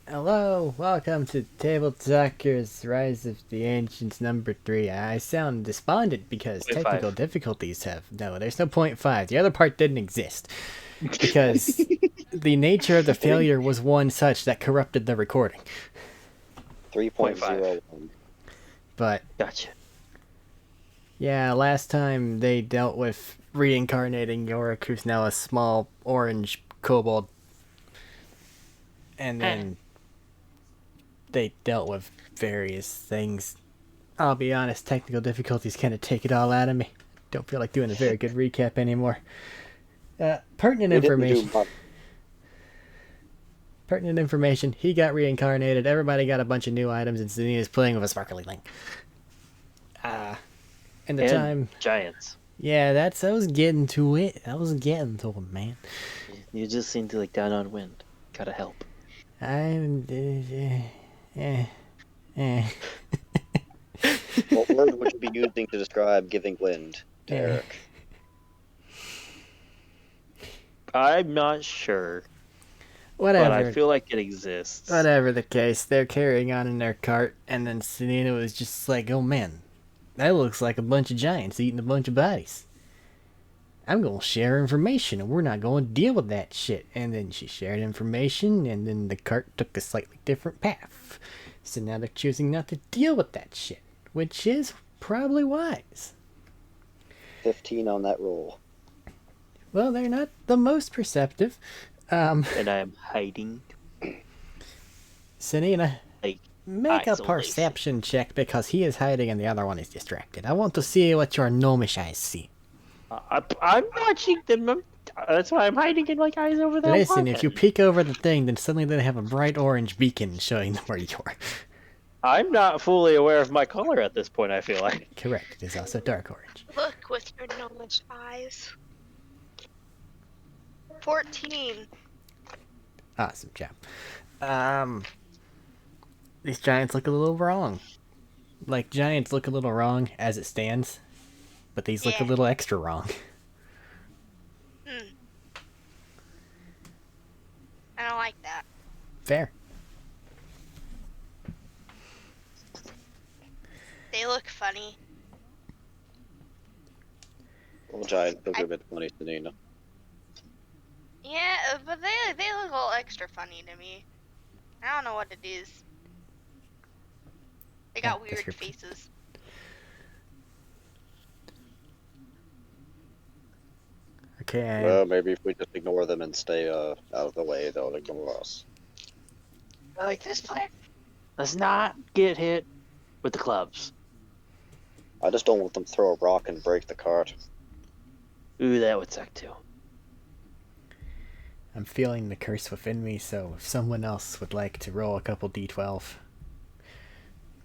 Hello, welcome to Tabletalkers Rise of the Ancients number 3. I sound despondent because Point technical five. difficulties have... No, there's no point 5. The other part didn't exist. Because the nature of the I think failure was one such that corrupted the recording. Point five. 3.01. But, Gotcha. yeah, last time they dealt with reincarnating Yorick, who's now a small orange kobold. And then they dealt with various things. I'll be honest, technical difficulties kind of take it all out of me. Don't feel like doing a very good recap anymore. Pertinent We didn't do information. much. Pertinent information. He got reincarnated. Everybody got a bunch of new items, and Zanina's playing with a sparkly link. And the And time. giants. Yeah, I was getting to it. I was getting to it, man. You just seem to like down on wind. Gotta help. I'm. Eh. What word would you be using to describe giving wind to Yeah. Eric? I'm not sure, Whatever. but I feel like it exists. Whatever the case, they're carrying on in their cart, and then Zanina was just like, oh man, that looks like a bunch of giants eating a bunch of bodies. I'm gonna share information, and we're not gonna deal with that shit. And then she shared information, and then the cart took a slightly different path. So now they're choosing not to deal with that shit, which is probably wise. 15 on that roll. Well, they're not the most perceptive. And I am hiding. Zanina, Like, make a isolation. perception check because he is hiding and the other one is distracted. I want to see what your gnomish eyes see. I'm watching them. That's why I'm hiding in like eyes over there. Listen, if you peek over the thing, then suddenly they have a bright orange beacon showing them where you are. I'm not fully aware of my color at this point. I feel like. Correct, it is also dark orange. Look with your gnomish eyes. 14. Awesome job. These giants look a little wrong. Like, giants look a little wrong as it stands, but these look a Yeah. little extra wrong. I don't like that. Fair. They look funny. Little giant booger bit funny to Nina. Yeah, but they look a little extra funny to me. I don't know what it is. They got weird description. faces. Okay, Well, maybe if we just ignore them and stay out of the way, they'll ignore us. I like this plan. Let's not get hit with the clubs. I just don't want them to throw a rock and break the cart. Ooh, that would suck too. I'm feeling the curse within me, so if someone else would like to roll a couple d12,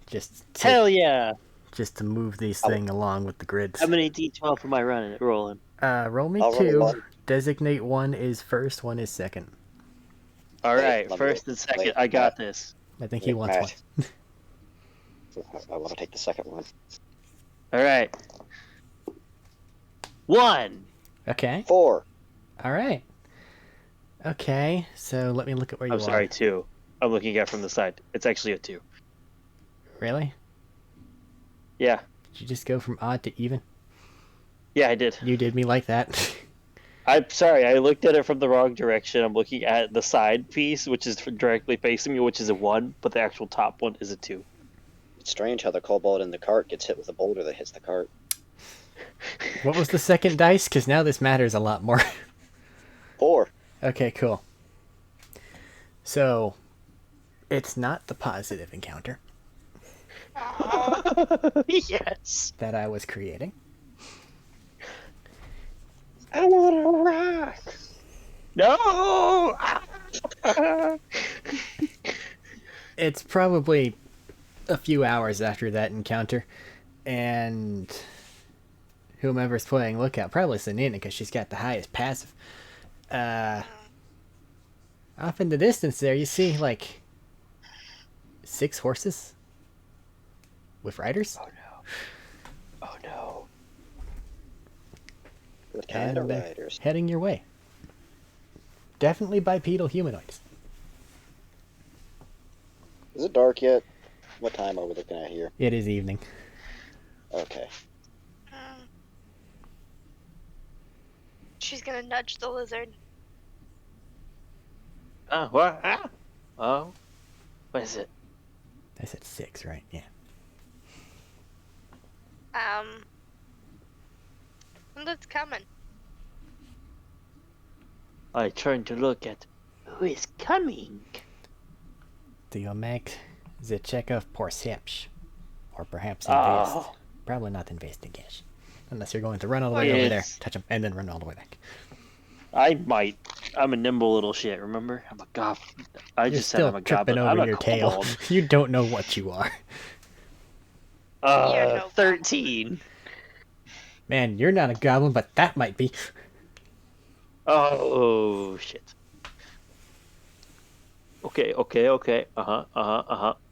just Hell yeah! just to move these thing along with the grids. How many D12 am I rolling? Roll me I'll roll 2. one. Designate one is first, one is second. All Wait, right, let me- first and second. wait, I got Matt. this. I think Wait, he wants Matt. one. I want to take the second one. All right. 1. Okay. 4. All right. Okay. So let me look at where you I'm are. sorry, 2. I'm looking at it from the side. It's actually a 2. Really? Yeah. Did you just go from odd to even? Yeah, I did. You did me like that. I'm sorry. I looked at it from the wrong direction. I'm looking at the side piece, which is directly facing me, which is a 1, but the actual top one is a 2. It's strange how the kobold in the cart gets hit with a boulder that hits the cart. What was the second dice? Because now this matters a lot more. 4. Okay, cool. So, it's not the positive encounter Yes. that I was creating. I want a rock! No. It's probably a few hours after that encounter, and whomever's playing lookout, probably Sanina, because she's got the highest passive. Off in the distance there, you see, like, 6 horses with riders. Oh no. Oh no. What kind of they're riders? heading your way. Definitely bipedal humanoids. Is it dark yet? What time are we looking at here? It is evening. Okay. Mm. She's gonna nudge the lizard. What? Oh, what is it? I said 6, right? Yeah. What's coming? I turn to look at who is coming. Do you make the check of perception? Or perhaps invest? Oh, Probably not investigation. Unless you're going to run all the way over there, Yes. touch them, and then run all the way back. I might. I'm a nimble little shit. Remember? I'm a gob. I You're just said still I'm a tripping goblin. I'm over a your tail. kobold. You don't know what you are. You're no 13. Man, you're not a goblin, but that might be. Oh shit. Okay.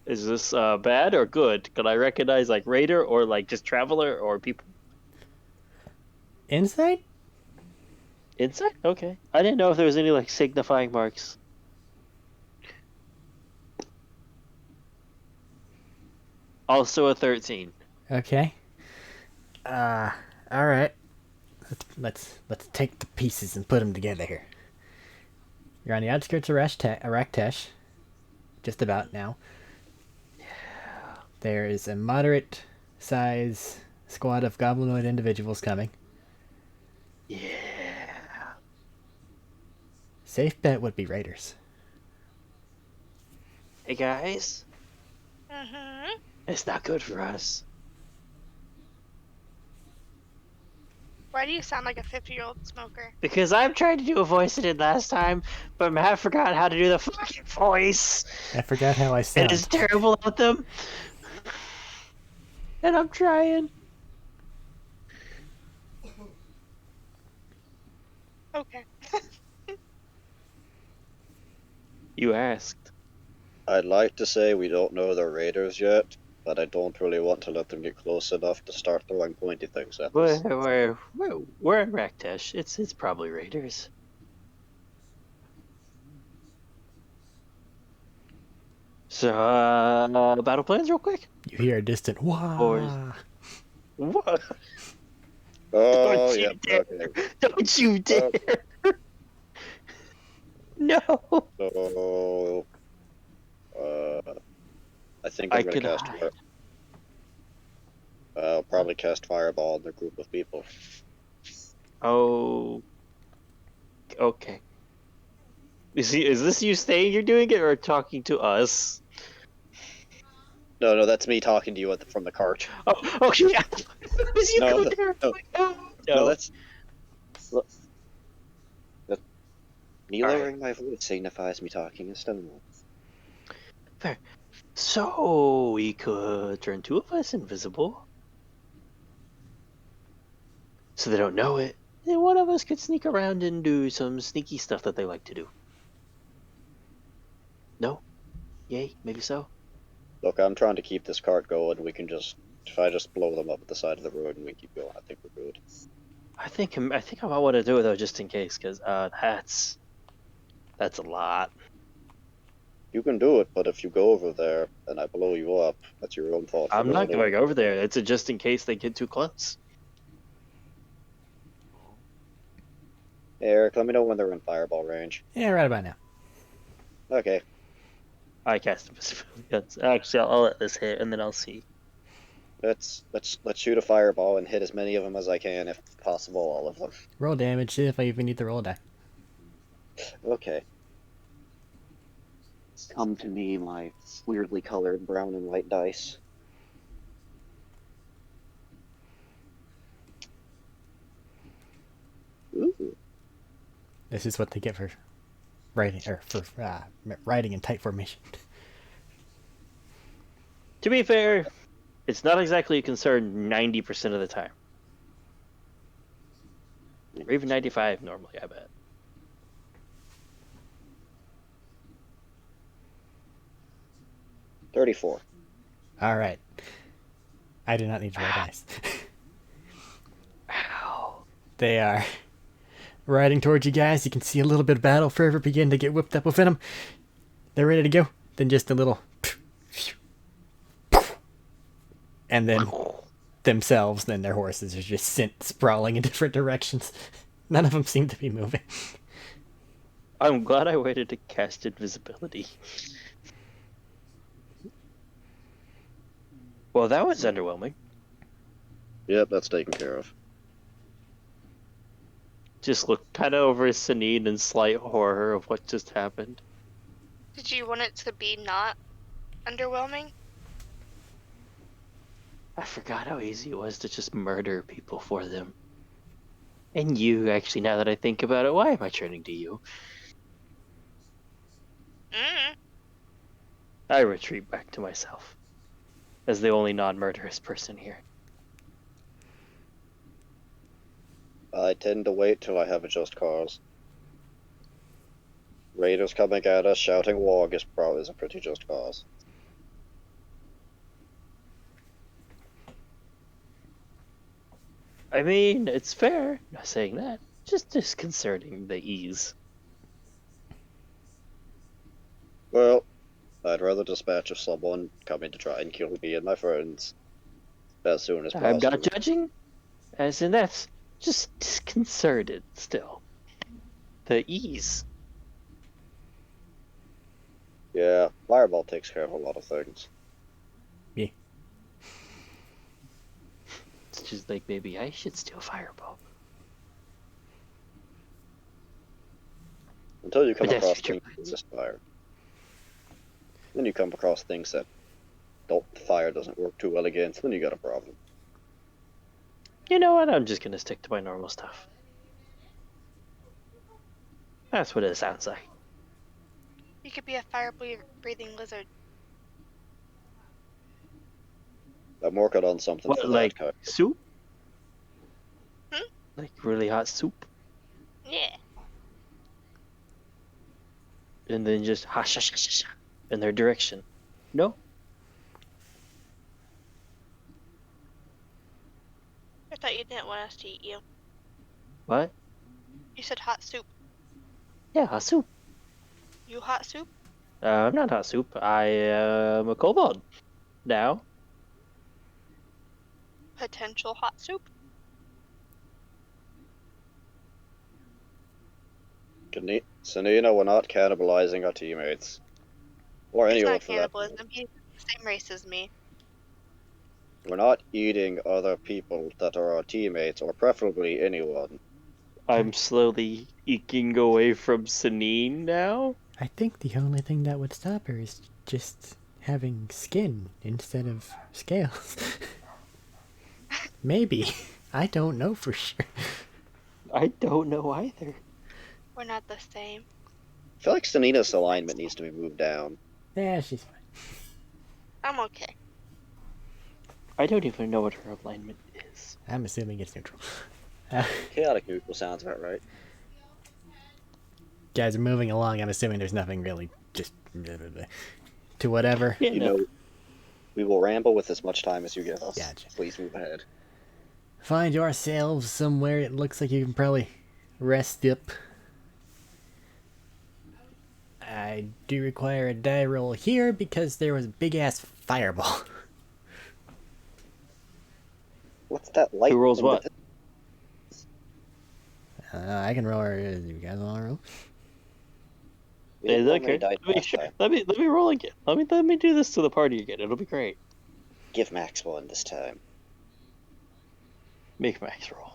Is this bad or good? Can I recognize like raider or like just traveler or people Inside? inside? Okay. I didn't know if there was any like signifying marks. Also a 13. Okay. Alright. Let's take the pieces and put them together here. You're on the outskirts of Araktesh. Just about now. There is a moderate size squad of goblinoid individuals coming. Yeah. Safe bet would be raiders. Hey guys, Mm-hmm. it's not good for us. Why do you sound like a 50-year-old smoker? Because I'm trying to do a voice I did last time, but Matt forgot how to do the fucking voice. I forgot how I sound. It is terrible at them. And I'm trying. Okay. You asked. I'd like to say we don't know they're raiders yet, but I don't really want to let them get close enough to start throwing pointy things at us. We're in Raktesh. It's probably raiders. So, battle plans real quick? You hear a distant wah. Or- What? Oh, Don't you yeah, dare! okay. Don't you dare! No! So, I think I I'm gonna could cast. hide. I'll probably cast Fireball on the group of people. Oh. Okay. Is this you saying you're doing it or talking to us? No, that's me talking to you from the cart. Oh, okay. Yeah. Was you No, go there? no. No. No, that's. Look, me All right. lowering my voice signifies me talking instead of Fair. So we could turn two of us invisible, so they don't know it. And one of us could sneak around and do some sneaky stuff that they like to do. No? Yay? Maybe so. Look, I'm trying to keep this cart going. We can just, if I just blow them up at the side of the road and we keep going, I think we're good. I think I might want to do it though, just in case, because that's a lot. You can do it, but if you go over there and I blow you up, that's your own fault. I'm not going over there. It's a just in case they get too close. Hey, Eric, let me know when they're in fireball range. Yeah, right about now. Okay. I cast invisibility. Actually, I'll let this hit, and then I'll see. Let's shoot a fireball and hit as many of them as I can, if possible, all of them. Roll damage, see if I even need to roll a die. Okay. Come to me, my weirdly colored brown and white dice. Ooh. This is what they get for writing, or for writing in tight formation. To be fair, it's not exactly a concern 90% of the time. Or even 95 normally, I bet. $34. Alright. I do not need to roll dice. Ow. They are riding towards you guys. You can see a little bit of battle fervor begin to get whipped up within them. They're ready to go. Then just a little and then themselves, then their horses are just sent sprawling in different directions. None of them seem to be moving. I'm glad I waited to cast invisibility. Well, that was underwhelming. Yep, that's taken care of. Just looked kind of over Sanine in slight horror of what just happened. Did you want it to be not underwhelming? I forgot how easy it was to just murder people for them. And you, actually, now that I think about it, why am I turning to you? Mm. I retreat back to myself, as the only non-murderous person here. I tend to wait till I have a just cause. Raiders coming at us shouting "Wog" is a pretty just cause. I mean, it's fair, not saying that. Just disconcerting, the ease. Well, I'd rather dispatch of someone coming to try and kill me and my friends as soon as I'm possible. not judging, as in that's just disconcerted still. The ease. Yeah, Fireball takes care of a lot of things. It's just like, maybe I should steal Fireball. Until you come But that's across future things that plans. resist fire. Then you come across things that fire doesn't work too well against, then you got a problem. You know what? I'm just gonna stick to my normal stuff. That's what it sounds like. You could be a fire-breathing lizard. I'm working on something What, for like that kind. soup? Hmm? Like really hot soup? Yeah. And then just in their direction. No? I thought you didn't want us to eat you. What? You said hot soup. Yeah, hot soup. You hot soup? I'm not hot soup. I am a kobold. Now? Potential hot soup? Sanina, we're not cannibalizing our teammates. Or It's anyone not for that matter. cannibalism. He's the same race as me. We're not eating other people that are our teammates, or preferably anyone. I'm slowly eking away from Sanine now? I think the only thing that would stop her is just having skin instead of scales. Maybe. I don't know for sure. I don't know either. We're not the same. I feel like Sanina's alignment needs to be moved down. Yeah, she's fine. I'm okay. I don't even know what her alignment is. I'm assuming it's neutral. Chaotic neutral sounds about right. Guys are moving along. I'm assuming there's nothing really just to whatever. Yeah, You no. know, we will ramble with as much time as you give us. Gotcha. Please move ahead. Find yourselves somewhere it looks like you can probably rest up. I do require a die roll here because there was a big ass fireball. What's that light? Who rolls in the what? pit? I can roll. You guys want to roll? We Is didn't that roll many okay? dice last Sure. time. Let me roll again. Let me do this to the party again. It'll be great. Give Max one this time. Make Max roll.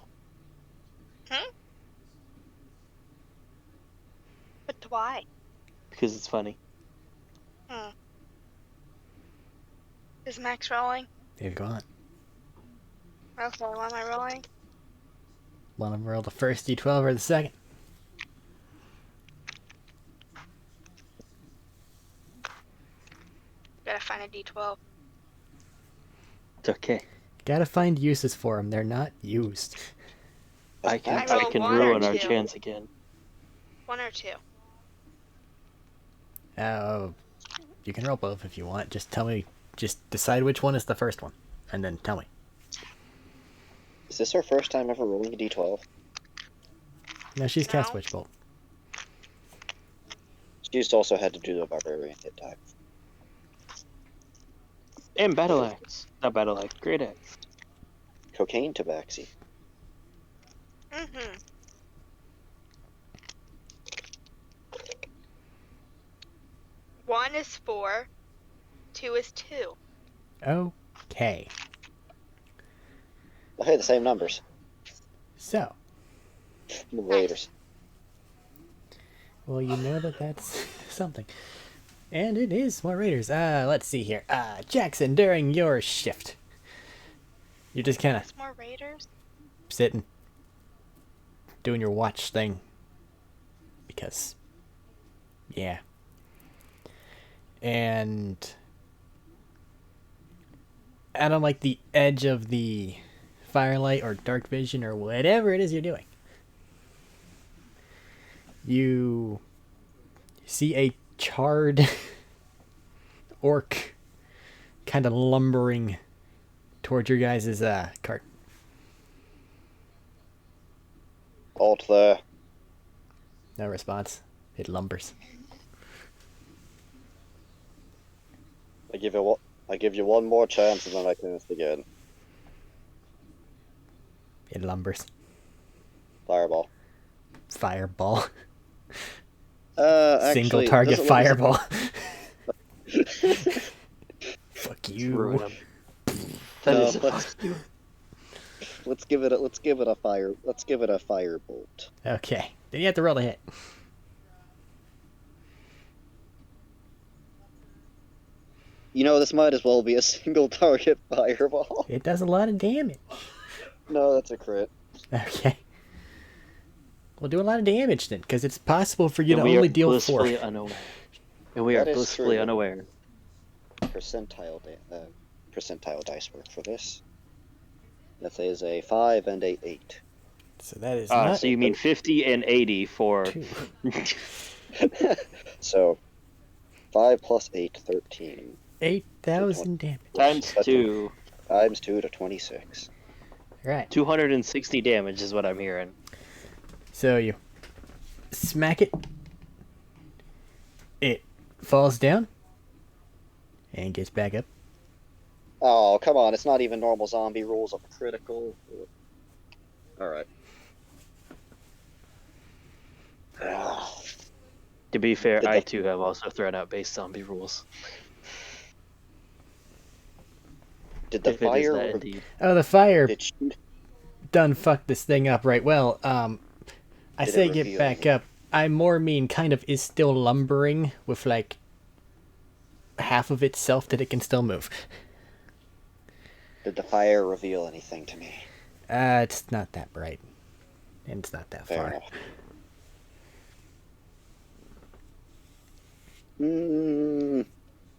But why? Because it's funny. Is Max rolling? Here, go on. Okay, why am I rolling? Want to roll the first d12 or the second? Gotta find a D12. It's okay. Gotta find uses for them. They're not used. I can I roll one or ruin our two. chance again. 1 or 2. Oh, you can roll both if you want. Just tell me. Just decide which one is the first one, and then tell me. Is this our first time ever rolling a d12? No, she's cast No. Witch Bolt. She's also had to do the barbarian hit time. And battle axe. Not battle axe. Great axe. Cocaine tabaxi. Mm-hmm. One is 4, 2 is 2. Okay. Well, hey, the same numbers. So, The Raiders. well, you know that that's something. And it is more Raiders. Let's see here. Jackson, during your shift, you're just kind of It's more Raiders. sitting, doing your watch thing. Because, yeah. And out on like the edge of the firelight or dark vision or whatever it is you're doing, you see a charred orc kind of lumbering towards your guys' cart. Alt there. No response. It lumbers. I give you one more chance, and then I can again. It lumbers. Fireball. Fireball. Actually, Single target doesn't look as if- fireball. Fuck you. Ruin him. That No, is a let's- fuck you. Let's give it a firebolt. Okay. Then you have to roll a hit. You know, this might as well be a single target fireball. It does a lot of damage. No, that's a crit. Okay. We'll do a lot of damage then, because it's possible for you And to we only are deal 4. blissfully unaware. And we are That is blissfully true. unaware. Percentile dice work for this. That is a 5 and a 8. So that is not So you mean 50 and 80 for... 2. So 5 plus 8, 13. 8,000 damage. times 2. Times 2 to 26. Right. 260 damage is what I'm hearing. So you smack it. It falls down and gets back up. Oh, come on. It's not even normal zombie rules of a critical. Alright. To be fair, Did I that- too have also thrown out base zombie rules. Did the If it is fire... that indeed. Oh, the fire Did shoot... done fucked this thing up right well. I Did say it get reveal back anything? up. I more mean kind of is still lumbering with like half of itself that it can still move. Did the fire reveal anything to me? It's not that bright. And it's not that Fair far. enough.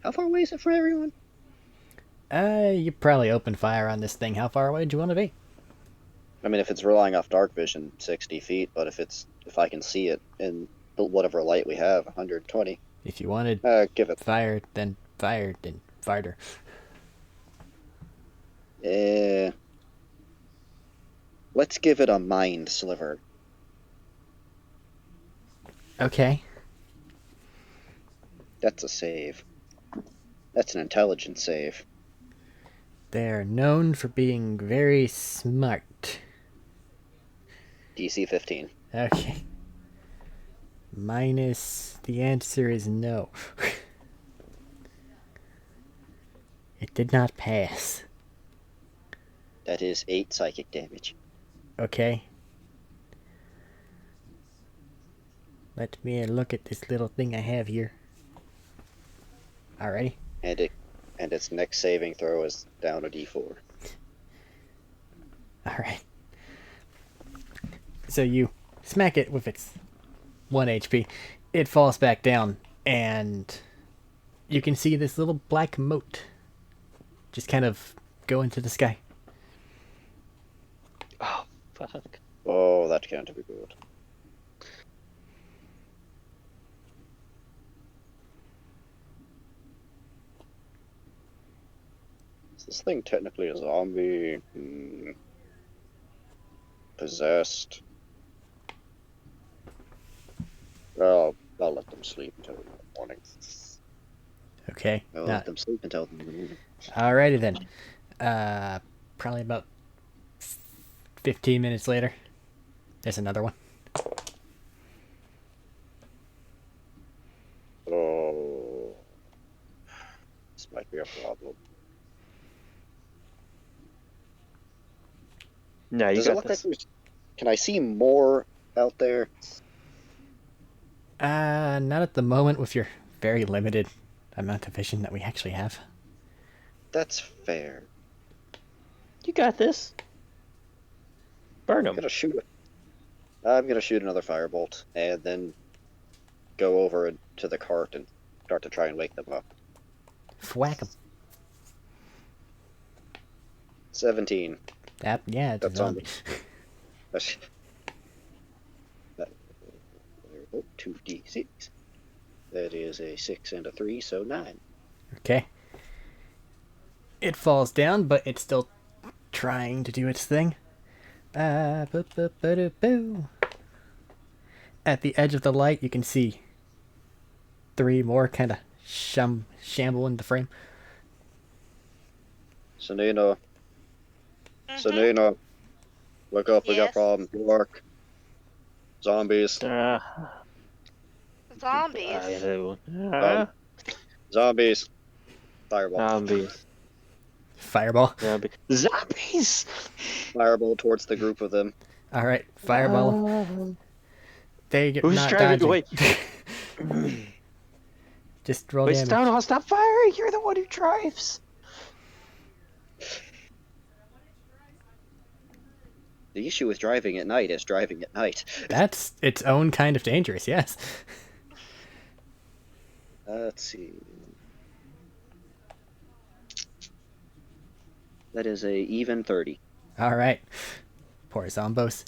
How far away is it from everyone? You probably open fire on this thing. How far away do you want to be? I mean, if it's relying off dark vision, 60 feet, but if I can see it in whatever light we have, 120. If you wanted Give it. fire, then farther. Let's give it a mind sliver. Okay. That's a save. That's an intelligence save. They're known for being very smart. DC 15. Okay. Minus, the answer is no. It did not pass. That is 8 psychic damage. Okay. Let me look at this little thing I have here. Alrighty. And its next saving throw is down a D4. Alright. So you smack it with its 1 HP. It falls back down, and you can see this little black mote just kind of go into the sky. Oh, fuck. Oh, that can't be good. Is this thing technically a zombie? Possessed? Well, I'll let them sleep until the morning. Okay. I'll let them sleep until the morning. Alrighty then. Probably about 15 minutes later. There's another one. Oh, this might be a problem. No, you Does it got look this. like there's... Can I see more out there? Not at the moment with your very limited amount of vision that we actually have. That's fair. You got this. Burn I'm them. gonna shoot it. I'm gonna shoot another firebolt and then go over to the cart and start to try and wake them up. Whack 'em. 17. Yeah, it's a That's on zombie. That's... that- 2d6. That is a 6 and a 3, so 9. Okay. It falls down, but it's still trying to do its thing. Boo. At the edge of the light, you can see 3 more kind of shamble in the frame. Sanina, Mhm. Sanina, look up, we got Yes. problems. York. Zombies. Zombies. Zombies. Fireball. Zombies. Fireball. Zombies! Fireball towards the group of them. All right, fireball. They get Who's not driving? dodging. Wait. Just roll Wait, damage. stop firing! You're the one who drives! The issue with driving at night is driving at night. That's its own kind of dangerous, yes. Let's see. That is a even 30. All right. Poor zombos.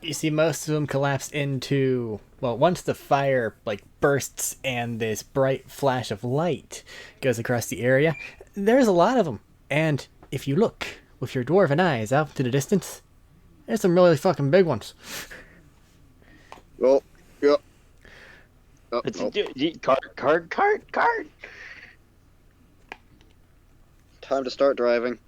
You see most of them collapse into... Well, once the fire, bursts and this bright flash of light goes across the area, there's a lot of them. And if you look with your dwarven eyes out to the distance, there's some really fucking big ones. Oh, yeah. Cart! Time to start driving.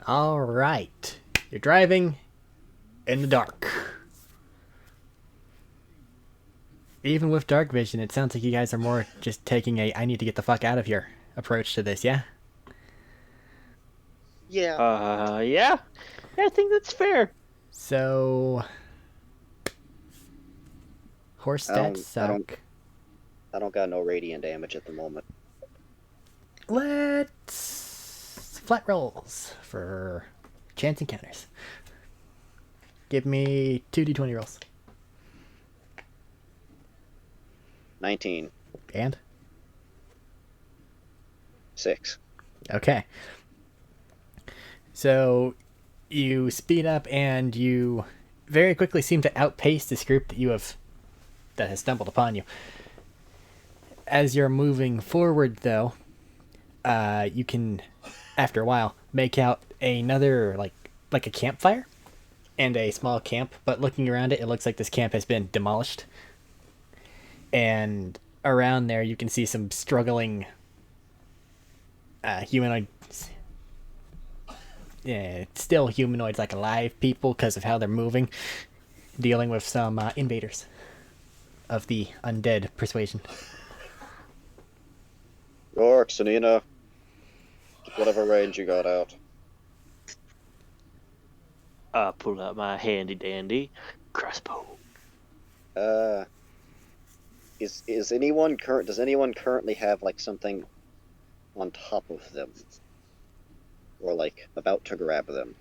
All right. You're driving in the dark. Even with dark vision, it sounds like you guys are more just taking a I need to get the fuck out of here approach to this, yeah? Yeah. Yeah. I think that's fair. So... Horse stats suck. I don't got no radiant damage at the moment. Let's... Flat rolls for chance encounters. Give me 2d20 rolls. 19. And? 6. Okay. So you speed up and you very quickly seem to outpace this group that has stumbled upon you. As you're moving forward, though, you can, after a while, make out another like a campfire and a small camp. But looking around it, it looks like this camp has been demolished. And around there, you can see some struggling humanoid. Yeah, still humanoids, like alive people, because of how they're moving, dealing with some invaders of the undead persuasion. York, Sanina. Whatever range you got out. I pull out my handy dandy crossbow. Is anyone does anyone currently have something on top of them? Or about to grab them?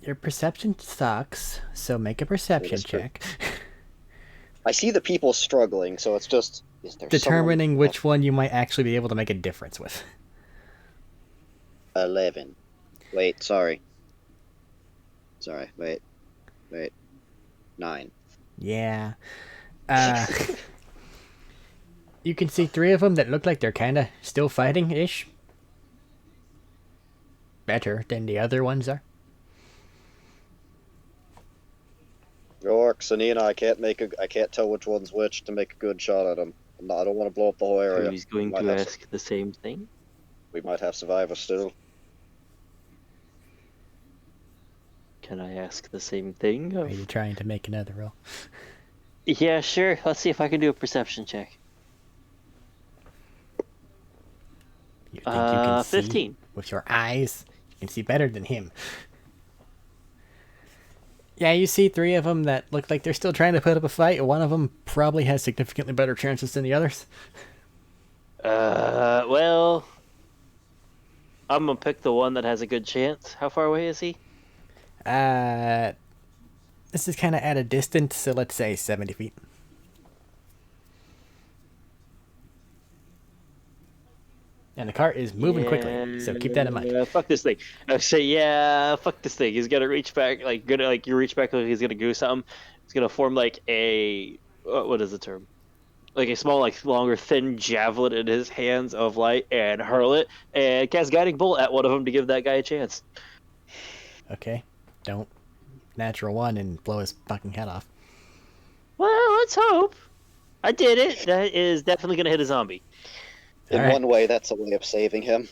Your perception sucks, so make a perception check. I see the people struggling, so it's just... Is there Determining someone... which one you might actually be able to make a difference with. 11. Wait, sorry. Wait. 9. Yeah. You can see 3 of them that look like they're kind of still fighting-ish. Better than the other ones are. York, Sanina, I can't tell which one's which to make a good shot at him. I don't want to blow up the whole area. Who's going Might to have ask the same thing? We might have survivors still. Can I ask the same thing? Are you trying to make another roll? Yeah, sure. Let's see if I can do a perception check. You think you can see 15. with your eyes? You can see better than him. Yeah, you see 3 of them that look like they're still trying to put up a fight. One of them probably has significantly better chances than the others. Well, I'm gonna pick the one that has a good chance. How far away is he? This is kind of at a distance, so let's say 70 feet. And the cart is moving quickly, so keep that in mind. Fuck this thing. I say, yeah, fuck this thing. He's gonna reach back, you reach back like he's gonna do something. He's gonna form like a, what is the term? Like a small, like longer, thin javelin in his hands of light and hurl it and cast guiding bolt at one of them to give that guy a chance. Okay, don't natural 1 and blow his fucking head off. Well, let's hope. I did it. That is definitely gonna hit a zombie. In Alright. one way, that's a way of saving him.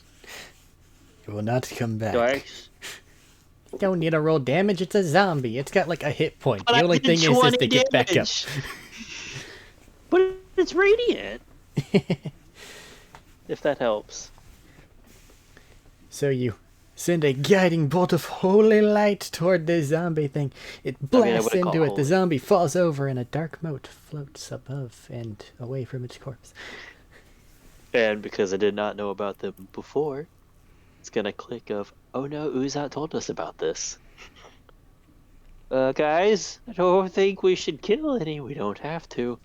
It will not come back. Do I? You don't need to roll damage, it's a zombie. It's got like a hit point. But The I only did thing is 20 to get back up. damage. But it's radiant. If that helps. So you send a guiding bolt of holy light toward the zombie thing. It blasts wouldn't call into it it. The holy. zombie falls over and a dark moat floats above and away from its corpse. And because I did not know about them before, it's gonna click of, oh no, Uzat told us about this. Guys, I don't think we should kill any. We don't have to.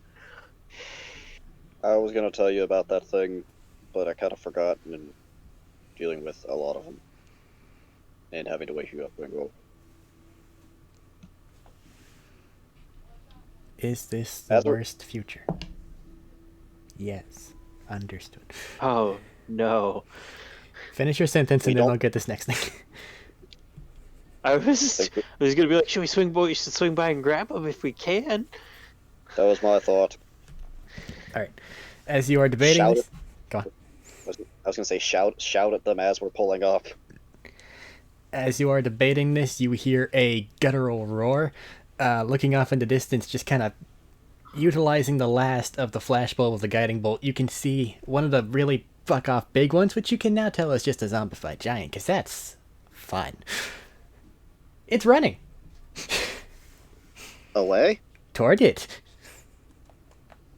I was gonna tell you about that thing, but I kind of forgot in dealing with a lot of them. And having to wake you up and go, Is this the As a- worst future? Yes. Understood. Oh no. Finish your sentence We and then don't- I'll get this next thing. I was gonna be like, should we swing by? We should swing by and grab them if we can. that was my thought. Alright. As you are debating Shout this... Go on. I was gonna say shout at them as we're pulling up. As you are debating this, you hear a guttural roar. Looking off in the distance, just kind of utilizing the last of the flashbulb of the guiding bolt, you can see one of the really fuck off big ones, which you can now tell is just a zombified giant, because that's fun. It's running Away? toward it.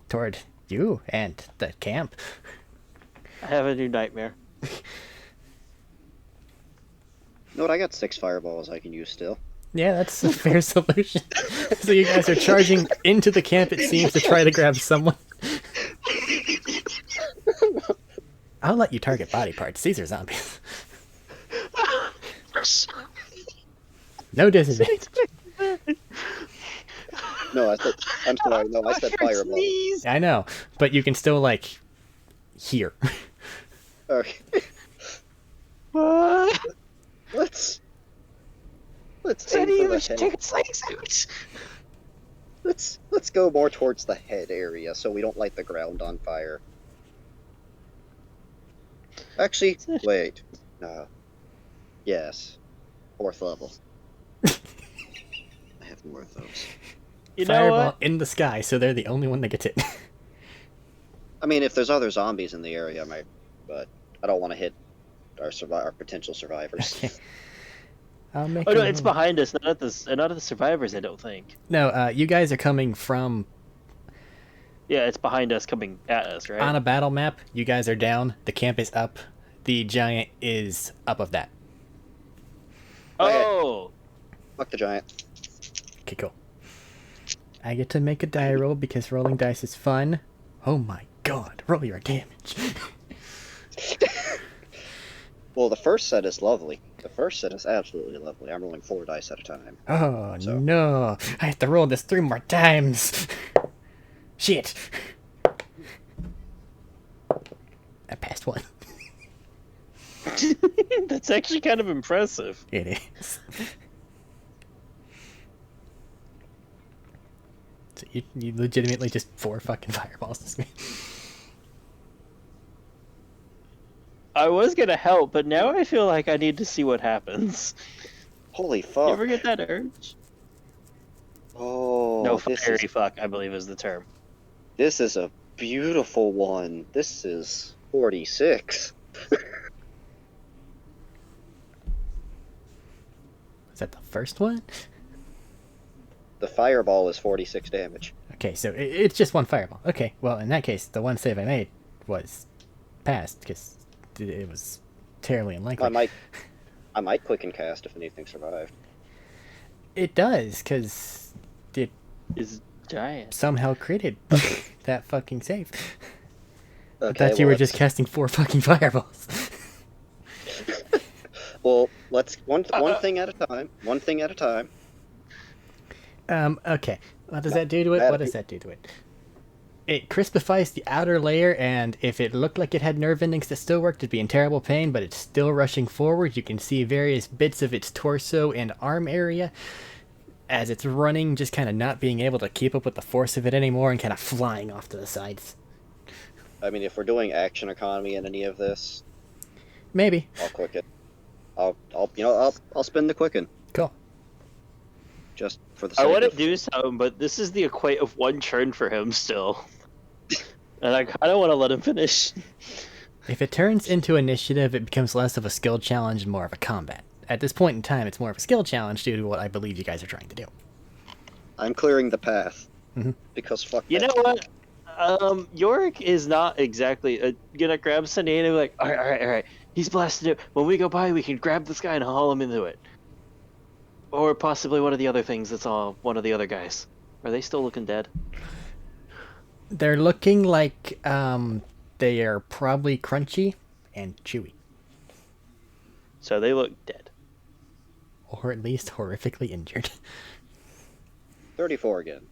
Toward you and the camp. I have a new nightmare. You know what? I got 6 fireballs I can use still. Yeah, that's a fair solution. So you guys are charging into the camp, it seems, to try to grab someone. I'll let you target body parts. These are zombies. No disadvantage. No, I'm sorry. No, I said fireball. I know, but you can still, like, hear. Okay. What? Let's Said aim he for the was head. take a sling suit. Let's go more towards the head area so we don't light the ground on fire. Actually, wait. Yes. 4th level. I have more of those. You know Fireball what? in the sky, so they're the only one that gets hit. I mean, if there's other zombies in the area, I might, but I don't want to hit our potential survivors. Okay. I'll make Oh no, a it's roll. behind us, not at the survivors. I don't think. No, you guys are coming from Yeah, it's behind us, coming at us, right? on a battle map. You guys are down. The camp is up. The giant is up of that. Oh, Fuck the giant. Okay, cool. I get to make a die roll because rolling dice is fun. Oh my god, roll your damage. Well, the first set is lovely. The first set is absolutely lovely. I'm rolling 4 dice at a time. Oh So- no, I have to roll this 3 more times. Shit. I passed one. that's actually kind of impressive. It is. So you legitimately just 4 fucking fireballs this me. I was gonna help, but now I feel like I need to see what happens. Holy You fuck. ever get that urge? Oh, No, this fiery is fuck, I believe is the term. this is a beautiful one. This is 46. Is that the first one? The fireball is 46 damage. Okay, so it's just 1 fireball. Okay, well, in that case, the 1 save I made was passed because it was terribly unlikely. I might quicken cast if anything survived. It does, because it Is giant. somehow created that fucking save. I Okay, thought you were well, just casting 4 fucking fireballs. well, let's one thing at a time. One thing at a time. Okay. What does that do to it? What does that do to it? It crispifies the outer layer, and if it looked like it had nerve endings that still worked, it'd be in terrible pain, but it's still rushing forward. You can see various bits of its torso and arm area as it's running, just kind of not being able to keep up with the force of it anymore and kind of flying off to the sides. I mean, if we're doing action economy in any of this, Maybe. I'll quicken. I'll spin the quicken Cool. just for the I sake want to of. do something, but this is the equate of 1 turn for him still. And I kind of want to let him finish. If it turns into initiative, it becomes less of a skill challenge and more of a combat. At this point in time, it's more of a skill challenge due to what I believe you guys are trying to do. I'm clearing the path Mhm. because fuck. You know that. what? Yorick is not exactly gonna grab Sunny and be like, all right. He's blasted it. When we go by, we can grab this guy and haul him into it. Or possibly one of the other things that's all one of the other guys. Are they still looking dead? They're looking like they are probably crunchy and chewy, So they look dead. or at least horrifically injured. 34 again.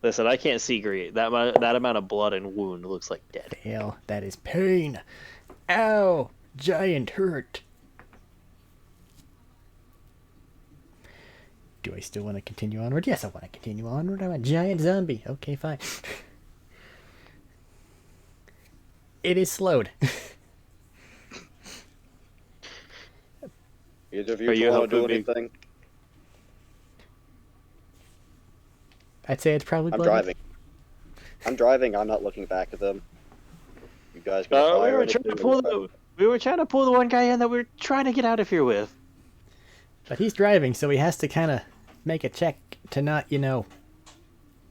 Listen, I can't see great. That amount of blood and wound looks like dead. Hell, that is pain. Ow! Giant hurt. Do I still want to continue onward? Yes, I want to continue onward. I'm a giant zombie. Okay, fine. It is slowed. Either of Are you you want to do helping me? anything? I'd say it's probably I'm bloody. driving. I'm not looking back at them. You guys gonna We fire were trying to anything? pull the one guy in that we were trying to get out of here with. But he's driving, so he has to kind of make a check to not,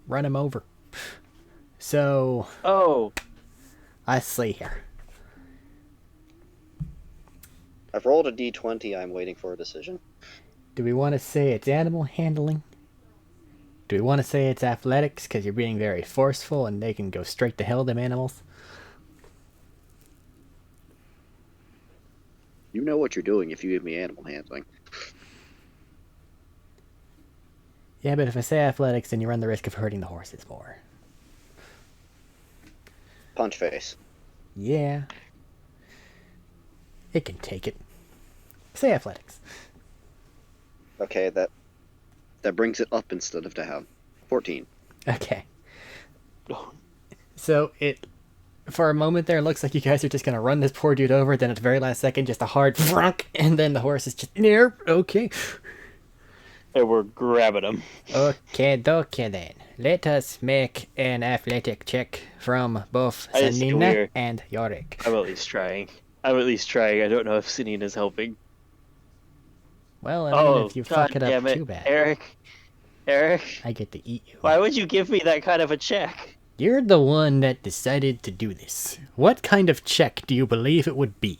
run him over. So, Oh, let's see here. I've rolled a d20. I'm waiting for a decision. Do we want to say it's animal handling? Do we want to say it's athletics because you're being very forceful and they can go straight to hell, them animals? You know what you're doing if you give me animal handling. Yeah, but if I say athletics, then you run the risk of hurting the horses more. Punch face. Yeah. It can take it. Say athletics. Okay, that brings it up instead of down. 14. Okay. So it, for a moment there, it looks like you guys are just gonna run this poor dude over. Then at the very last second, just a hard frunk, and then the horse is just near. Okay. and we're grabbing him. Okay, then. Let us make an athletic check from both I see Sanina where- and Yorick. I'm at least trying. I don't know if Sinina's helping. Well, I mean, if you God fuck it up damn it. too bad, Eric, I get to eat you. why would you give me that kind of a check? You're the one that decided to do this. What kind of check do you believe it would be?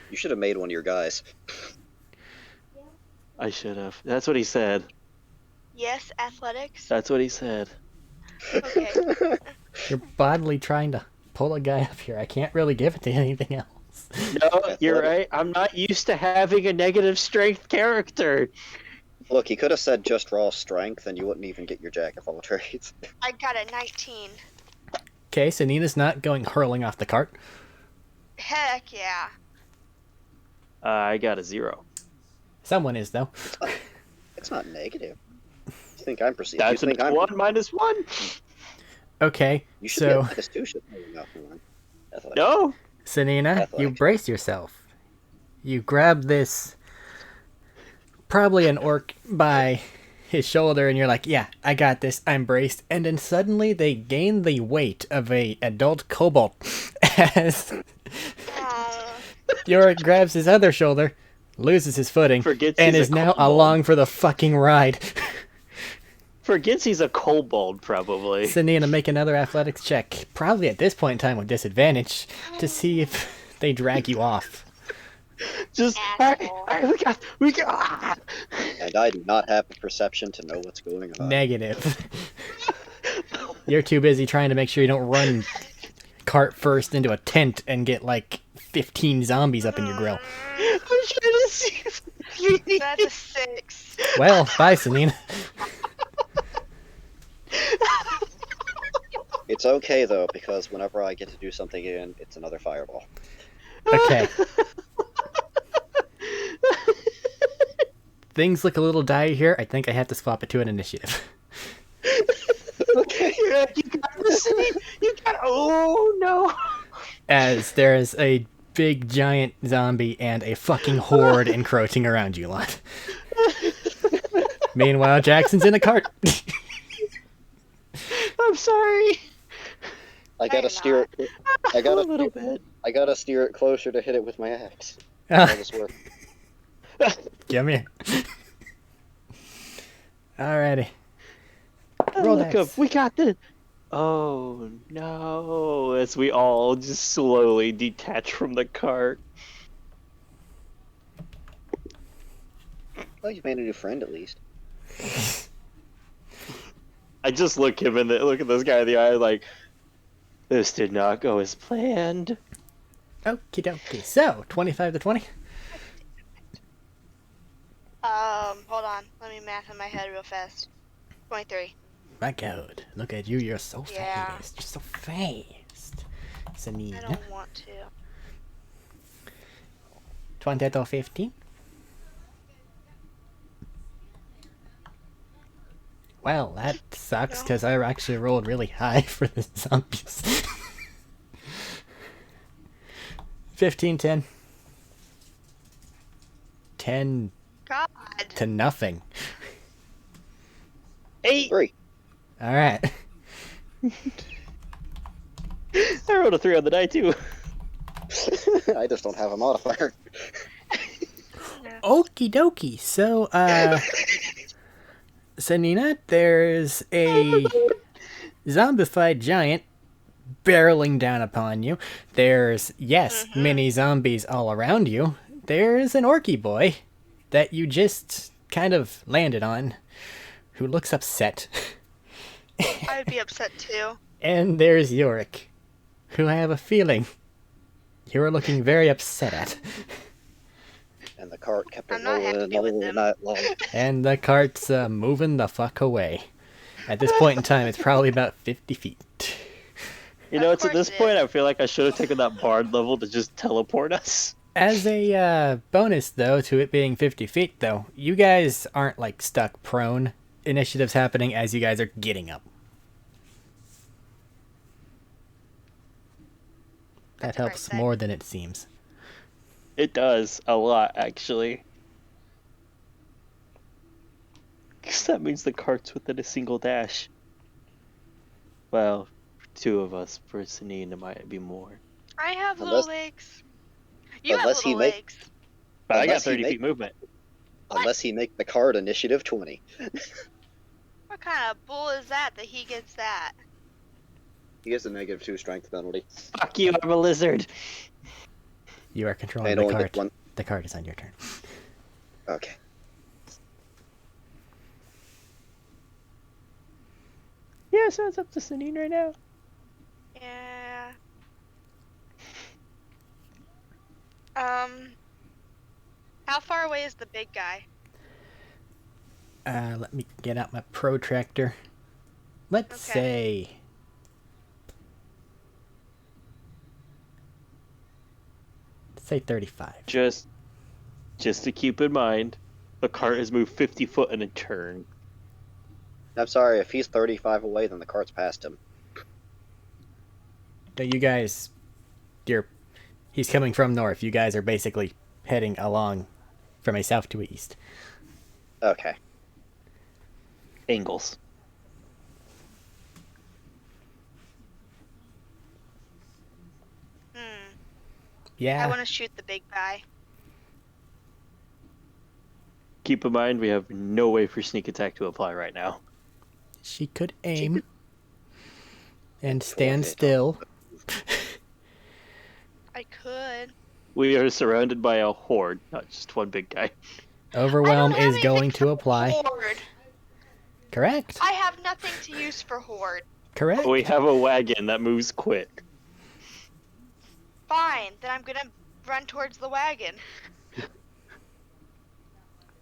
You should have made one of your guys. I should have. That's what he said. Yes, athletics. That's what he said. Okay. You're bodily trying to pull a guy up here. I can't really give it to anything else. No, you're right. I'm not used to having a negative strength character. Look, he could have said just raw strength, and you wouldn't even get your jack of all trades. I got a 19. Okay, so Nina's not going hurling off the cart. Heck yeah. I got a 0. Someone is, though. It's not negative. you think I'm perceived? That's you think I'm one minus one. Okay, You should so get -2, shouldn't you? No, never mind. Athletics. No. Sanina, you Athletics. brace yourself. You grab this, probably an orc, by his shoulder, and you're like, yeah, I got this, I'm braced. And then suddenly they gain the weight of a adult kobold as Oh. Yorick grabs his other shoulder, loses his footing, Forgets and he's is a now kobold. along for the fucking ride. Forgets he's a kobold, probably. Sanina, make another athletics check, probably at this point in time with disadvantage, to see if they drag you off. Just Asshole. we got. And I do not have the perception to know what's going on. Negative. You're too busy trying to make sure you don't run cart first into a tent and get like 15 zombies up in your grill. I'm trying to see. That's a 6. Well, bye, Sanina. It's okay though, because whenever I get to do something again, it's another fireball. Okay. Things look a little dire here. I think I have to swap it to an initiative. Okay. You got this. You got. Oh no. As there is a big giant zombie and a fucking horde encroaching around you lot. Meanwhile, Jackson's in a cart. I'm sorry. I gotta you're steer it. I A gotta little bit. I gotta steer it closer to hit it with my axe. Ah, How does this work? come here. Alrighty. Oh, Roll look dice. up. We got this. Oh no! As we all just slowly detach from the cart. Well, you've made a new friend at least. I just look at this guy in the eye like, this did not go as planned. Okie dokie. So, 25 to 20. Hold on. Let me math in my head real fast. 23. My god. Look at you. You're so Yeah. fast. You're so fast. I Sanina. don't want to. 20 to 15. Well, that sucks because I actually rolled really high for the zombies. 15, 10. 10 God. to nothing. 8. 3. Alright. I rolled a 3 on the die too. I just don't have a modifier. Okie dokie. So, Sanina, there's a zombified giant barreling down upon you. There's, yes, many zombies all around you. There's an orky boy that you just kind of landed on who looks upset. I would be upset too. And there's Yorick, who I have a feeling you're looking very upset at. And the cart kept I'm not rolling happy with all them. night long. And the cart's moving the fuck away. At this point in time, it's probably about 50 feet. You know, Of it's at course this it point is. I feel like I should have taken that bard level to just teleport us. As a bonus, though, to it being 50 feet, though, you guys aren't, like, stuck prone. Initiative's happening as you guys are getting up. That helps Right, more than it seems. It does a lot, actually. 'Cause that means the cart's within a single dash. Well, 2 of us. For Sanine, it might be more. I have Unless- little legs. You have unless he little make- legs. But I got Unless he 30 make- feet movement. Unless he make the cart initiative 20. What kind of bull is that he gets that? He gets a -2 strength penalty. Fuck you, I'm a lizard. You are controlling And the only cart. gets one. The cart is on your turn. Okay. Yeah, so it's up to Sanine right now. Yeah. How far away is the big guy? Let me get out my protractor. Let's Okay. say... Let's say 35. Just to keep in mind, the cart has moved 50 foot in a turn. I'm sorry, if he's 35 away, then the cart's past him. Now you guys, he's coming from north. You guys are basically heading along from a south to east. Okay. Angles. I Yeah. want to shoot the big guy. Keep in mind, we have no way for sneak attack to apply right now. She could aim and Forfeit stand still. I could. We are surrounded by a horde, not just one big guy. Overwhelm I don't have is going anything to for apply. Horde. Correct. I have nothing to use for Horde. Correct. We have a wagon that moves quick. Fine, then I'm gonna run towards the wagon.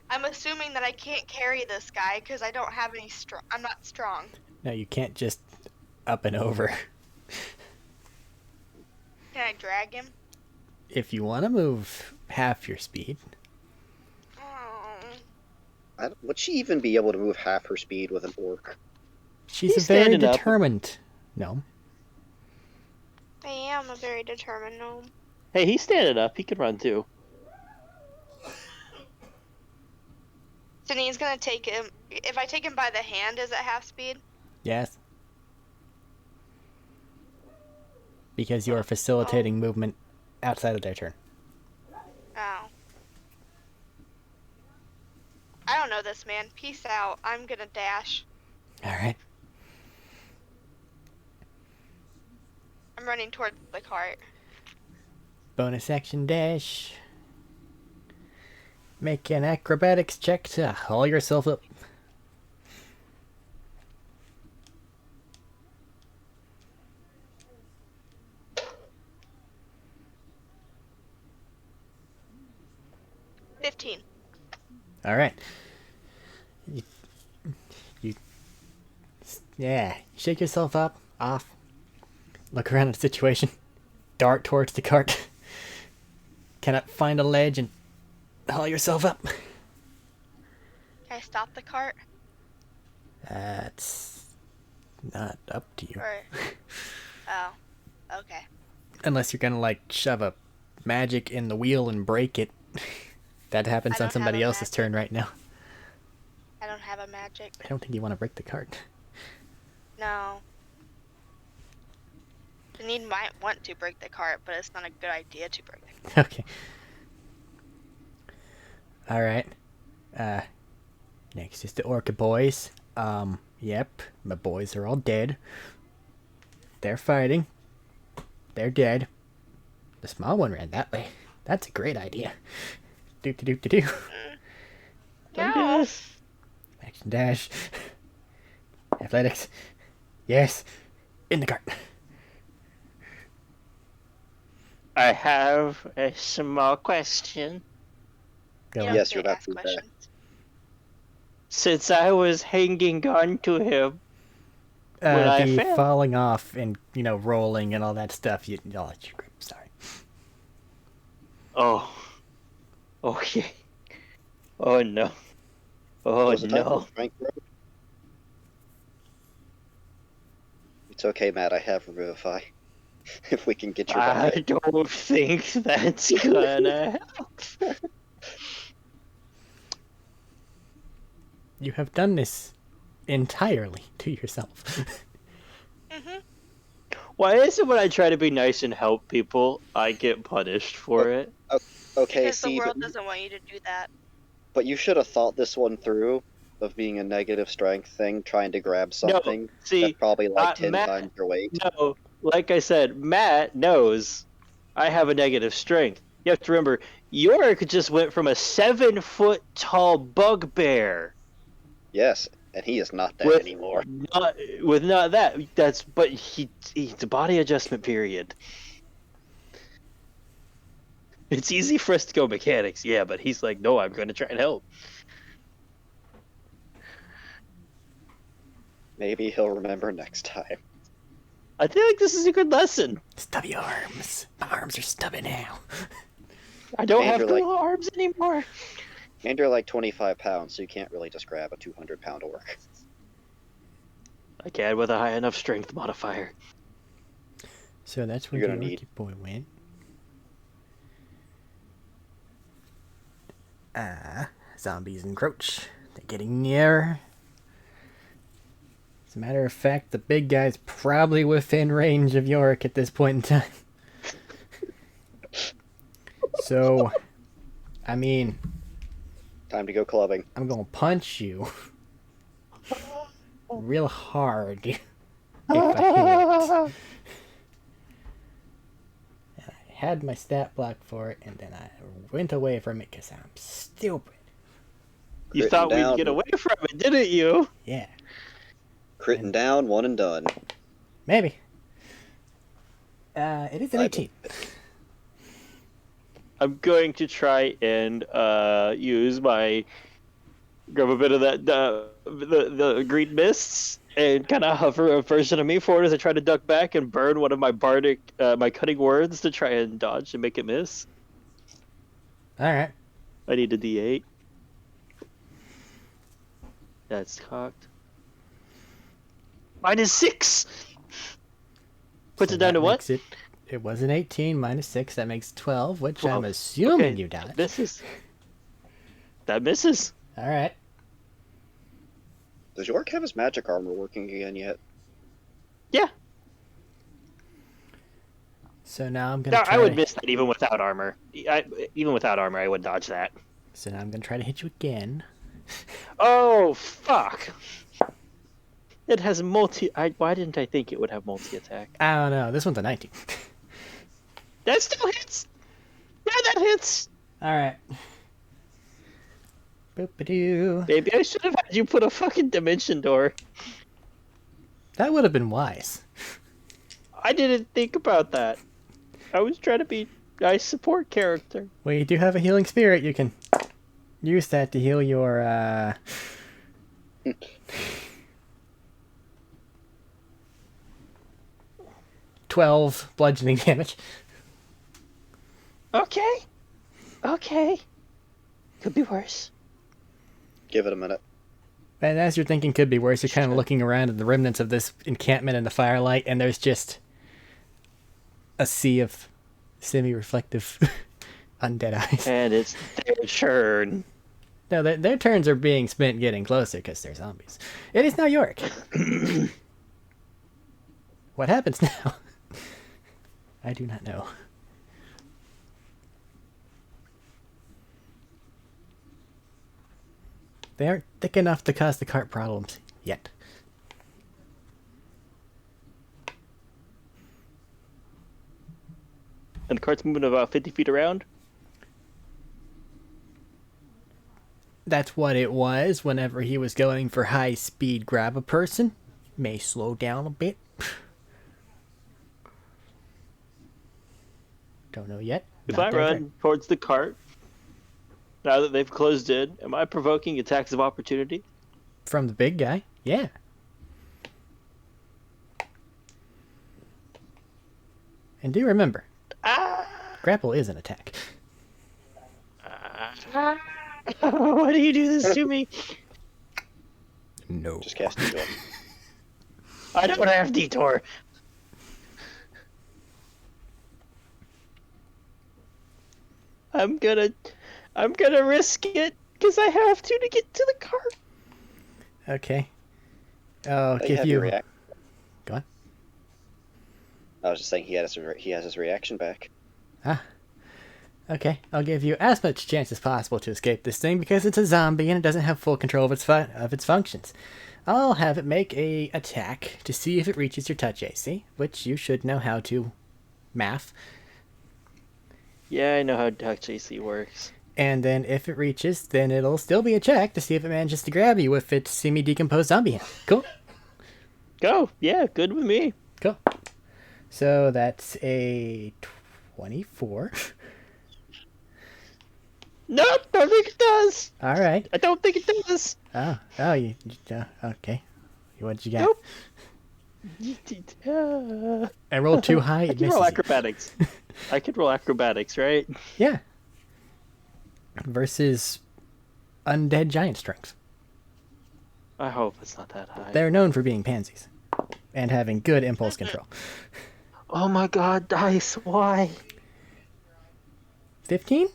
I'm assuming that I can't carry this guy because I don't have any strong. I'm not strong. No, you can't just up and over. Can I drag him? If you want to move half your speed, Oh. Would she even be able to move half her speed with an orc? she's He's a very standing up. determined. No. I am a very determined gnome. Hey, he's standing up. He can run too. Denise's gonna take him. If I take him by the hand, is it half speed? Yes. Because you are facilitating movement outside of their turn. Oh. I don't know this man. Peace out. I'm gonna dash. Alright. I'm running towards the cart. Bonus action dash. Make an acrobatics check to haul yourself up. Alright. Yeah. Shake yourself up, off. Look around at the situation. Dart towards the cart. Cannot find a ledge and haul yourself up. Can I stop the cart? That's not up to you. Or... Oh. Okay. Unless you're gonna like shove a magic in the wheel and break it. That happens I on don't somebody have a else's turn right now. I don't have a magic. I don't think you want to break the cart. No. Denise might want to break the cart, but it's not a good idea to break the cart. Okay. Alright. Next is the Orca boys. Yep. My boys are all dead. They're fighting. They're dead. The small one ran that way. That's a great idea. Do. No. Action dash. Athletics. Yes. In the cart. I have a small question. Go You on. don't Yes, get you're about ask to be back. questions. Since I was hanging on to him, when I The fell. falling off and, rolling and all that stuff, I'll let you grip. Sorry. Oh. Okay. Oh no. Oh Was it time for no. a strength roll? It's okay, Matt. I have Revivify. If we can get your I back. don't think that's gonna help. You have done this entirely to yourself. Why is it when I try to be nice and help people, I get punished for it? Okay, Because the see, world doesn't want you to do that. but you should have thought this one through of being a negative strength thing, trying to grab something see, that's probably like 10 Matt- times your weight. No, like I said, Matt knows I have a negative strength. You have to remember, Yorick just went from a 7-foot tall bugbear. Yes, and he is not that With anymore. not that. But he's a body adjustment period. It's easy for us to go mechanics, yeah, but he's like, no, I'm going to try and help. Maybe he'll remember next time. I feel like this is a good lesson. Stubby arms. My arms are stubby now. I don't And have you're good like- arms anymore. And you're like 25 pounds, so you can't really just grab a 200-pound orc. I can with a high enough strength modifier. So that's where You're the gonna orky need- boy went. Zombies encroach. They're getting nearer. As a matter of fact, the big guy's probably within range of Yorick at this point in time. So, I mean, Time to go clubbing. I'm gonna punch you real hard if I hit. I had my stat block for it, and then I went away from it because I'm stupid. You Critting thought down. we'd get away from it, didn't you? Yeah, Critting down, one and done. maybe. It is an I 18. I'm going to try and use my grab a bit of that the green mists and kind of hover a version of me forward as I try to duck back and burn one of my bardic my cutting words to try and dodge and make it miss. Alright. I need a D8. That's cocked. -6. Puts So it down that to what? makes It was an 18 minus 6. That makes 12, which 12. I'm assuming Okay, you dodged. That misses. Alright. Does York have his magic armor working again yet? Yeah. So now I'm gonna No, try I would to, miss that even without armor. Even without armor, I would dodge that. So now I'm gonna try to hit you again. Oh, fuck. It has why didn't I think it would have multi-attack? I don't know. This one's a 19. That still hits! Yeah, that hits! Alright. Boop-a-doo. Maybe I should have had you put a fucking dimension door. That would have been wise. I didn't think about that. I was trying to be a nice support character. Well, you do have a healing spirit. You can use that to heal your, 12 bludgeoning damage. Okay. Okay. Could be worse. Give it a minute. And as you're thinking could be worse, you're kind of looking around at the remnants of this encampment in the firelight, and there's just a sea of semi-reflective undead eyes. And it's their turn. No, their turns are being spent getting closer because they're zombies. It is now Yorick. What happens now? I do not know. They aren't thick enough to cause the cart problems yet. And the cart's moving about 50 feet around. That's what it was whenever he was going for high speed grab a person. May slow down a bit. Don't know yet. If Not I their run turn. towards the cart, now that they've closed in, am I provoking attacks of opportunity? From the big guy, yeah. And do remember, grapple is an attack. Why do you do this to me? No. Just cast it. I don't have detour. I'm gonna risk it because I have to get to the cart. Okay. I'll They give have you. your react- Go on. I was just saying he has his reaction back. Okay, I'll give you as much chance as possible to escape this thing because it's a zombie and it doesn't have full control of its functions. I'll have it make a attack to see if it reaches your touch AC, which you should know how to math. Yeah, I know how touch AC works. And then if it reaches, then it'll still be a check to see if it manages to grab you with its semi-decomposed zombie hand. Cool. Go. Yeah, good with me. Cool. So that's a 24. Nope, I don't think it does. All right. I don't think it does. You okay. What you got? Nope. I rolled too high. I It can roll misses you. acrobatics. I could roll acrobatics, right? Yeah. Versus undead giant strength. I hope it's not that high. They're known for being pansies and having good impulse control. Oh my god, dice, why? 15?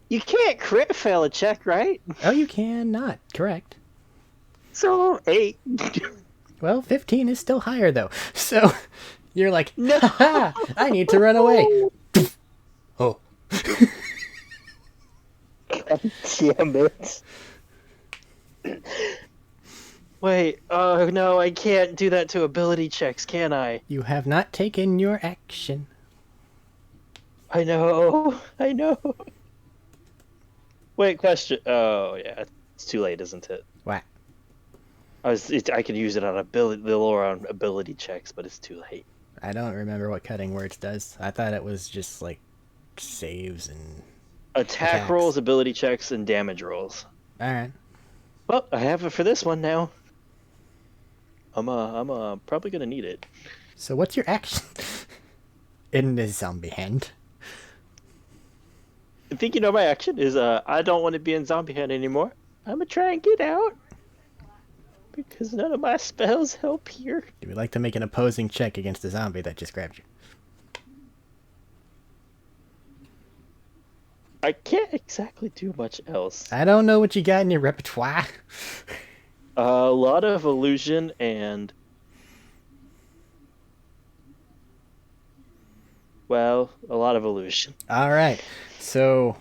You can't crit fail a check, right? Oh, you can not. Correct. So 8. Well, 15 is still higher, though. So you're like, No. ha, I need to run away. Oh. Damn it. Wait, oh no, I can't do that to ability checks, can I? You have not taken your action. I know. Wait, question. Oh yeah, it's too late, isn't it? What? I could use it on the lore on ability checks, but it's too late. I don't remember what cutting words does. I thought it was just like saves and Attack attacks. rolls, ability checks, and damage rolls. All right. Well, I have it for this one now. I'm probably gonna need it. So what's your action in this zombie hand? I think you know my action is I don't want to be in zombie hand anymore. I'm gonna try and get out because none of my spells help here. Do we like to make an opposing check against the zombie that just grabbed you? I can't exactly do much else. I don't know what you got in your repertoire. A lot of illusion and a lot of illusion. All right. So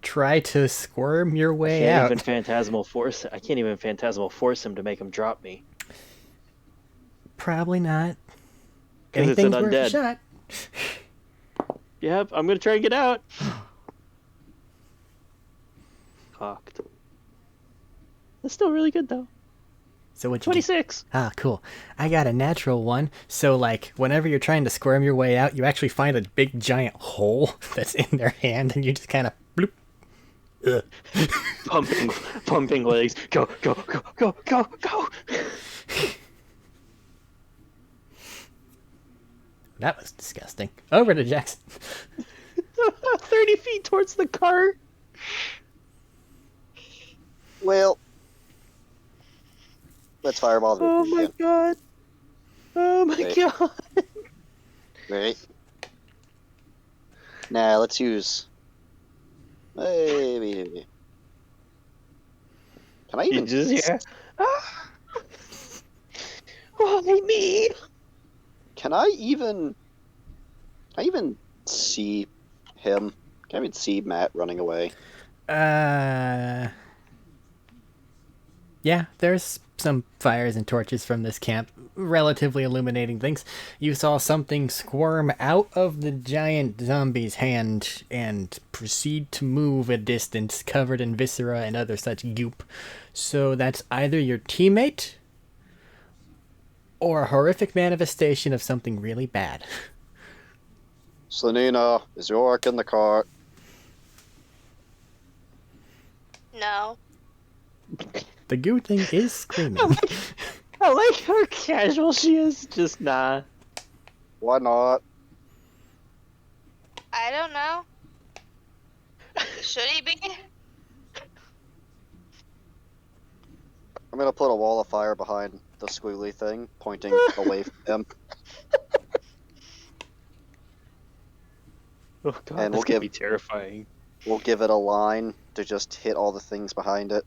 try to squirm your way I out. can't even phantasmal force him to make him drop me. Probably not. 'Cause it's an Anything's worth a undead. shot. Yep, I'm gonna try and get out. Cocked. That's still really good though. So what you get? 26. Ah, cool. I got a natural one. So, like, whenever you're trying to squirm your way out, you actually find a big giant hole that's in their hand, and you just kind of bloop. Ugh. Pumping legs. Go. That was disgusting. Over to Jackson. 30 feet towards the cart. Well, let's fireball the Oh my again. god. Oh my Wait. god. Right. Nah, let's use. Maybe. Can I You even? just hear. Ah! Why me? Can I even? Can I even see him? Can I even see Matt running away? Yeah, there's some fires and torches from this camp, relatively illuminating things. You saw something squirm out of the giant zombie's hand and proceed to move a distance, covered in viscera and other such goop. So that's either your teammate or a horrific manifestation of something really bad. Slanina, is York in the cart? No. The goo thing is screaming. I like how casual she is. Just nah. Why not? I don't know. Should he be? I'm gonna put a wall of fire behind the squiggly thing, pointing away from him. Oh god, And this we'll could give- be terrifying. We'll give it a line to just hit all the things behind it.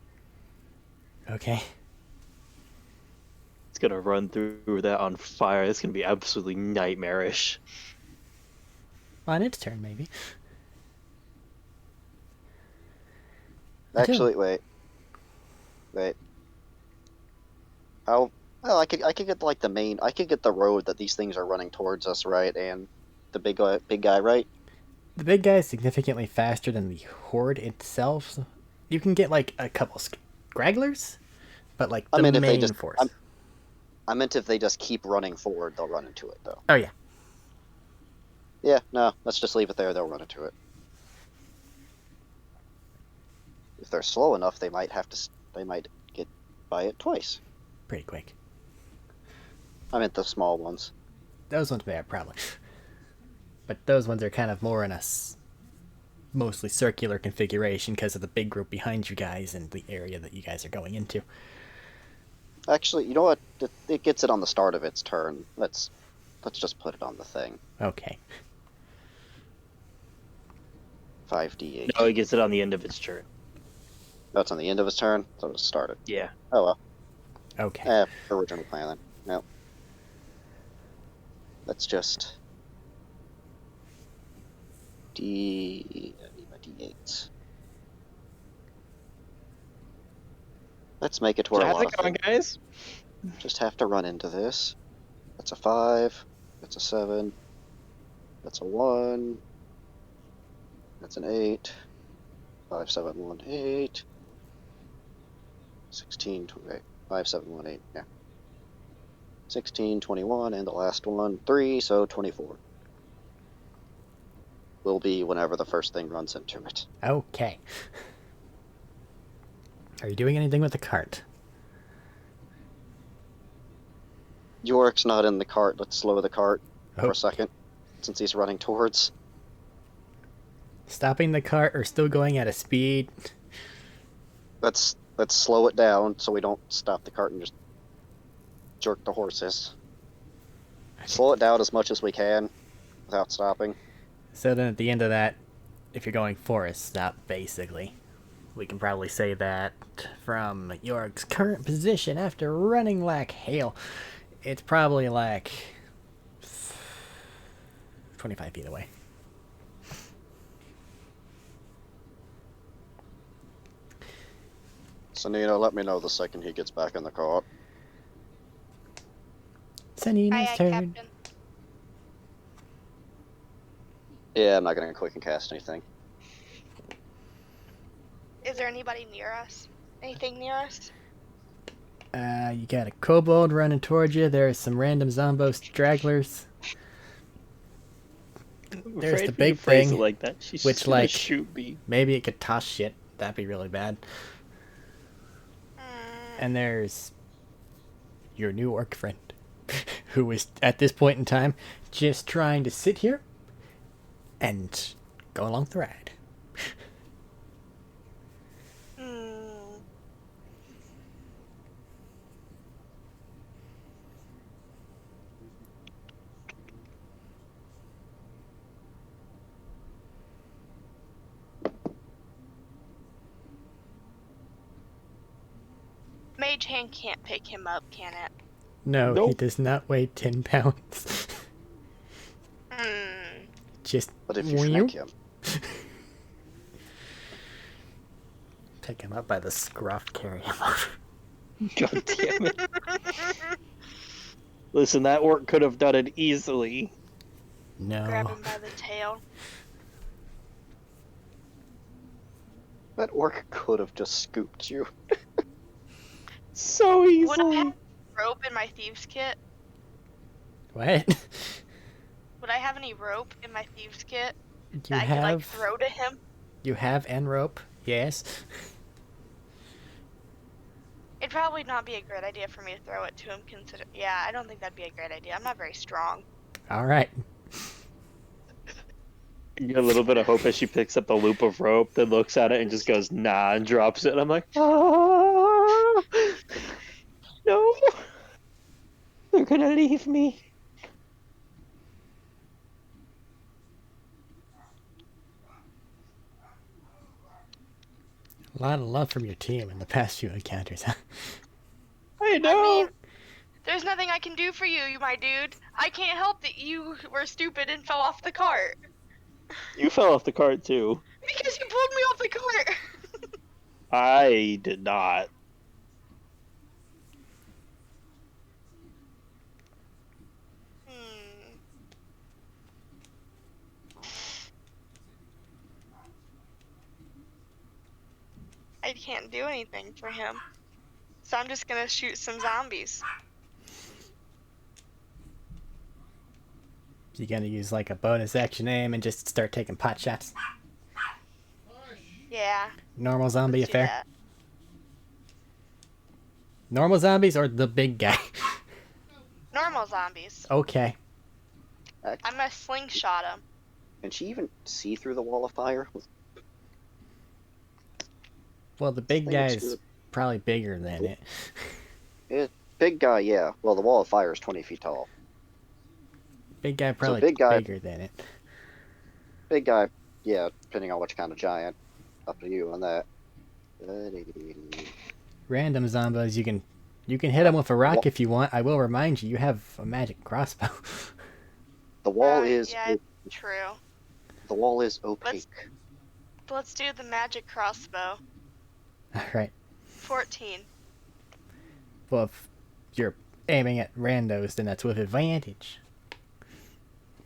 Okay. It's gonna run through that on fire. It's gonna be absolutely nightmarish. On its turn, maybe. I do. Actually, wait. How? Well, I could get like the main. I could get the road that these things are running towards us, right? And the big guy, right? The big guy is significantly faster than the horde itself. So you can get like a couple scragglers, but like the I mean, if they main just, force. I meant if they just keep running forward, they'll run into it, though. Oh yeah. Yeah, no, let's just leave it there. They'll run into it. If they're slow enough, they might get by it twice. Pretty quick. I meant the small ones. Those ones may have probably. But those ones are kind of more in a mostly circular configuration because of the big group behind you guys and the area that you guys are going into. Actually, you know what? It gets it on the start of its turn. Let's just put it on the thing. Okay. 5d8. No, it gets it on the end of its turn. No, it's on the end of its turn, so just start it. Yeah. Oh well. Okay. Original plan then. No. Let's just D8. Let's make it to where a How's lot it of going, things guys? just have to run into this. That's a 5. That's a 7. That's a 1. That's an 8. 5, 7, 1, 8. 16, 28. 5, 7, 1, 8. Yeah. 16, 21, and the last one, 3, so 24. Will be whenever the first thing runs into it. Okay. Are you doing anything with the cart? Yorick's not in the cart. Let's slow the cart for Oh. a second, since he's running towards. Stopping the cart or still going at a speed? Let's slow it down so we don't stop the cart and just jerk the horses. Slow it down as much as we can without stopping. So then at the end of that, if you're going for a stop, basically, we can probably say that from York's current position after running like hell, it's probably like 25 feet away. So Nina, let me know the second he gets back in the cart. Sanina's Aye, turn. Captain. Yeah, I'm not gonna quick and cast anything. Is there anybody near us? Anything near us? You got a kobold running towards you. There's some random zombo stragglers. I'm There's afraid the for you big to phrase thing, it like that. She's which, just gonna like, shoot me. Maybe it could toss shit. That'd be really bad. And there's your new orc friend, who is, at this point in time, just trying to sit here and go along the ride. Mage hand can't pick him up, can it? No, he Nope. does not weigh 10 pounds. Just But if you shrink him, pick him up by the scruff, carry him over. God damn it. Listen, that orc could have done it easily. Grab No. him by the tail. that orc could have just scooped you. So Would I easily. have rope in my thieves kit? What? Would I have any rope in my thieves kit You that I could like have throw to him? you have end rope, yes. It'd probably not be a great idea for me to throw it to him. Yeah, I don't think that'd be a great idea. I'm not very strong. All right. You get a little bit of hope as she picks up the loop of rope, then looks at it and just goes, nah, and drops it. And I'm like, ah, no, they're gonna leave me. A lot of love from your team in the past few encounters, huh? I know. I mean, there's nothing I can do for you, my dude. I can't help that you were stupid and fell off the cart. You fell off the cart too. Because you pulled me off the cart. I did not. I can't do anything for him. So I'm just gonna shoot some zombies. You gonna use like a bonus action aim and just start taking pot shots? Yeah. Normal zombie let's do affair? that. Normal zombies or the big guy? Normal zombies. Okay. I'm gonna slingshot him. Can she even see through the wall of fire with Well, the big think it's guy's probably bigger than it. Big guy, yeah. Well, the wall of fire is 20 feet tall. Big guy probably big guy- bigger than it. Big guy, yeah, depending on which kind of giant. Up to you on that. Random zombies, you can hit them with a rock if you want. I will remind you, you have a magic crossbow. The wall is Yeah, true. the wall is opaque. Let's do the magic crossbow. All right. 14. Well, if you're aiming at randos, then that's with advantage,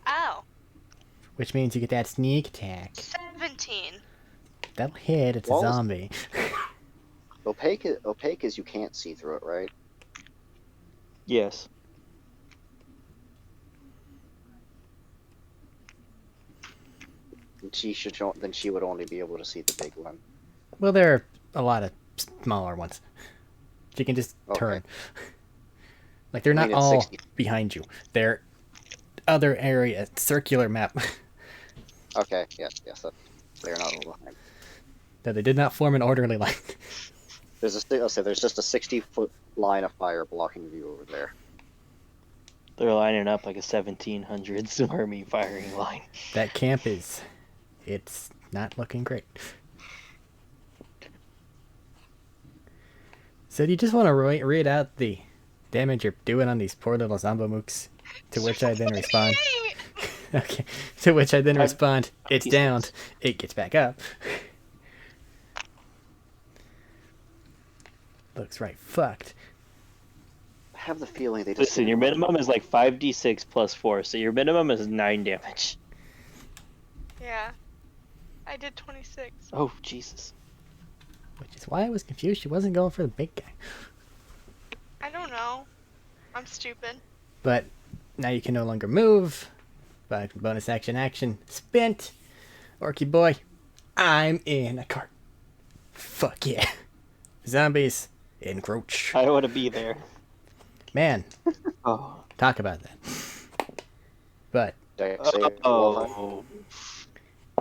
Oh, which means you get that sneak attack. 17. That'll hit. It's a Walls- zombie. Opaque is you can't see through it, right? Yes. And then she would only be able to see the big one. Well, there are a lot of smaller ones. You can just Okay. turn. Like, they're not it's all 60. behind you. They're other area, circular map. Okay, yes, they're not all behind. No, they did not form an orderly line. There's just a 60-foot line of fire blocking view over there. They're lining up like a 1700s army firing line. That camp it's not looking great. So do you just want to read out the damage you're doing on these poor little zombomooks? To which I then respond. Okay. To which I then respond, it's downed. It gets back up. Looks right fucked. I have the feeling they just Listen, your minimum is like 5d6 plus 4, so your minimum is 9 damage. Yeah. I did 26. Oh, Jesus. Which is why I was confused. She wasn't going for the big guy. I don't know. I'm stupid. But now you can no longer move. But bonus action spent. Orky boy, I'm in a cart. Fuck yeah. Zombies encroach. I want to be there. Man, Oh. talk about that. But Dex save roll then. Oh.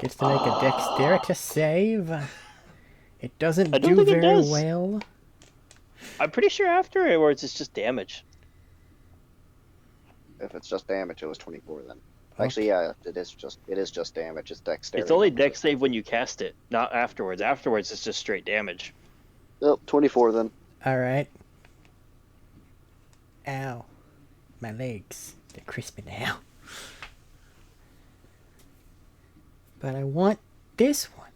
gets to make a dexterity save. It doesn't I don't do think it very does. well. I'm pretty sure afterwards it's just damage. If it's just damage, it was 24 then. Actually, yeah, it is just damage. It's dexterity. It's only dex save when you cast it, not afterwards. Afterwards, it's just straight damage. Oh, 24 then. Alright. Ow. My legs. They're crispy now. But I want this one.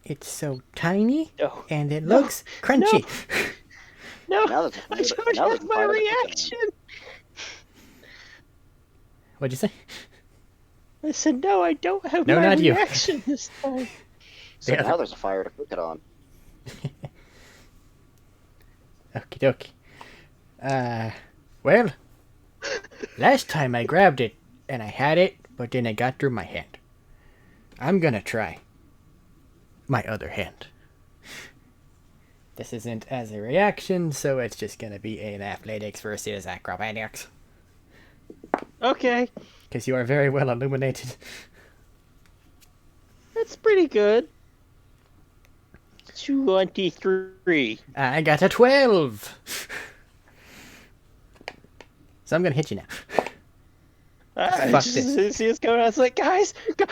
It's so tiny No. and it looks crunchy. No, Now that the I fire- don't now that have the my fire- reaction. What'd you say? I said, no, I don't have No, my not you. reaction this time. So Yeah. now there's a fire to cook it on. Okie dokie. Well, last time I grabbed it and I had it, but then it got through my hand. I'm gonna try my other hand. This isn't as a reaction, so it's just gonna be an athletics versus acrobatics. Okay, Because you are very well illuminated. that's pretty good. 23. I got a 12! So I'm gonna hit you now. I Fuck just this. see what's going on. It's like, guys, go.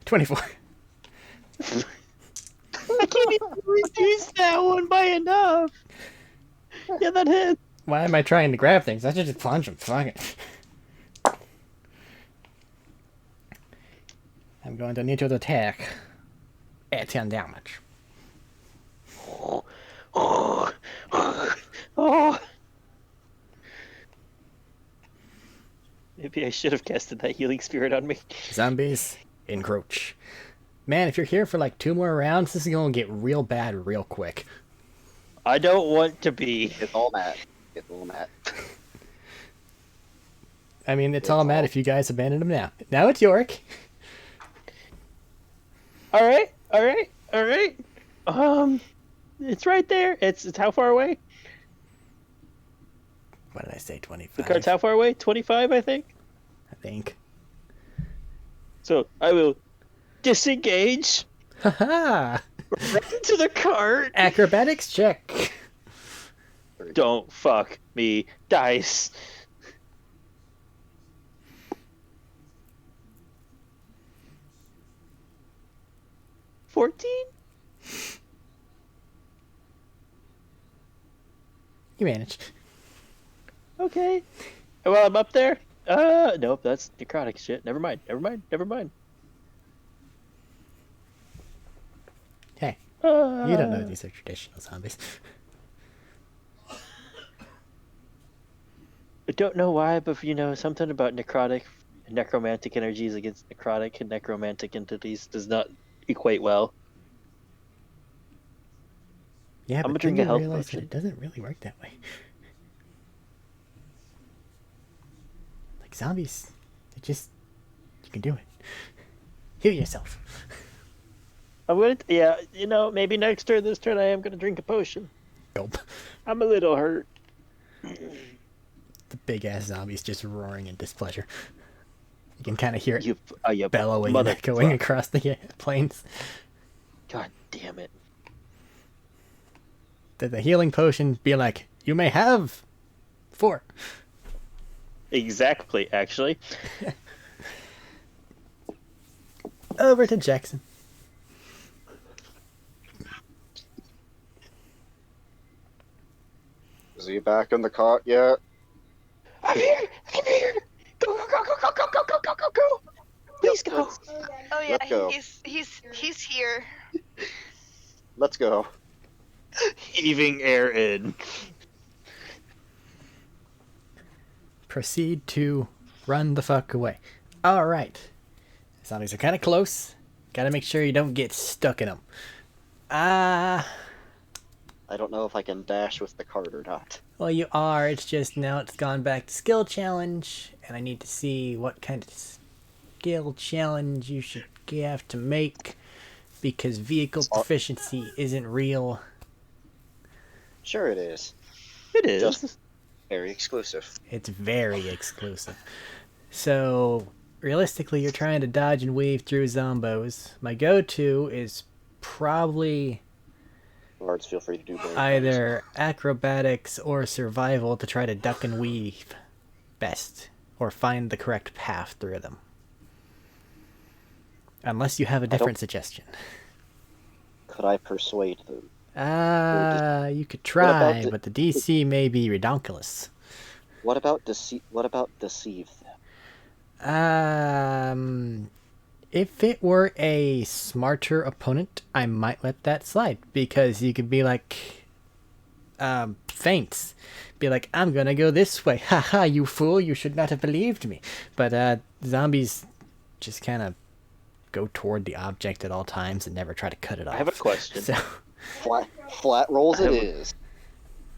24. I can't even reduce that one by enough. Yeah, that hit. Why am I trying to grab things? I should just punch them. Fuck it. I'm going to need you to attack at 10 damage. Oh. Maybe I should have casted that healing spirit on me. Zombies encroach. Man, if you're here for like 2 more rounds, this is going to get real bad real quick. I don't want to be. It's all Matt. It's all Matt. I mean, it's all mad if you guys abandon him now. Now it's York. All right. It's right there. It's how far away? What did I say? 25? The card's how far away? 25, I think. I think. So I will disengage. Haha! Right into the cart. Acrobatics check. Don't fuck me, dice. $14? You manage. Okay. Well, I'm up there. Nope, that's necrotic shit. Never mind. Hey, you don't know these are traditional zombies. I don't know why, but something about necromantic energies against necrotic and necromantic entities does not equate well. Yeah, I'm but gonna then drink a you health realize that potion. it doesn't really work that way. Like zombies, you can do it. Heal yourself. Yeah, maybe next turn, this turn, I am gonna drink a potion. Gulp. I'm a little hurt. The big ass zombies just roaring in displeasure. You can kind of hear it You bellowing and echoing motherfucker. across the plains. God damn it. Did the healing potion be like, you may have 4? Exactly, actually. Over to Jackson. Is he back in the cart yet? I'm here! Go, go, go, go, go, go, go, go, go, go, go! Please Yep, go! Oh yeah, Let's go. he's here. Let's go. Heaving air in. Proceed to run the fuck away. Alright. Zombies are kind of close. Gotta make sure you don't get stuck in them. I don't know if I can dash with the cart or not. Well, you are. It's just now it's gone back to skill challenge, and I need to see what kind of skill challenge you should have to make, because vehicle proficiency isn't real. Sure it is. It is. Just very exclusive. It's very exclusive. So, realistically, you're trying to dodge and weave through zombos. My go-to is probably Bards, feel free to do both. either acrobatics or survival to try to duck and weave best, or find the correct path through them. Unless you have a different suggestion. Could I persuade them? You could try, the- but the DC may be redonkulous. What about deceive them? If it were a smarter opponent, I might let that slide, because you could be like, feints. Be like, I'm gonna go this way. Haha, you fool, you should not have believed me. But, zombies just kind of go toward the object at all times and never try to cut it off. I have a question. So, Flat rolls it is.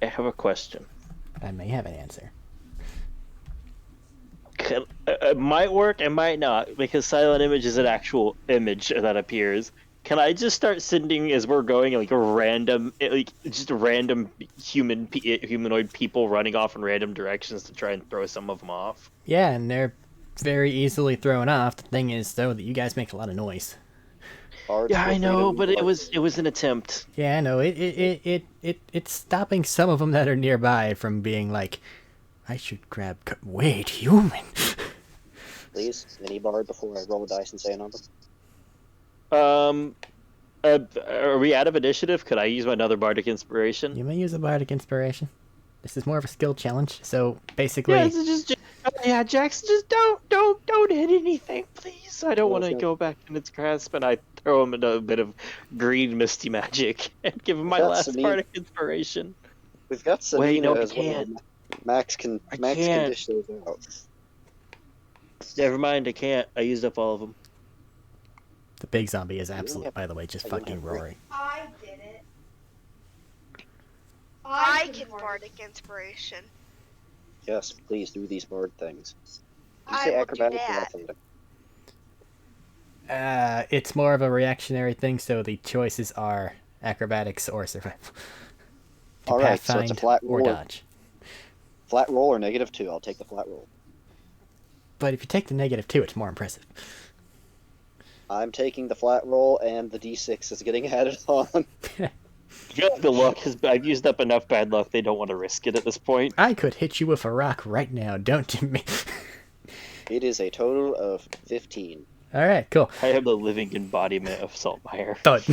I have a question. I may have an answer. It might work, it might not, because silent image is an actual image that appears. Can I just start sending, as we're going, like just random humanoid people running off in random directions to try and throw some of them off? Yeah, and they're very easily thrown off. The thing is, though, that you guys make a lot of noise. Bards, Yeah, feel I free to know, do but it both. was an attempt. Yeah, I know. It's stopping some of them that are nearby from being like, I should grab. Wait, human. Please, any bard before I roll a dice and say a number. Are we out of initiative? Could I use my another bardic inspiration? You may use a bardic inspiration. This is more of a skill challenge. So basically, Yeah, Jackson, just don't hit anything, please. I don't want to go back in its grasp, and I throw him into a bit of green misty magic and give him my That's last neat. bardic inspiration. We've got Selena Wait, no, I as well. can't. Max can can't. dish those out. Never mind, I can't. I used up all of them. the big zombie is absolute. By the way, just fucking roaring. I did it. I can bardic inspiration. Yes, please do these bard things. You I say will do acrobatic or that. athletic? It's more of a reactionary thing. So the choices are acrobatics or survival. To All right, so it's a pathfind flat or roll. dodge. Flat roll or -2? I'll take the flat roll. But if you take the -2, it's more impressive. I'm taking the flat roll, and the d6 is getting added on. I feel like the luck has. I've used up enough bad luck. They don't want to risk it at this point. I could hit you with a rock right now, don't you, me? It is a total of 15. All right, cool. I am the living embodiment of Saltmire. Thud.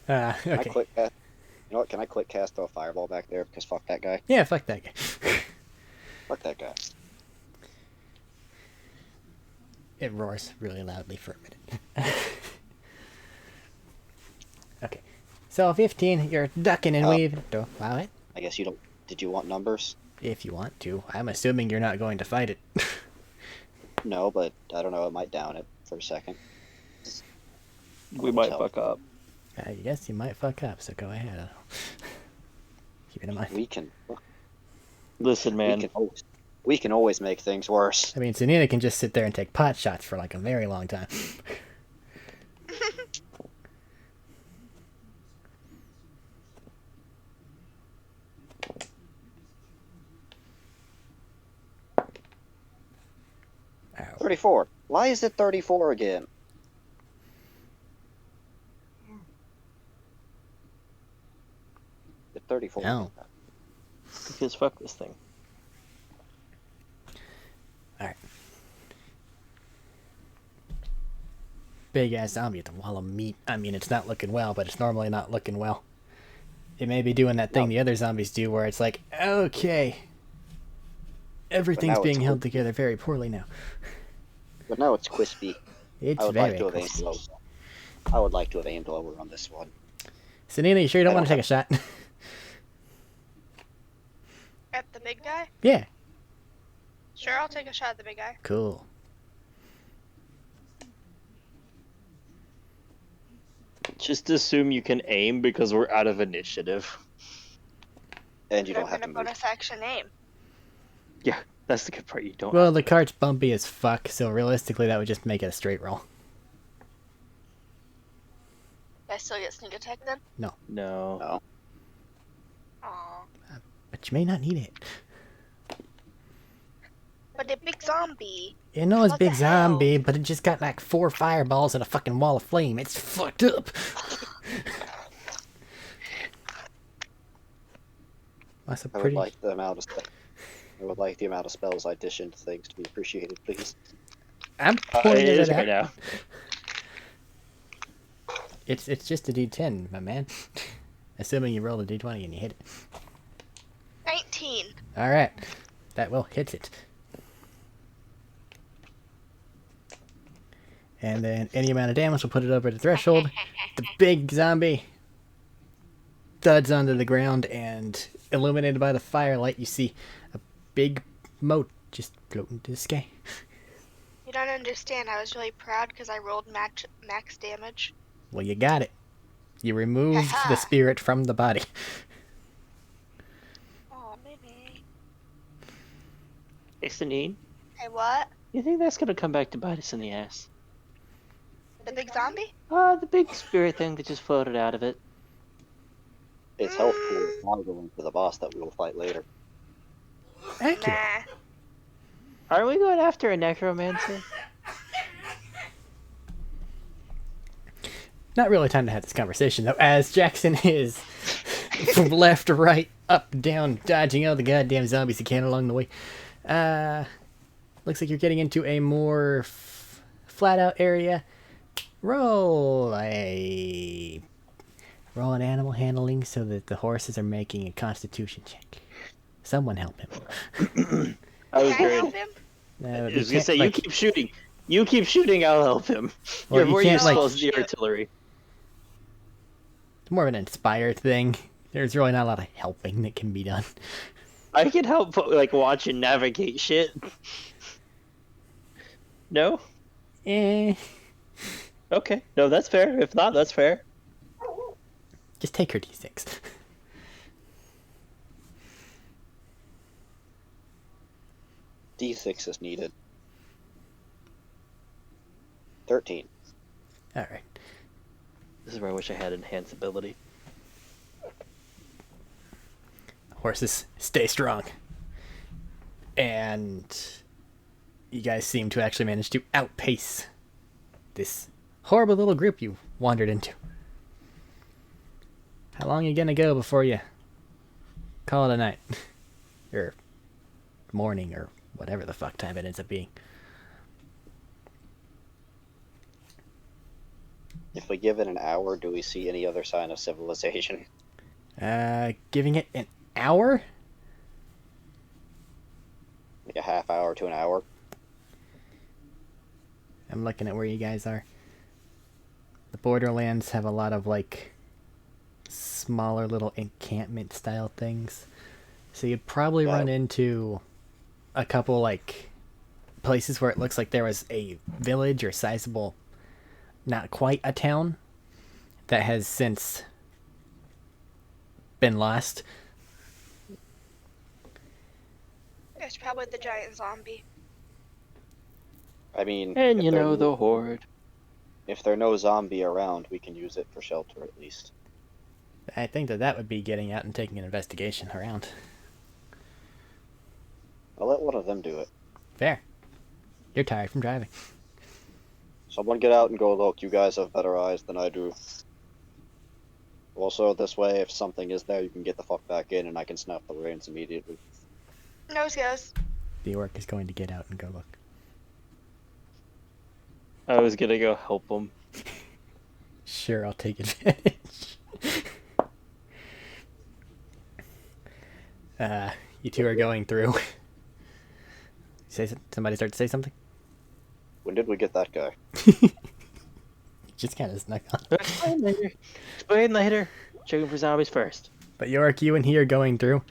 Can I Okay. quick cast? You know what? Can I quick cast a fireball back there? Because fuck that guy. Yeah, fuck that guy. Fuck that guy. It roars really loudly for a minute. Okay. So 15, you're ducking and weaving. Don't allow it I guess you don't. Did you want numbers? if you want to. I'm assuming you're not going to fight it. No, but I don't know. It might down it for a second. We might fuck up. Yes, you might fuck up, so go ahead. Keep it in mind. We can. Listen, man. We can always make things worse. I mean, Sanina can just sit there and take pot shots for like a very long time. Ow. 34. Why is it 34 again? It's 34. No. Because fuck this thing. Alright. Big ass zombie with a wall of meat. I mean, it's not looking well, but it's normally not looking well. It may be doing that thing the other zombies do where it's like, okay, everything's being held together very poorly now. But now it's crispy. It's I would very like to have aimed crispy. low. I would like to have aimed lower on this one. Sanina, you sure you don't I want to don't take a shot? At the big guy? Yeah. Sure, I'll take a shot at the big guy. Cool. Just assume you can aim because we're out of initiative. And you Could don't have to move. bonus action aim. Yeah, that's the good part. You don't. Well, the cart's bumpy as fuck, so realistically that would just make it a straight roll. I still get sneak attack then? No. No. Aw. But you may not need it. But the big zombie. You know it's What big the hell? zombie, but it just got like 4 fireballs and a fucking wall of flame. It's fucked up. That's a I would pretty... like the amount of. I would like the amount of spells I dish into things to be appreciated, please. I'm It pointing is it right out. now. It's just a D10, my man. Assuming you roll a D20 and you hit it. 19. Alright. That will hit it. And then any amount of damage will put it over the threshold. The big zombie thuds onto the ground, and illuminated by the firelight, you see a big mote just floating to the sky. You don't understand. I was really proud because I rolled max damage. Well, you got it. You removed the spirit from the body. Oh, baby. Hey, Sanine, Hey, what? you think that's gonna come back to bite us in the ass? The big zombie? The big spirit thing that just floated out of it. Its health pool is longer to the boss that we will fight later. Accurate. Nah. Are we going after a necromancer? Not really time to have this conversation, though, as Jackson is from left to right, up, down, dodging all the goddamn zombies he can along the way. Looks like you're getting into a more flat-out area. Roll an animal handling so that the horses are making a constitution check. Someone help him. I was Can I worried. help him? I was gonna say, you keep shooting. You keep shooting, I'll help him. Well, You're you more can't, useful like- as the artillery. It's more of an inspired thing. There's really not a lot of helping that can be done. I can help, like, watch and navigate shit. No? Eh, Okay. No, that's fair. If not, that's fair. just take her d6. D6 is needed. 13. Alright. This is where I wish I had enhanced ability. Horses, stay strong. And you guys seem to actually manage to outpace this horrible little group you wandered into. How long are you gonna go before you call it a night? Or morning, or whatever the fuck time it ends up being. If we give it an hour, do we see any other sign of civilization? Giving it an hour? Like a half hour to an hour? I'm looking at where you guys are. The Borderlands have a lot of, like, smaller little encampment style things. So you'd probably run into a couple, like, places where it looks like there was a village or sizable, not quite a town, that has since been lost. It's probably the giant zombie. I mean, And if you there- know the horde. if there's no zombie around, we can use it for shelter at least. I think that would be getting out and taking an investigation around. I'll let one of them do it. Fair. You're tired from driving. Someone get out and go look. You guys have better eyes than I do. Also, this way, if something is there, you can get the fuck back in and I can snap the reins immediately. Nose goes. The orc is going to get out and go look. I was gonna go help him. Sure, I'll take advantage. You two are going through. Somebody start to say something? When did we get that guy? Just kind of snuck on. Explain later. Explain later. Checking for zombies first. But Yorick, you and he are going through.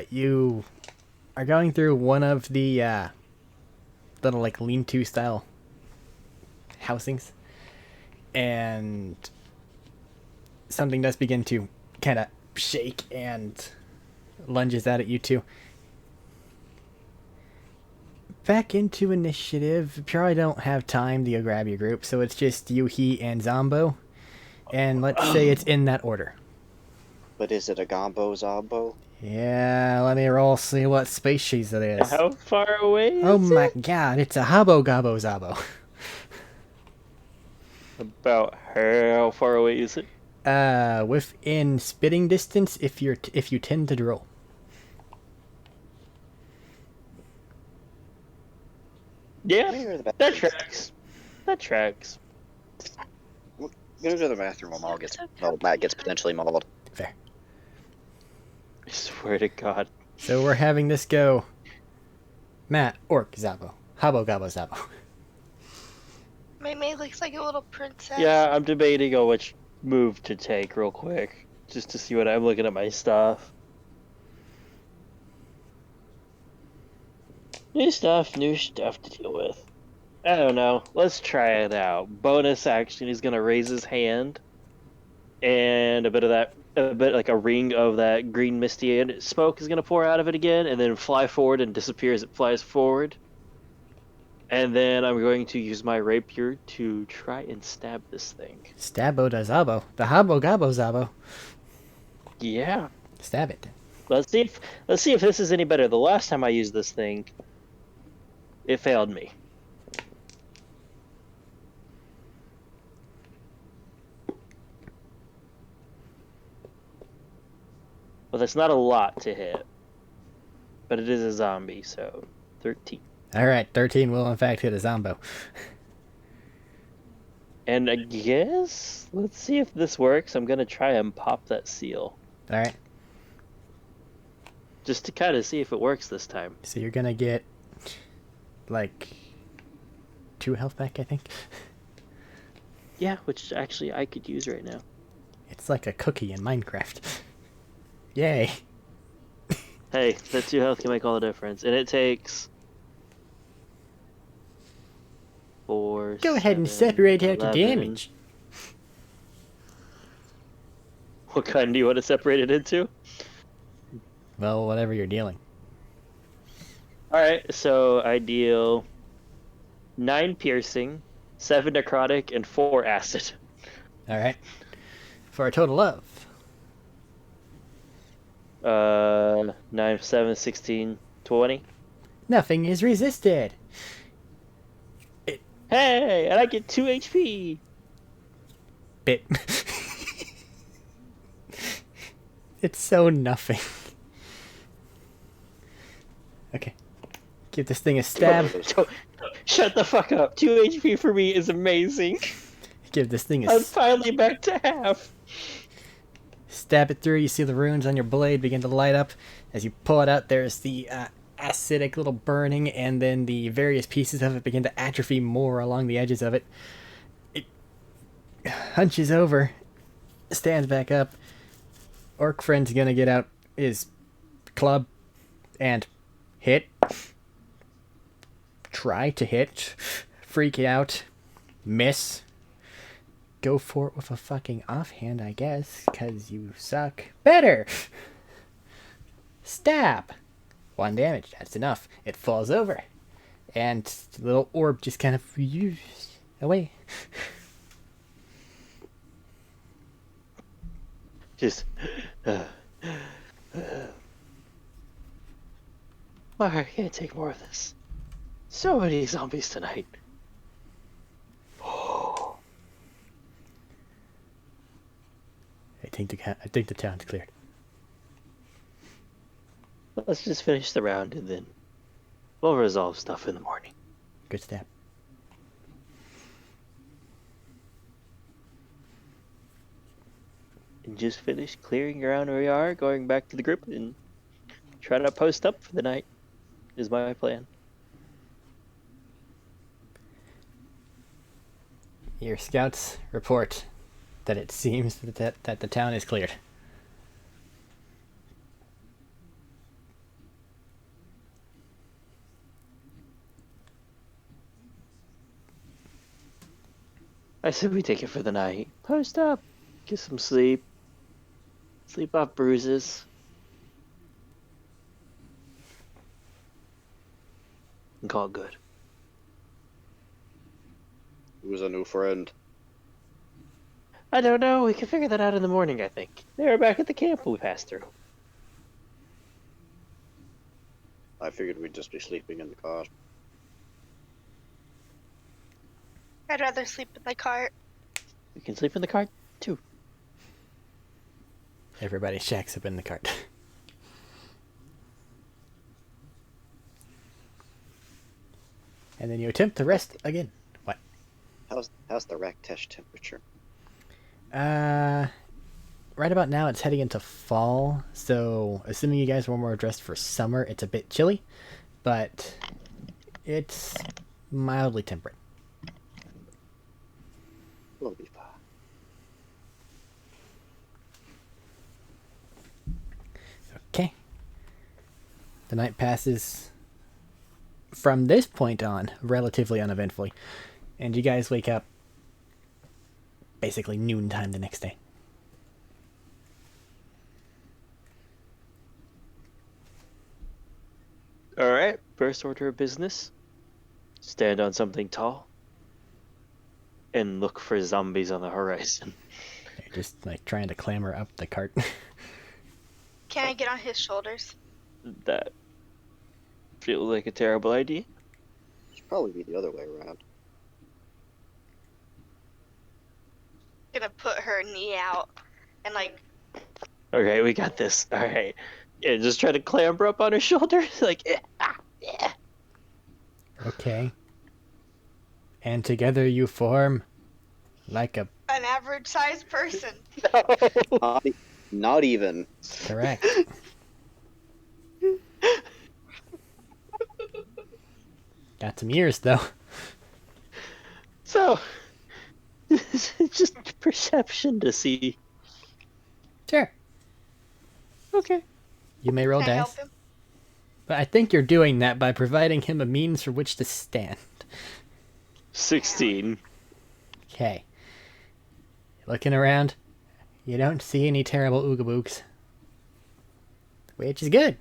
You are going through one of the little, like, lean-to style housings, and something does begin to kind of shake and lunges out at you two. Back into initiative. You probably don't have time to go grab your group, so it's just you, he, and Zombo. And let's say it's in that order. But is it a Gombo Zombo? Yeah, let me roll, see what species it is. How far away is Oh my it? god, it's a Habbo Gobbo Zabo. About how far away is it? Within spitting distance if you tend to drool. Yeah, Near the that bathroom. tracks. That tracks. I'm gonna go to the bathroom while Matt gets potentially mauled. Fair. I swear to God. So we're having this go. Matt, Orc, Zabo. Habbo Gobbo Zabo. My maid looks like a little princess. Yeah, I'm debating on which move to take real quick, just to see what I'm looking at my stuff. New stuff to deal with. I don't know. Let's try it out. Bonus action, he's gonna raise his hand, and a bit like a ring of that green misty smoke is gonna pour out of it again, and then fly forward and disappear as it flies forward. And then I'm going to use my rapier to try and stab this thing. Stabbo da Zabo. The Habbo Gobbo Zabo. Yeah. Stab it. Let's see if this is any better. The last time I used this thing, it failed me. Well, that's not a lot to hit, but it is a zombie, so 13. Alright, 13 will in fact hit a Zombo. And I guess, let's see if this works. I'm gonna try and pop that seal, Alright, just to kind of see if it works this time. so you're gonna get, like, 2 health back, I think. Yeah, which actually I could use right now. It's like a cookie in Minecraft. Yay. Hey, that 2 health can make all the difference. And it takes 4, Go ahead and 7, separate out the 11. damage. What kind do you want to separate it into? Well, whatever you're dealing. Alright, so I deal 9 piercing, 7 necrotic, and 4 acid. Alright. For a total of 9, 7, 16, 20. nothing is resisted. Hey, and I get 2 HP. Bit. It's so nothing. Okay. Give this thing a stab. Shut the fuck up. 2 HP for me is amazing. Give this thing a I'm finally back to half. stab it through. You see the runes on your blade begin to light up. As you pull it out, there's the acidic little burning, and then the various pieces of it begin to atrophy more along the edges of it. It hunches over, stands back up. Orc friend's gonna get out his club and hit. Try to hit. Freak out. Miss. Go for it with a fucking offhand, I guess, because you suck. Better! Stab! 1 damage, that's enough. It falls over. And the little orb just kind of away. Just. Why I can't take more of this. So many zombies tonight. I think the town's cleared. Let's just finish the round and then we'll resolve stuff in the morning. Good stab. And just finish clearing around where we are, going back to the group and try to post up for the night is my plan. Your scouts report that it seems that the town is cleared. I said we take it for the night. Post up. Get some sleep. Sleep off bruises. And call it good. Who's a new friend? I don't know. We can figure that out in the morning, I think. They were back at the camp we passed through. I figured we'd just be sleeping in the car. I'd rather sleep in my cart. We can sleep in the car, too. Everybody shacks up in the cart. And then you attempt to rest again. What? How's the Raktesh temperature? Right about now it's heading into fall, so assuming you guys were more dressed for summer, it's a bit chilly, but it's mildly temperate. We'll be fine. Okay. The night passes from this point on relatively uneventfully, and you guys wake up basically noontime the next day. Alright, first order of business. Stand on something tall. And look for zombies on the horizon. They're just like trying to clamber up the cart. Can I get on his shoulders? That feels like a terrible idea. It should probably be the other way around. Gonna put her knee out and like Okay, we got this. Alright. Yeah, just try to clamber up on her shoulder. Like, yeah. Okay. And together you form like a... an average sized person. Not even. Correct. Got some ears, though. So, it's just perception to see. Sure. Okay. You may roll Can I dice. help him? But I think you're doing that by providing him a means for which to stand. 16. Okay. Looking around, you don't see any terrible oogabooks. Which is good.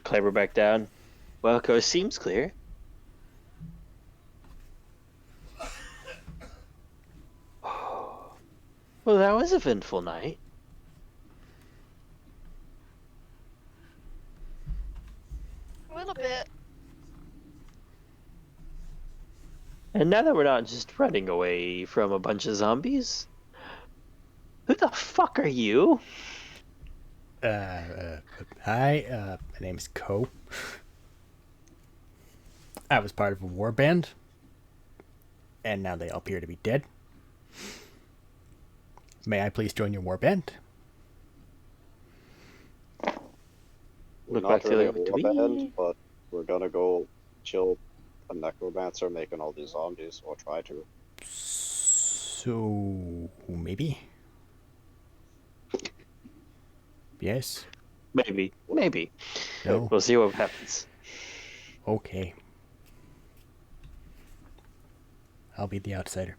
Clamber back down. Well, coast seems clear. Well, that was a eventful night. A little And now that we're not just running away from a bunch of zombies, who the fuck are you? Hi, my name's Ko. I was part of a war band, and now they all appear to be dead. May I please join your war band? We're Look not back to really a the war band, but we're gonna go kill a necromancer making all these zombies, or try to. So maybe. Yes. Maybe. Maybe. No. We'll see what happens. Okay. I'll be the outsider.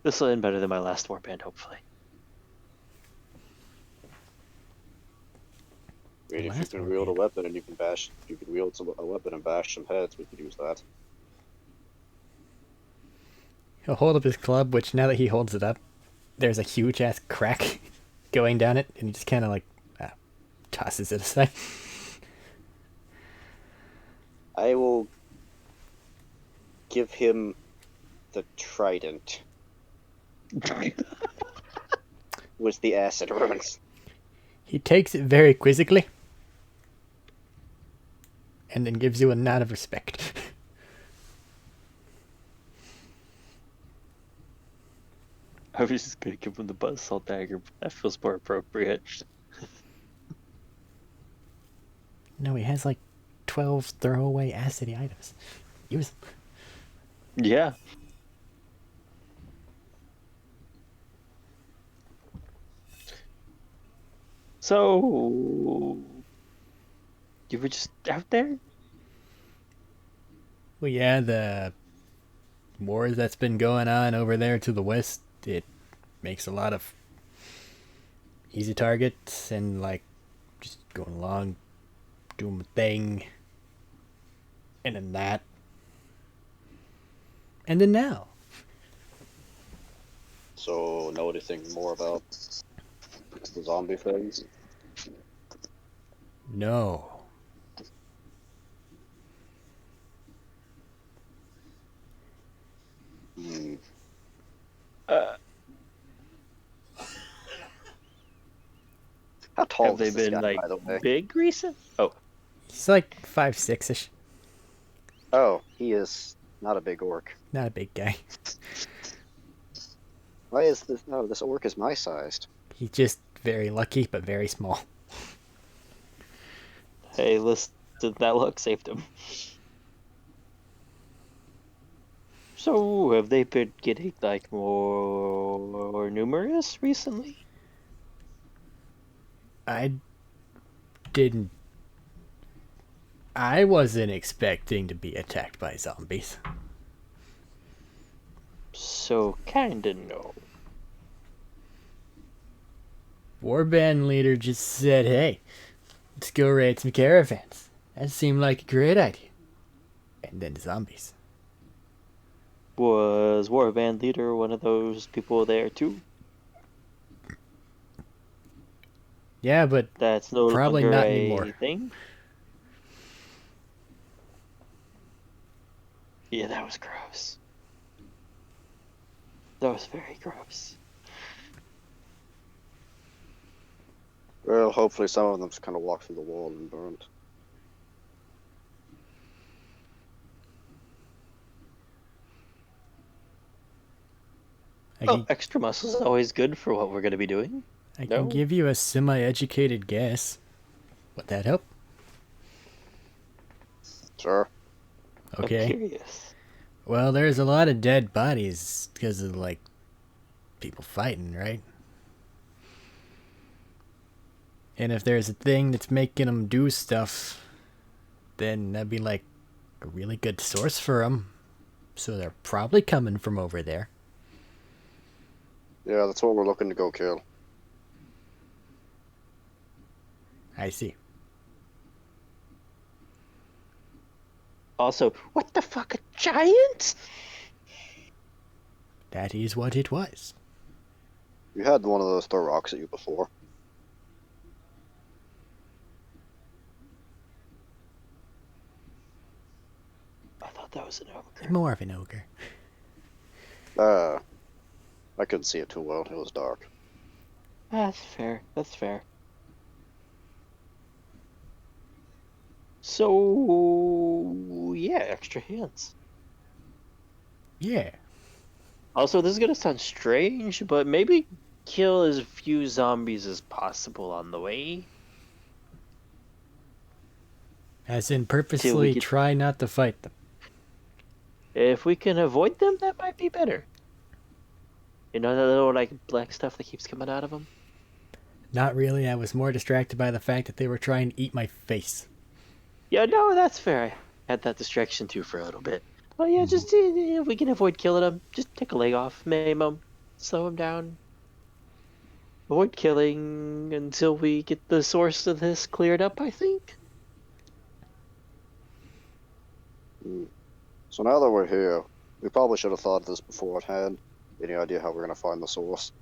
This will end better than my last warband, hopefully. I mean, if you Last can war wield a band. weapon and you can wield a weapon and bash some heads, we could use that. He'll hold up his club, which now that he holds it up, there's a huge ass crack going down it, and he just kind of like tosses it aside. I will give him the trident with the acid runes. He takes it very quizzically, and then gives you a nod of respect. I was just gonna give him the buzzsaw dagger, but that feels more appropriate. No, he has like 12 throwaway acidy items. Use them. Yeah. So you were just out there? Well, yeah, the wars that's been going on over there to the west, it makes a lot of easy targets and like just going along, doing my thing, and then that, and then now. So, know anything more about the zombie things? No. Hmm. How tall Have they is this been guy, like by the way? big recent? Oh, He's like 5'6"ish. Oh, he is not a big orc. Not a big guy. Why is this? No, this orc is my sized. He's just very lucky, but very small. hey, listen, that luck saved him. So, have they been getting like more numerous recently? I didn't. I wasn't expecting to be attacked by zombies. So, kinda no. Warband leader just said, hey, let's go raid some caravans. That seemed like a great idea. And then zombies. Was Warband leader one of those people there too? Yeah, but That's no probably longer not a anymore. thing? Yeah, that was gross. That was very gross. Well, hopefully some of them just kind of walked through the wall and burned. I Oh, can, extra muscle is always good for what we're going to be doing. I No? can give you a semi-educated guess. Would that help? Sure. I'm Okay. curious. Well, there's a lot of dead bodies because of, like, people fighting, right? And if there's a thing that's making them do stuff, then that'd be, like, a really good source for them. So they're probably coming from over there. Yeah, that's what we're looking to go kill. I see. Also, what the fuck, a giant? That is what it was. You had one of those throw rocks at you before. I thought thought that was an ogre. More of an ogre. I couldn't see it too well. It was dark. That's fair. That's fair. So yeah, extra hands. Yeah. Also, this is gonna sound strange, but maybe kill as few zombies as possible on the way. As in Till we purposely get- try not to fight them. If we can avoid them, that might be better. You know that little like black stuff that keeps coming out of them? Not really. I was more distracted by the fact that they were trying to eat my face. Yeah, no, that's fair. I had that distraction too for a little bit. Oh yeah, just if we can avoid killing them, just take a leg off, maim them, slow them down. Avoid killing until we get the source of this cleared up, I think. So now that we're here, we probably should have thought of this beforehand. Any idea how we're gonna find the source?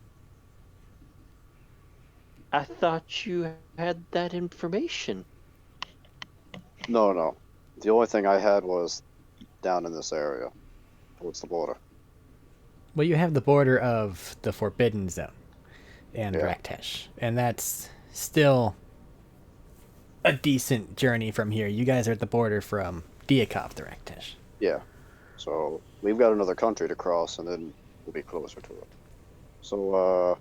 I thought you had that information. No. The only thing I had was down in this area, towards the border. Well, you have the border of the Forbidden Zone and Yeah. Raktesh, and that's still a decent journey from here. You guys are at the border from Diakov to Raktesh. Yeah. So we've got another country to cross, and then we'll be closer to it. So,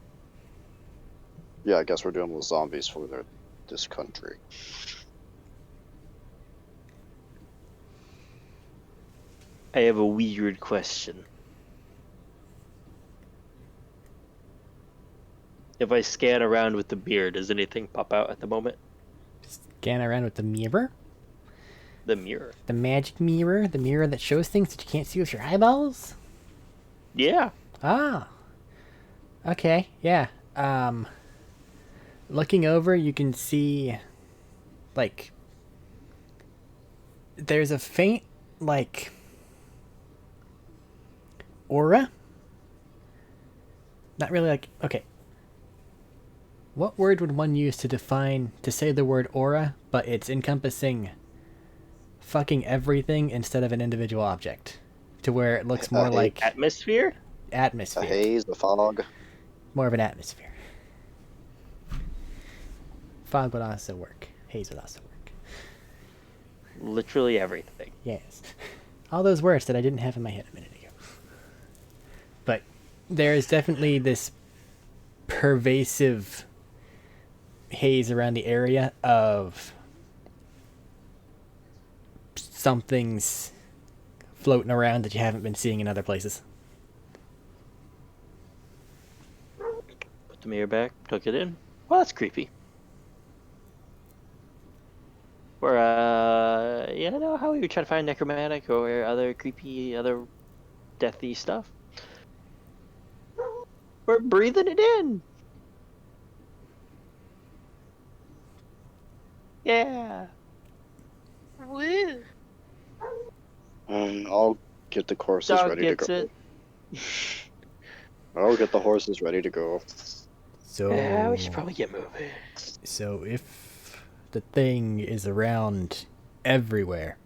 yeah, I guess we're dealing with zombies for this country. I have a weird question. If I scan around with the beard, does anything pop out at the moment? Scan around with the mirror. The mirror. The magic mirror. The mirror that shows things that you can't see with your eyeballs. Yeah. Ah. Okay, yeah. Looking over, you can see, like, there's a faint, like, aura. Not really like, okay. What word would one use to say the word aura, but it's encompassing fucking everything instead of an individual object? To where it looks more like Atmosphere? A atmosphere. haze, a fog. More of an atmosphere. Fog would also work. Haze would also work. Literally everything. Yes. All those words that I didn't have in my head a minute ago. But there is definitely this pervasive haze around the area of something's floating around that you haven't been seeing in other places. Put the mirror back, tuck it in. Well, that's creepy. Or, you know how we would try to find necromantic or other creepy, other deathy stuff? We're breathing it in! Yeah! Woo. I'll get the horses Dog ready to gets go. it. I'll get the horses ready to go. So Yeah, we should probably get moving. So if the thing is around everywhere,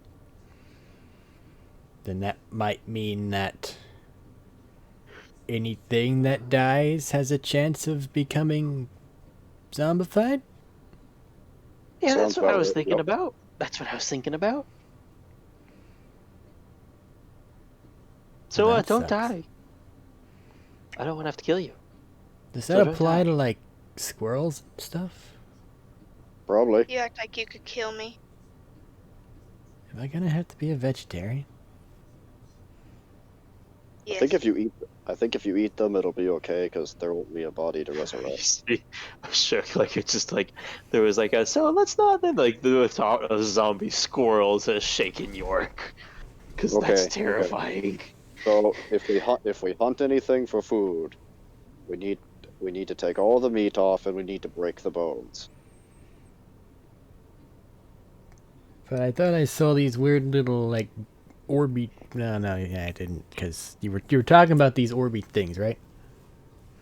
then that might mean that anything that dies has a chance of becoming zombified? Yeah, Sounds that's what I about was right, thinking yep. about. That's what I was thinking about. So, That don't sucks. die. I don't want to have to kill you. Does So that don't apply die. to like squirrels and stuff? Probably. You act like you could kill me. Am I gonna have to be a vegetarian? Yes. I think if you eat them, it'll be okay because there won't be a body to resurrect. I'm sure, like it's just like there was like a so let's not then like the thought of zombie squirrels as shaking York, because Okay, that's okay. terrifying. So if we hunt anything for food, we need to take all the meat off and we need to break the bones. But I thought I saw these weird little like orby. No, yeah, I didn't, because you were talking about these orby things, right?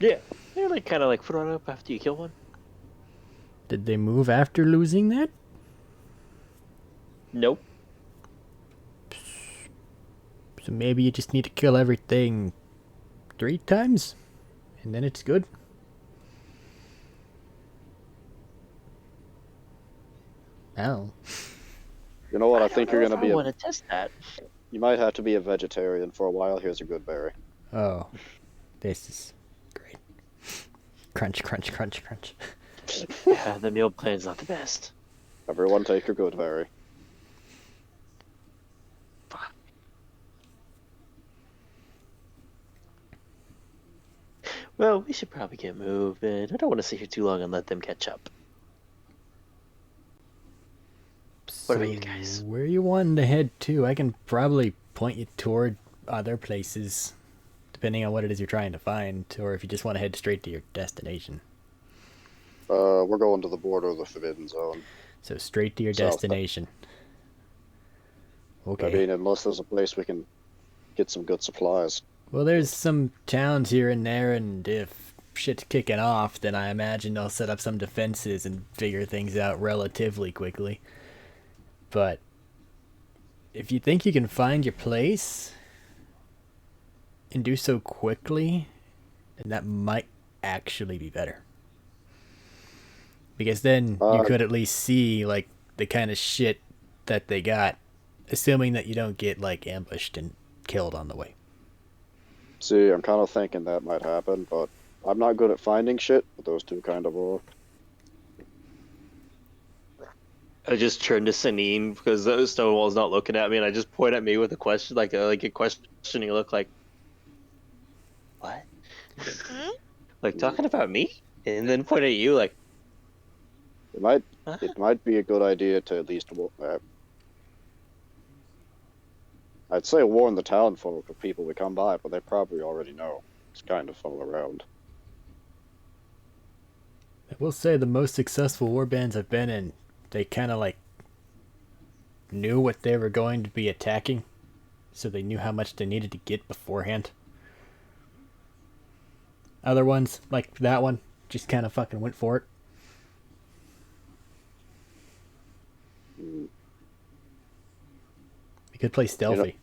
Yeah, they're like kind of like thrown up after you kill one. Did they move after losing that? Nope. So maybe you just need to kill everything 3 times, and then it's good. Oh. You know what? I don't think know you're if gonna I be want to test that. You might have to be a vegetarian for a while. Here's a good berry. Oh. This is great. Crunch, crunch, crunch, crunch. Yeah, the meal plan's not the best. Everyone take your good berry. Well, we should probably get moving. I don't want to sit here too long and let them catch up. What about you guys? Where you wanting to head to? I can probably point you toward other places, depending on what it is you're trying to find, or if you just want to head straight to your destination. We're going to the border of the Forbidden Zone. So straight to your South. destination. Okay. I mean, unless there's a place we can get some good supplies. Well, there's some towns here and there, and if shit's kicking off, then I imagine they'll set up some defenses and figure things out relatively quickly. But if you think you can find your place and do so quickly, then that might actually be better. Because then you could at least see, like, the kind of shit that they got, assuming that you don't get, like, ambushed and killed on the way. See, I'm kind of thinking that might happen, but I'm not good at finding shit, but those two kind of are. I just turned to Sanine because Stonewall's not looking at me, and I just point at me with a question, like a questioning look, like, what? Like talking about me, and then point at you, like, It might be a good idea to at least I'd say warn the town folk of people we come by, but they probably already know. It's kind of all around. I will say the most successful warbands I've been in, they kind of like knew what they were going to be attacking, so they knew how much they needed to get beforehand. Other ones, like that one, just kind of fucking went for it. We could play stealthy,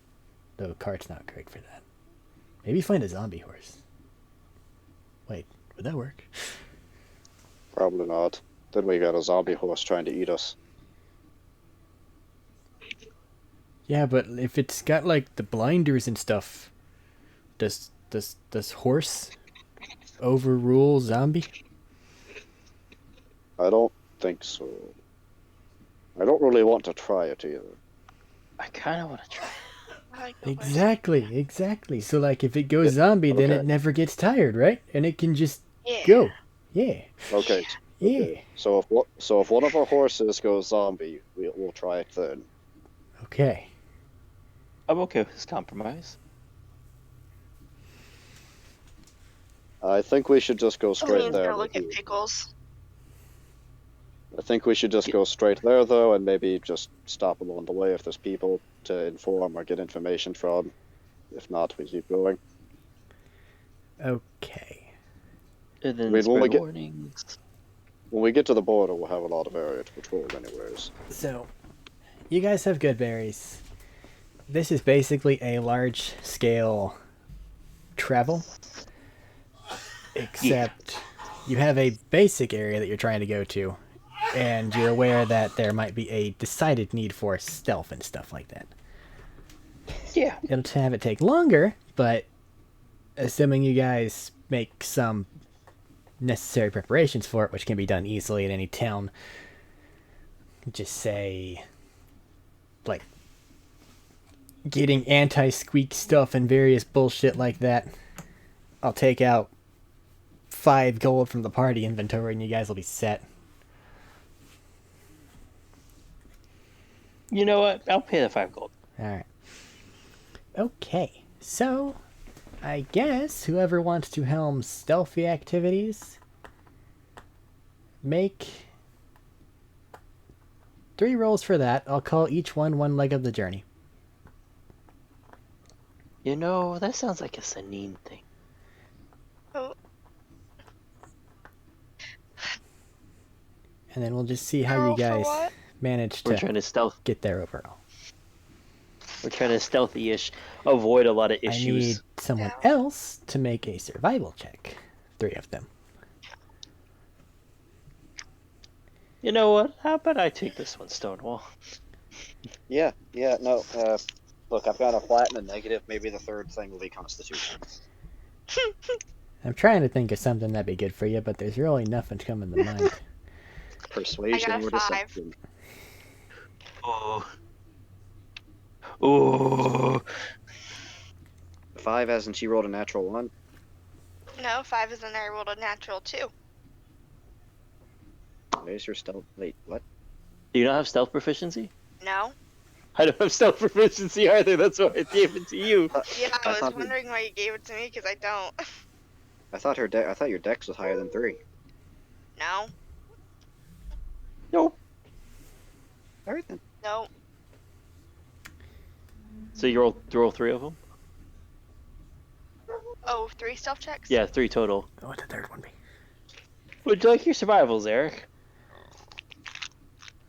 though cart's not great for that. Maybe find a zombie horse. Wait, would that work? Probably not. Then we got a zombie horse trying to eat us. Yeah, but if it's got like the blinders and stuff, does horse overrule zombie? I don't think so. I don't really want to try it either. I kind of want to try. Exactly. So like if it goes zombie, then okay. it never gets tired, right? And it can just Yeah. go. Yeah. Okay. Yeah. So if one of our horses goes zombie, we'll try it then. Okay. I'm okay with this compromise. I think we should just go straight Celine's there. gonna look at pickles. I think we should just go straight there, though, and maybe just stop along the way if there's people to inform or get information from. If not, we keep going. Okay. And then I mean, spread warnings. When we get to the border, we'll have a lot of area to patrol anyways. So, you guys have good berries. This is basically a large-scale travel, except you have a basic area that you're trying to go to, and you're aware that there might be a decided need for stealth and stuff like that. Yeah. It'll have it take longer, but assuming you guys make some necessary preparations for it, which can be done easily in any town, just say, like, getting anti-squeak stuff and various bullshit like that. I'll take out 5 gold from the party inventory and you guys will be set. You know what? I'll pay the 5 gold. Alright. Okay, so I guess whoever wants to helm stealthy activities, make 3 rolls for that. I'll call each one leg of the journey. You know, that sounds like a Sanine thing. Oh, And then we'll just see how roll you for guys what? manage We're to trying to stealth. get there overall. We're trying to stealthy-ish avoid a lot of I issues. need someone Yeah. else to make a survival check. 3 of them. You know what? How about I take this one, Stonewall? Yeah, no. Look, I've got a flat and a negative. Maybe the third thing will be Constitution. I'm trying to think of something that'd be good for you, but there's really nothing coming to mind. Persuasion I got a or 5. deception. Oh. Oh. 5, as in she rolled a natural 1. No, 5 is in I rolled a natural 2. Where's your stealth? Wait, what? Do you not have stealth proficiency? No? I don't have stealth proficiency either. That's why I gave it to you. Yeah, I I was thought her- wondering why you gave it to me because I don't. I thought your dex was higher than 3. No? Nope. All right then. No. So you roll 3 of them? Oh, 3 stealth checks? Yeah, 3 total. What would the third one be? Would you like your survivals, Eric?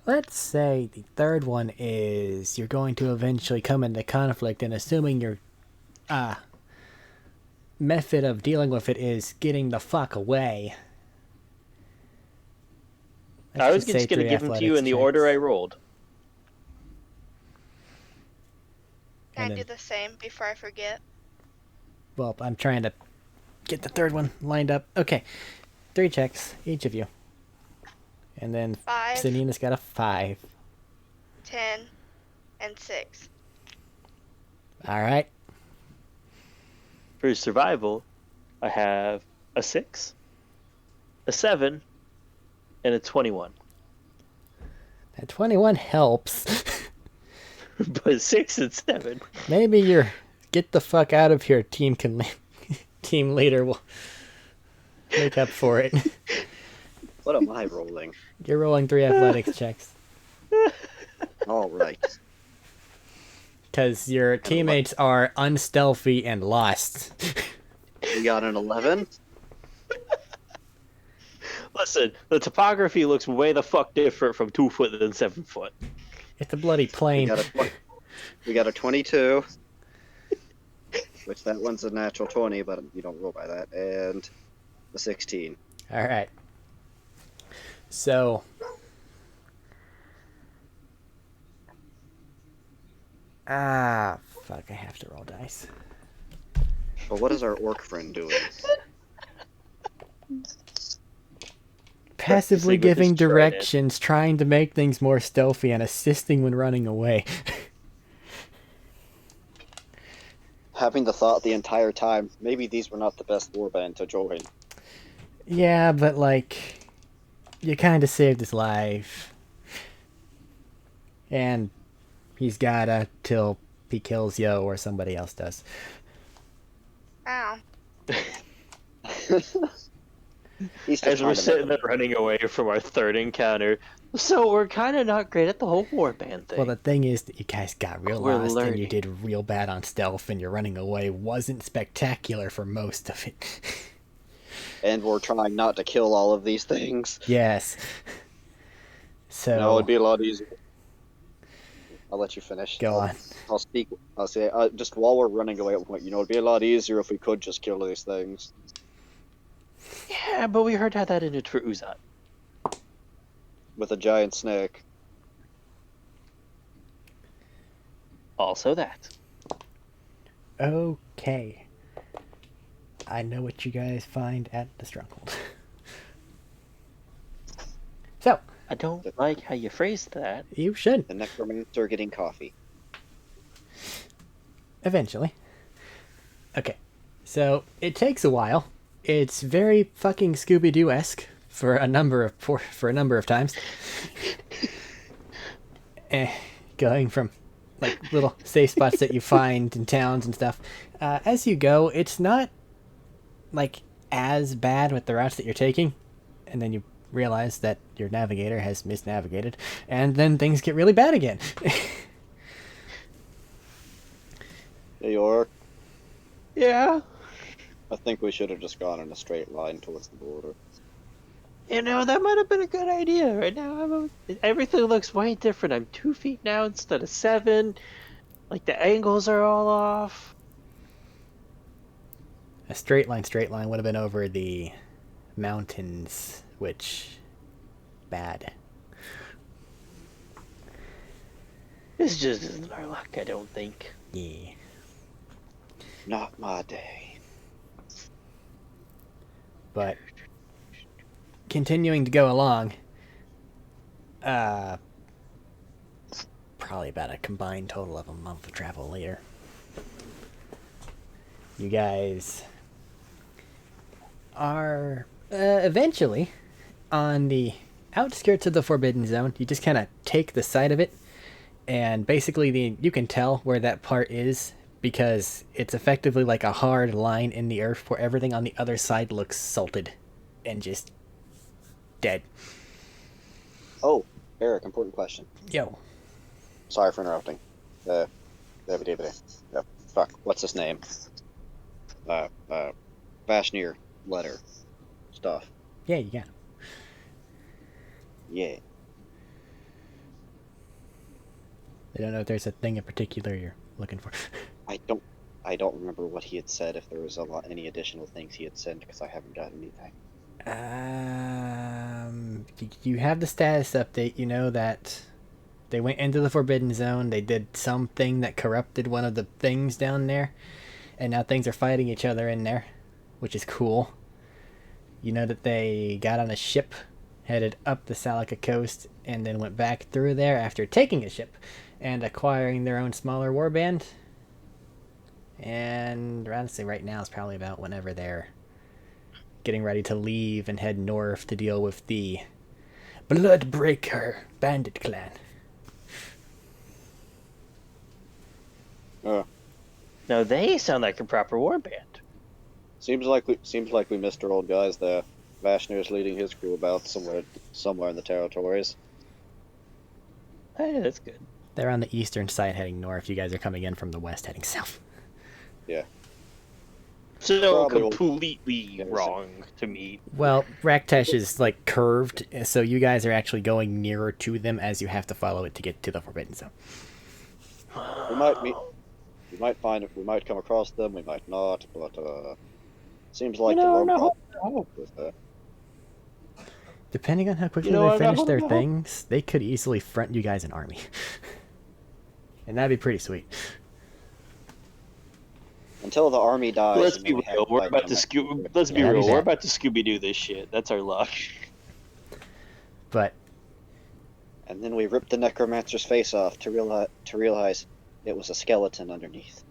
Let's say the third one is you're going to eventually come into conflict, and assuming your method of dealing with it is getting the fuck away. I was Let's just going to say give 3 them to you in the order I rolled. Can I And do then- the same before I forget? Well, I'm trying to get the third one lined up. Okay, 3 checks, each of you. And then 5, Sanina's got a 5. 10, and 6. Alright. For survival, I have a 6, a 7, and a 21. That 21 helps. But 6 and 7. Maybe your get the fuck out of here team team leader will make up for it. What am I rolling? You're rolling 3 athletics checks. All right. Because your teammates are unstealthy and lost. We got an 11. Listen, the topography looks way the fuck different from 2 foot than 7 foot. It's a bloody plane. We got a 22. Which that one's a natural 20, but you don't roll by that. And a 16. Alright. So. Fuck, I have to roll dice. But what is our orc friend doing? Passively Practicing with giving his trident. directions, trying to make things more stealthy, and assisting when running away. Having the thought the entire time, maybe these were not the best warband to join. Yeah, but like, you kind of saved his life. And he's gotta till he kills you or somebody else does. Ow. He's just As we're trying to sitting make there running away from our third encounter. So we're kind of not great at the whole warband thing. Well, the thing is that you guys got real We're lost and you learning. did real bad on stealth, and your running away wasn't spectacular for most of it. And we're trying not to kill all of these things. Yes. So, No, it'd be a lot easier. I'll let you finish. go on. I'll speak. I'll say just while we're running away. It'd be a lot easier if we could just kill these things Yeah, but we heard how that ended for Uzat. with a giant snake. Also that. Okay. I know what you guys find at the stronghold. So, I don't like how you phrased that. you should, The necromancer getting coffee. eventually. Okay. So, it takes a while. It's very fucking Scooby-Doo-esque for a number of times. Going from like little safe spots that you find in towns and stuff. As you go, it's not like as bad with the routes that you're taking, and then you realize that your navigator has misnavigated, and then things get really bad again. Hey, York. Yeah. I think we should have just gone in a straight line towards the border. You know, that might have been a good idea. Right now, everything looks way different. I'm 2 feet now instead of 7. Like the angles are all off. A straight line would have been over the mountains, which bad. This just isn't our luck, I don't think. Yeah. Not my day. But continuing to go along, probably about a combined total of a month of travel later, you guys are eventually on the outskirts of the Forbidden Zone. You just kind of take the side of it, and basically you can tell where that part is because it's effectively like a hard line in the earth where everything on the other side looks salted and just dead. Oh, Eric, important question. Yo. Sorry for interrupting. Fuck, what's his name? Vashnir letter stuff. Yeah, you got it. Yeah. I don't know if there's a thing in particular you're looking for. I don't remember what he had said, if there was any additional things he had sent, because I haven't got anything. You have the status update. You know that they went into the Forbidden Zone. They did something that corrupted one of the things down there, and now things are fighting each other in there, which is cool. You know that they got on a ship, headed up the Salika coast, and then went back through there after taking a ship and acquiring their own smaller warband. And honestly, right now is probably about whenever they're getting ready to leave and head north to deal with the Bloodbreaker bandit clan. Now they sound like a proper warband. Seems like we missed our old guys there. Vashnir's leading his crew about somewhere in the territories. Hey, that's good. They're on the eastern side heading north. You guys are coming in from the west heading south. Yeah. So Probably completely wrong to me. Well, Raktesh is like curved, so you guys are actually going nearer to them as you have to follow it to get to the Forbidden Zone. We might meet. We might find it. We might come across them. We might not. But seems like the wrong problem with Depending on how quickly You know they what, finish no, their no. things, they could easily front you guys an army. And that'd be pretty sweet. until the army dies. Let's and be then we have real. to We're fight about them. to Let's be Yeah, that'd real. be We're bad. about to Scooby Doo this shit. That's our luck. But And then we rip the necromancer's face off to realize it was a skeleton underneath.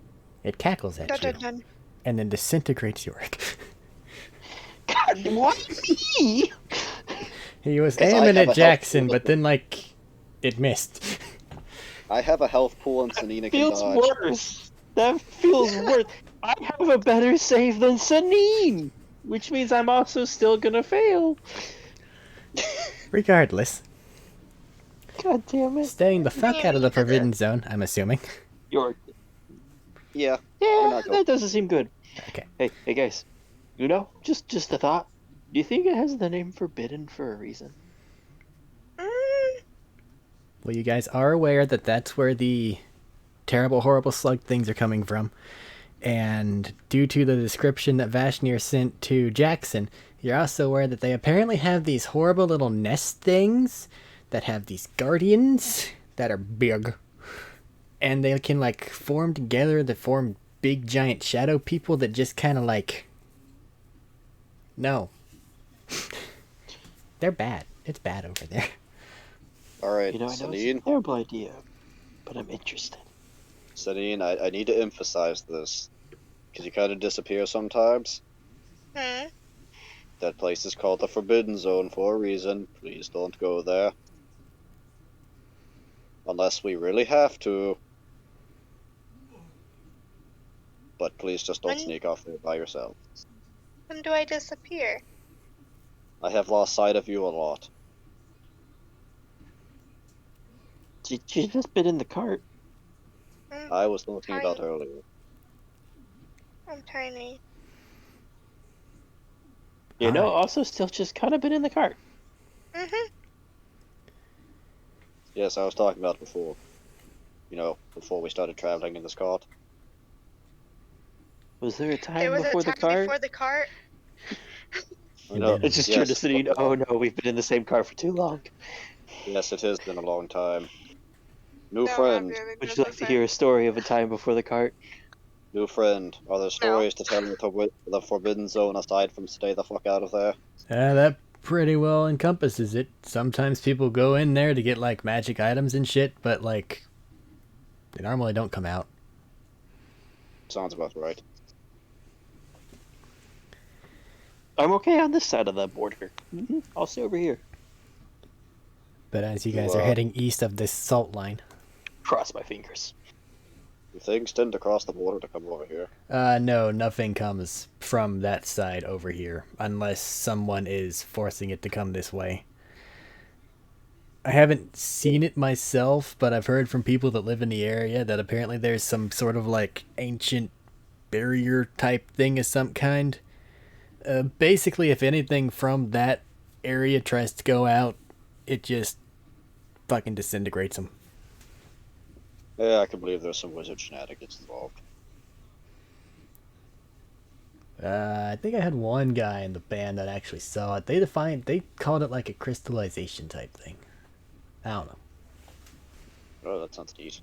it cackles at Dun, you dun, dun. and then disintegrates Yorick. God, why me? He was 'Cause I aiming have a at health Jackson, pool. but then, like, it missed. I have a health pool and Sanina can Feels dodge. worse. That feels worse. I have a better save than Sanine, which means I'm also still gonna fail. Regardless, God damn it. staying the fuck out of the Damn it. Forbidden Zone, I'm assuming. You're... Yeah. We're Yeah, not going. that doesn't seem good. Okay. Hey guys. You know, just a thought. Do you think it has the name Forbidden for a reason? Well, you guys are aware that that's where the terrible, horrible slug things are coming from. And due to the description that Vashnir sent to Jackson, you're also aware that they apparently have these horrible little nest things that have these guardians that are big. And they can, like, form together to form big, giant shadow people that just kind of, like... No. They're bad. It's bad over there. Alright, You know, I know it's Sanine. a terrible idea, but I'm interested. Sanine, I need to emphasize this. Because you kind of disappear sometimes. Hmm. That place is called the Forbidden Zone for a reason. Please don't go there. Unless we really have to. But please just don't When- sneak off there by yourself. When do I disappear? I have lost sight of you a lot. She just been in the cart. I was talking about Tiny. earlier. I'm tiny. You know, Alright. also still just kind of been in the cart. Mm-hmm. Yes, I was talking about before. before we started traveling in this cart. Was there a time There was a before the time cart? before the cart. It's just true to see. Oh no, we've been in the same car for too long. Yes, it has been a long time. New No, not friend, really. Would That's you the like to same. hear a story of a time before the cart? new friend. Are there stories to tell me to the Forbidden Zone aside from stay the fuck out of there? That pretty well encompasses it. Sometimes people go in there to get like magic items and shit, but like they normally don't come out. Sounds about right. I'm okay on this side of the border. I'll stay over here. But as you You, guys are heading east of this salt line, Cross my fingers. Do things tend to cross the border to come over here? no, nothing comes from that side over here unless someone is forcing it to come this way. I haven't seen it myself, but I've heard from people that live in the area that apparently there's some sort of like ancient barrier type thing of some kind. Basically, if anything from that area tries to go out, it just fucking disintegrates them. Yeah, I can believe there's some wizard shenanigans involved. I think I had one guy in the band that actually saw it. They called it like a crystallization type thing. I don't know. Oh, that sounds neat.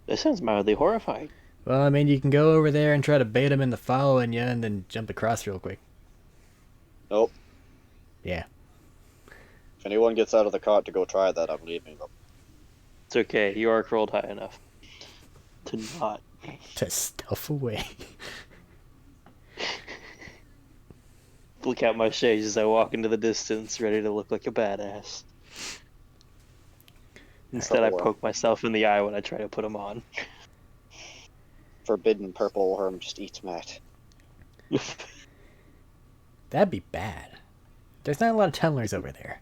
That sounds mildly horrifying. Well, I mean, you can go over there and try to bait them into following you and then jump across real quick. Nope. Yeah. If anyone gets out of the cart to go try that, I'm leaving them. It's okay. You arc rolled high enough to not. To stuff away. Look out my shades as I walk into the distance, ready to look like a badass. Instead, I poke myself in the eye when I try to put them on. Forbidden purple worm just eats Matt. That'd be bad. There's not a lot of tunnelers over there.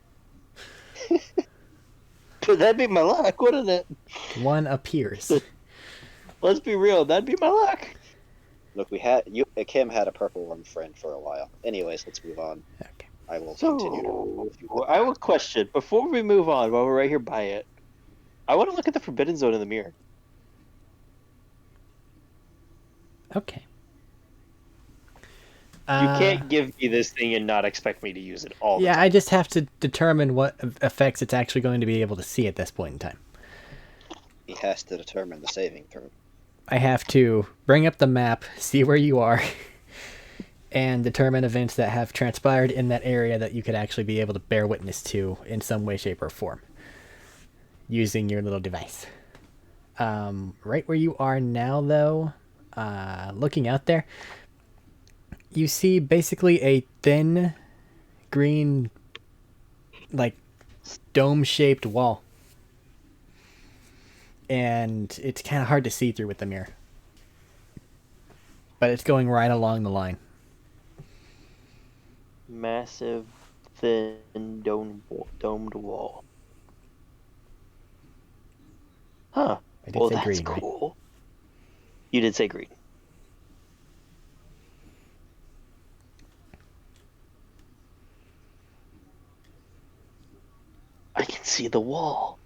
But that'd be my luck, wouldn't it? One appears. Let's be real, that'd be my luck. Look, Kim had a purple worm friend for a while. Anyways, let's move on. Okay. I will continue to. I will question, before we move on, while we're right here by it, I want to look at the Forbidden Zone in the mirror. Okay. You can't give me this thing and not expect me to use it all the Yeah, time. I just have to determine what effects it's actually going to be able to see at this point in time. He has to determine the saving throw. I have to bring up the map, see where you are, and determine events that have transpired in that area that you could actually be able to bear witness to in some way, shape, or form using your little device. Right where you are now, though, looking out there, you see basically a thin green, like, dome-shaped wall. And it's kind of hard to see through with the mirror. But it's going right along the line. Massive, thin, domed wall. Huh. I did Well, say that's green, right? cool. You did say green. I can see the wall.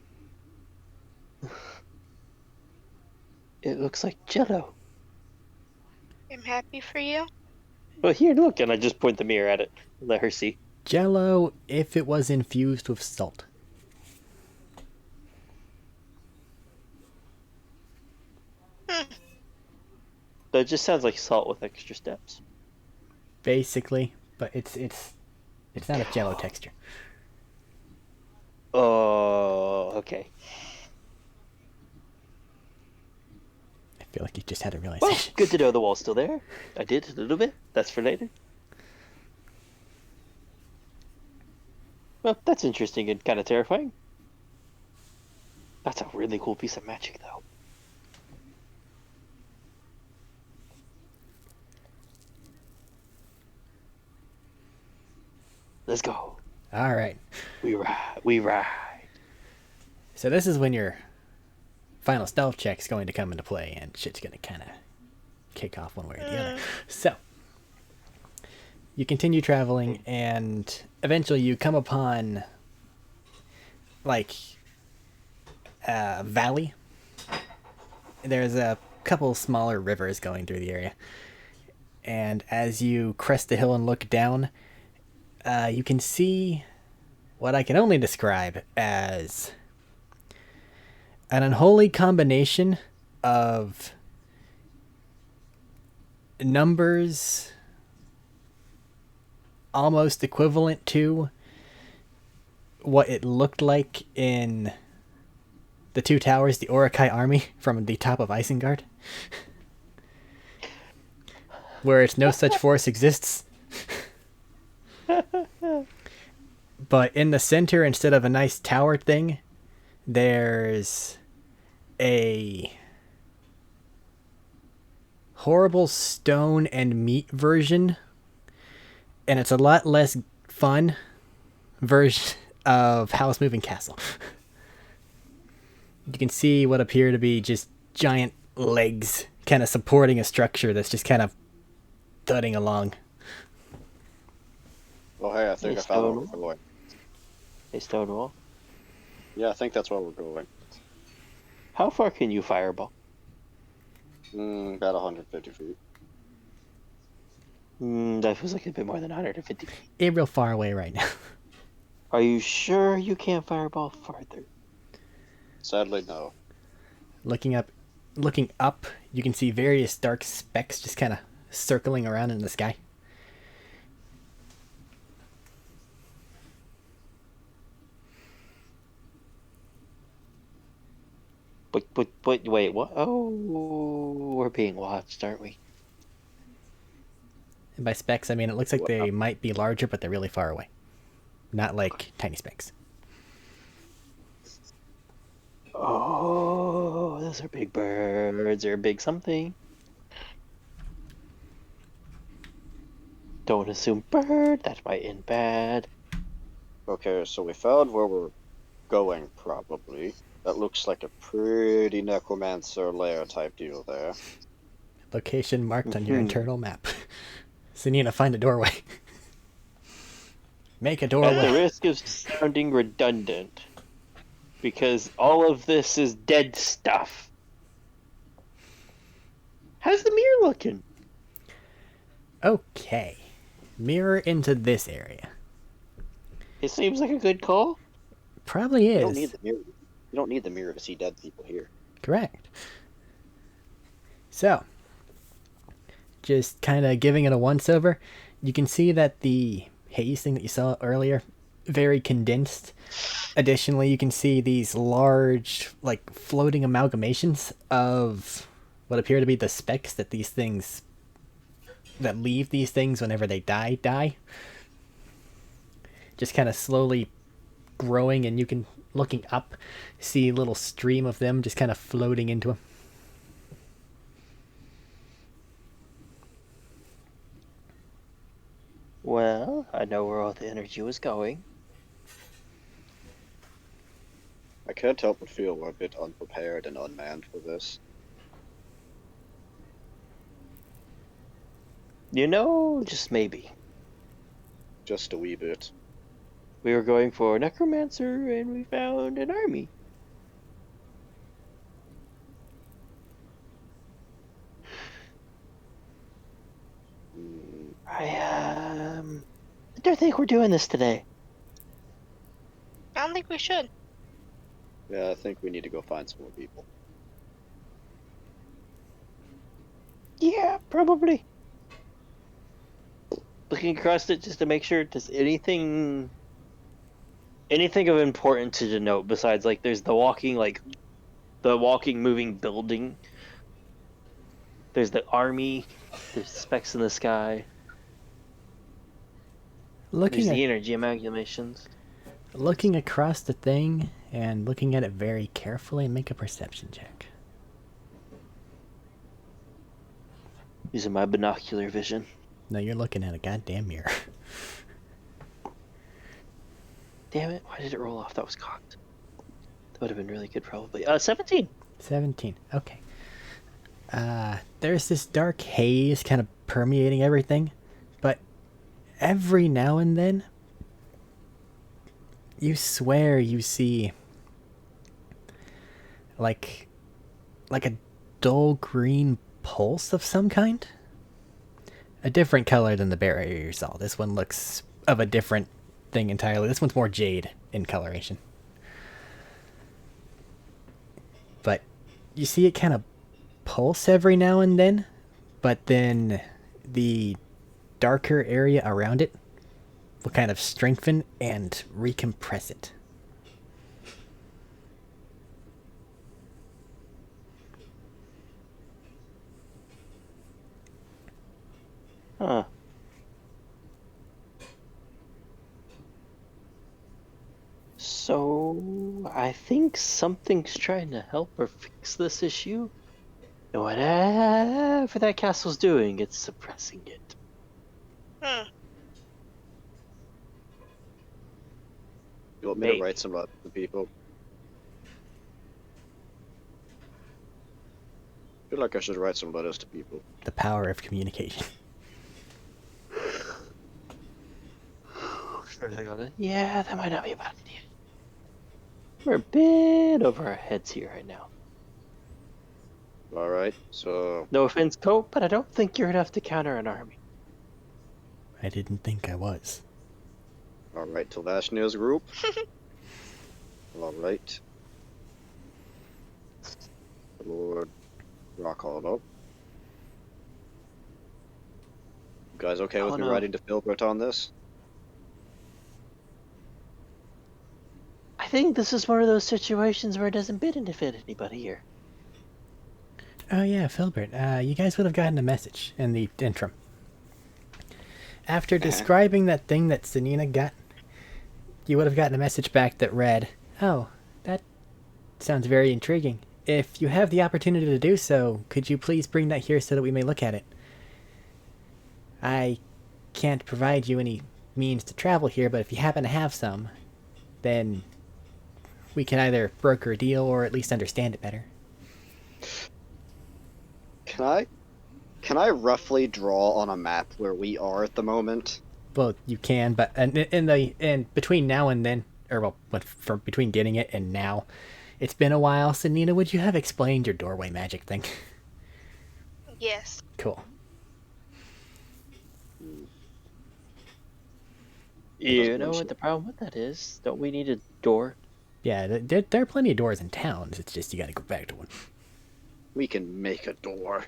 It looks like Jello. I'm happy for you. Well, here, look, and I just point the mirror at it. Let her see. Jello, if it was infused with salt. That just sounds like salt with extra steps. Basically, but it's not a Jello texture. Oh, okay. I feel like you just had a Well, realization. good to know the wall's still there. I did a little bit. That's for later. Well, that's interesting and kind of terrifying. That's a really cool piece of magic, though. Let's go. All right. We ride. We ride. So this is when your final stealth check's going to come into play, and shit's going to kind of kick off one way or the other. So you continue traveling, and eventually you come upon, like, valley. There's a couple smaller rivers going through the area. And as you crest the hill and look down, you can see what I can only describe as an unholy combination of numbers almost equivalent to what it looked like in the two towers, the Orokai army from the top of Isengard, where it's no such force exists. But in the center, instead of a nice tower thing, there's a horrible stone and meat version, and it's a lot less fun version of House Moving Castle. You can see what appear to be just giant legs kind of supporting a structure that's just kind of thudding along. Oh, hey, I think I found where we're going. A stone wall. Yeah, I think that's where we're going. How far can you fireball? About 150 feet. That feels like a bit more than 150. It's real far away right now. Are you sure you can't fireball farther? Sadly, no. Looking up, you can see various dark specks just kind of circling around in the sky. But wait, what? Oh, we're being watched, aren't we? And by specks, I mean it looks like they might be larger, but they're really far away. Not like tiny specks. Oh, those are big birds or big something. Don't assume bird, that might end bad. Okay, so we found where we're going, probably. That looks like a pretty necromancer lair type deal there. Location marked on your internal map. Sanina, find a doorway. Make a At doorway. the risk of sounding redundant, because all of this is dead stuff. How's the mirror looking? Okay. Mirror into this area. It seems like a good call. Probably You don't need is. the mirror. You don't need the mirror to see dead people here. Correct. So, just kind of giving it a once over, you can see that the haze thing that you saw earlier, very condensed. Additionally, you can see these large, like, floating amalgamations of what appear to be the specks that these things, that leave these things whenever they die. Just kind of slowly growing, and you can, looking up, see a little stream of them just kind of floating into them. Well, I know where all the energy was going. I can't help but feel we're a bit unprepared and unmanned for this. You know, just maybe. Just a wee bit. We were going for a necromancer and we found an army. I don't think we're doing this today. I don't think we should. Yeah, I think we need to go find some more people. Yeah, probably. Looking across it just to make sure, does anything of important to denote besides, like, there's the walking moving building. There's the army. There's specks in the sky. There's the energy amalgamations. Looking across the thing and looking at it very carefully, make a perception check. Using my binocular vision. No, you're looking at a goddamn mirror. Damn it, why did it roll off? That was cocked. That would have been really good, probably. 17! 17. Okay. There's this dark haze kind of permeating everything, but every now and then, you swear you see like a dull green pulse of some kind. A different color than the barrier you saw. This one looks of a different thing entirely. This one's more jade in coloration. But you see it kind of pulse every now and then, but then the darker area around it will kind of strengthen and recompress it. Huh. So, I think something's trying to help her fix this issue. And whatever that castle's doing, it's suppressing it. Hmm. You want me to write some letters to people? I feel like I should write some letters to people. The power of communication. Yeah, that might not be a bad idea. We're a bit over our heads here right now. Alright, so... No offense, Cope, but I don't think you're enough to counter an army. I didn't think I was. Alright, to Vashnia's group. Alright. Lord Rockhold up. You guys okay with me writing to Filbert on this? I think this is one of those situations where it doesn't benefit anybody here. Oh yeah, Filbert, you guys would have gotten a message in the interim. After describing that thing that Sanina got, you would have gotten a message back that read, "Oh, that sounds very intriguing. If you have the opportunity to do so, could you please bring that here so that we may look at it? I can't provide you any means to travel here, but if you happen to have some, then we can either broker a deal or at least understand it better." Can I roughly draw on a map where we are at the moment? Well, you can, but in between now and then, or well, from between getting it and now, it's been a while. So Nina, would you have explained your doorway magic thing? Yes. Cool. You know what the problem with that is? Don't we need a door? Yeah, there are plenty of doors in towns. It's just you got to go back to one. We can make a door.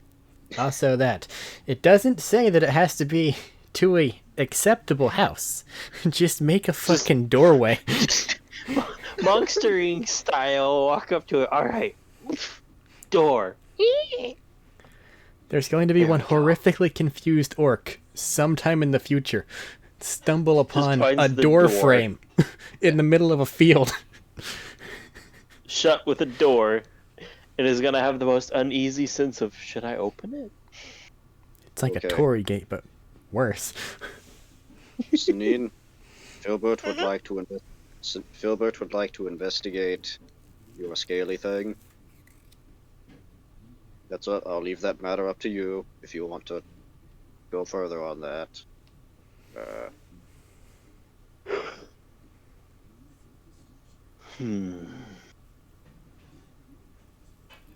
Also, that it doesn't say that it has to be to a acceptable house. Just make a fucking doorway. Monstering style, walk up to it. Alright. Door. There's going to be one horrifically confused orc sometime in the future stumble upon a door frame in the middle of a field. Shut with a door. And is gonna have the most uneasy sense of, should I open it? It's like a Tory gate, but worse. Janine, Filbert would like to investigate your scaly thing. That's it. I'll leave that matter up to you if you want to go further on that.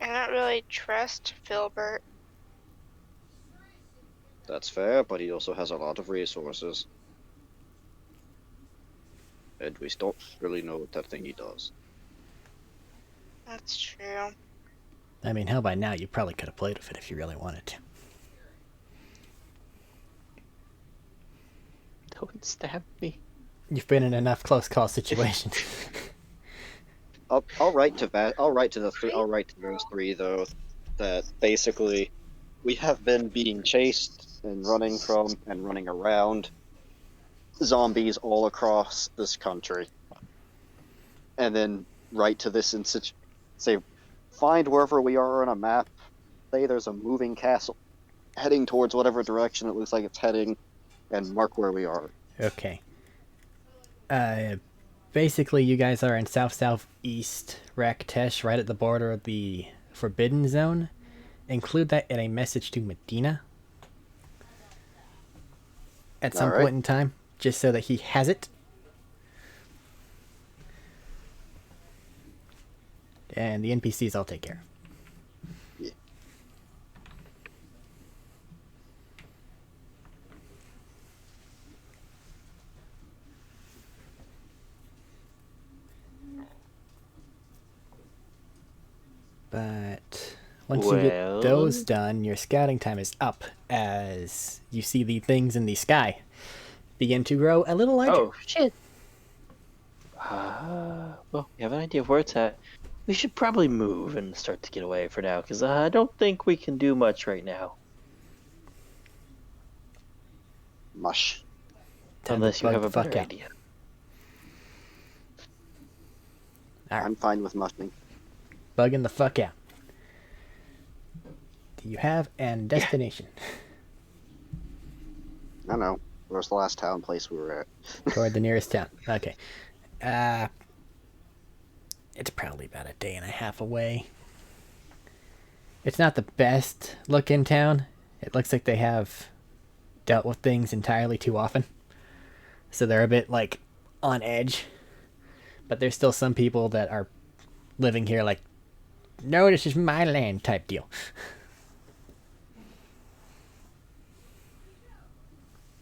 I don't really trust Filbert. That's fair, but he also has a lot of resources. And we don't really know what that thing he does. That's true. I mean, hell, by now you probably could have played with it if you really wanted to. Don't stab me. You've been in enough close call situations. I'll write to those three though, that basically we have been being chased and running from and running around zombies all across this country, and then write to this and say, find wherever we are on a map. Say there's a moving castle heading towards whatever direction it looks like it's heading, and mark where we are. Okay. Basically, you guys are in south-southeast Raktesh, right at the border of the Forbidden Zone. Include that in a message to Medina at some point in time, just so that he has it. And the NPCs I'll take care of. Yeah. But once you get those done, your scouting time is up as you see the things in the sky begin to grow a little larger. Oh, shit. Well, we have an idea of where it's at. We should probably move and start to get away for now, because I don't think we can do much right now. Mush. Time to Unless you bug have the a fuck better out. idea. Alright. I'm fine with mushing. Bugging the fuck out. Do you have an destination? I know. Where's the last town place we were at? Toward the nearest town. Okay. It's probably about a day and a half away. It's not the best looking town. It looks like they have dealt with things entirely too often. So they're a bit like on edge. But there's still some people that are living here like, no, this is my land type deal.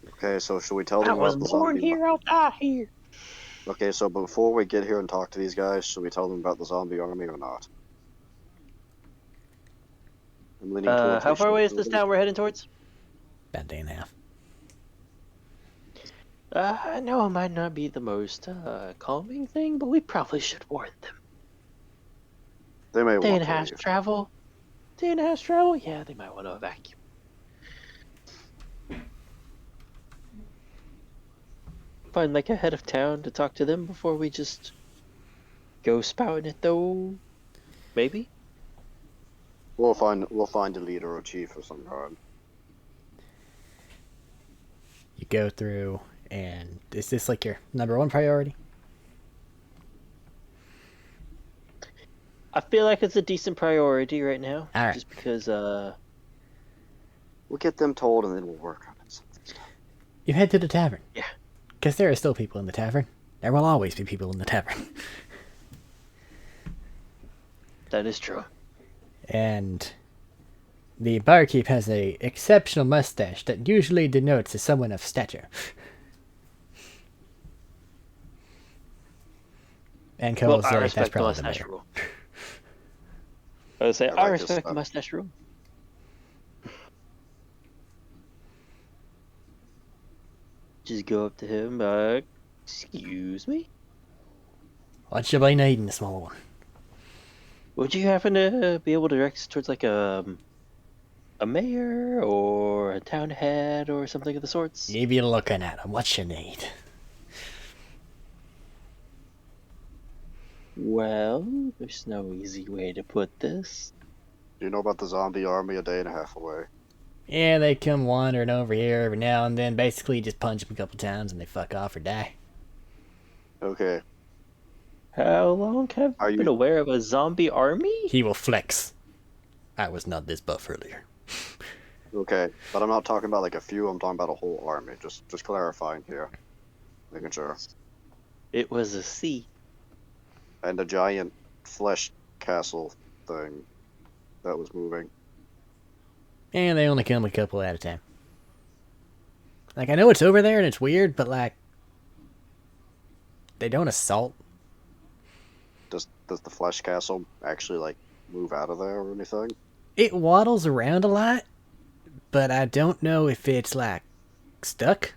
Okay, so should we tell them I was about the born zombie? here, I'll die here. Okay, so before we get here and talk to these guys, should we tell them about the zombie army or not? I'm leaning towards How we far should. away is this town we're heading towards? About a day and a half. I know it might not be the most calming thing, but we probably should warn them. They may Day want and a to half leave. travel? Day and a half travel? Yeah, they might want to evacuate. Find like a head of town to talk to them before we just go spouting it though. Maybe? We'll find a leader or chief of some kind. You go through, and is this like your number one priority? I feel like it's a decent priority right now. All right. Just because We'll get them told and then we'll work on it. You head to the tavern. Yeah. Because there are still people in the tavern. There will always be people in the tavern. that is true. And the barkeep has a exceptional mustache that usually denotes as someone of stature. And Cole will say that's the probably the mustache mayor. rule. I would say, I I like this respect the stuff. mustache rule. Just go up to him, excuse me? What should I need in the small one? Would you happen to be able to direct us towards like a mayor or a town head or something of the sorts? If you're looking at him, what you need? Well, there's no easy way to put this. Do you know about the zombie army a day and a half away? Yeah, they come wandering over here every now and then. Basically, just punch them a couple times and they fuck off or die. Okay. How long have Are you been you- aware of a zombie army? He will flex. I was not this buff earlier. Okay. But I'm not talking about like a few, I'm talking about a whole army. Just clarifying here. Making sure. It was a sea. And a giant flesh castle thing that was moving. And they only come a couple at a time. Like, I know it's over there and it's weird, but like, they don't assault. Does the flesh castle actually like move out of there or anything? It waddles around a lot, but I don't know if it's like stuck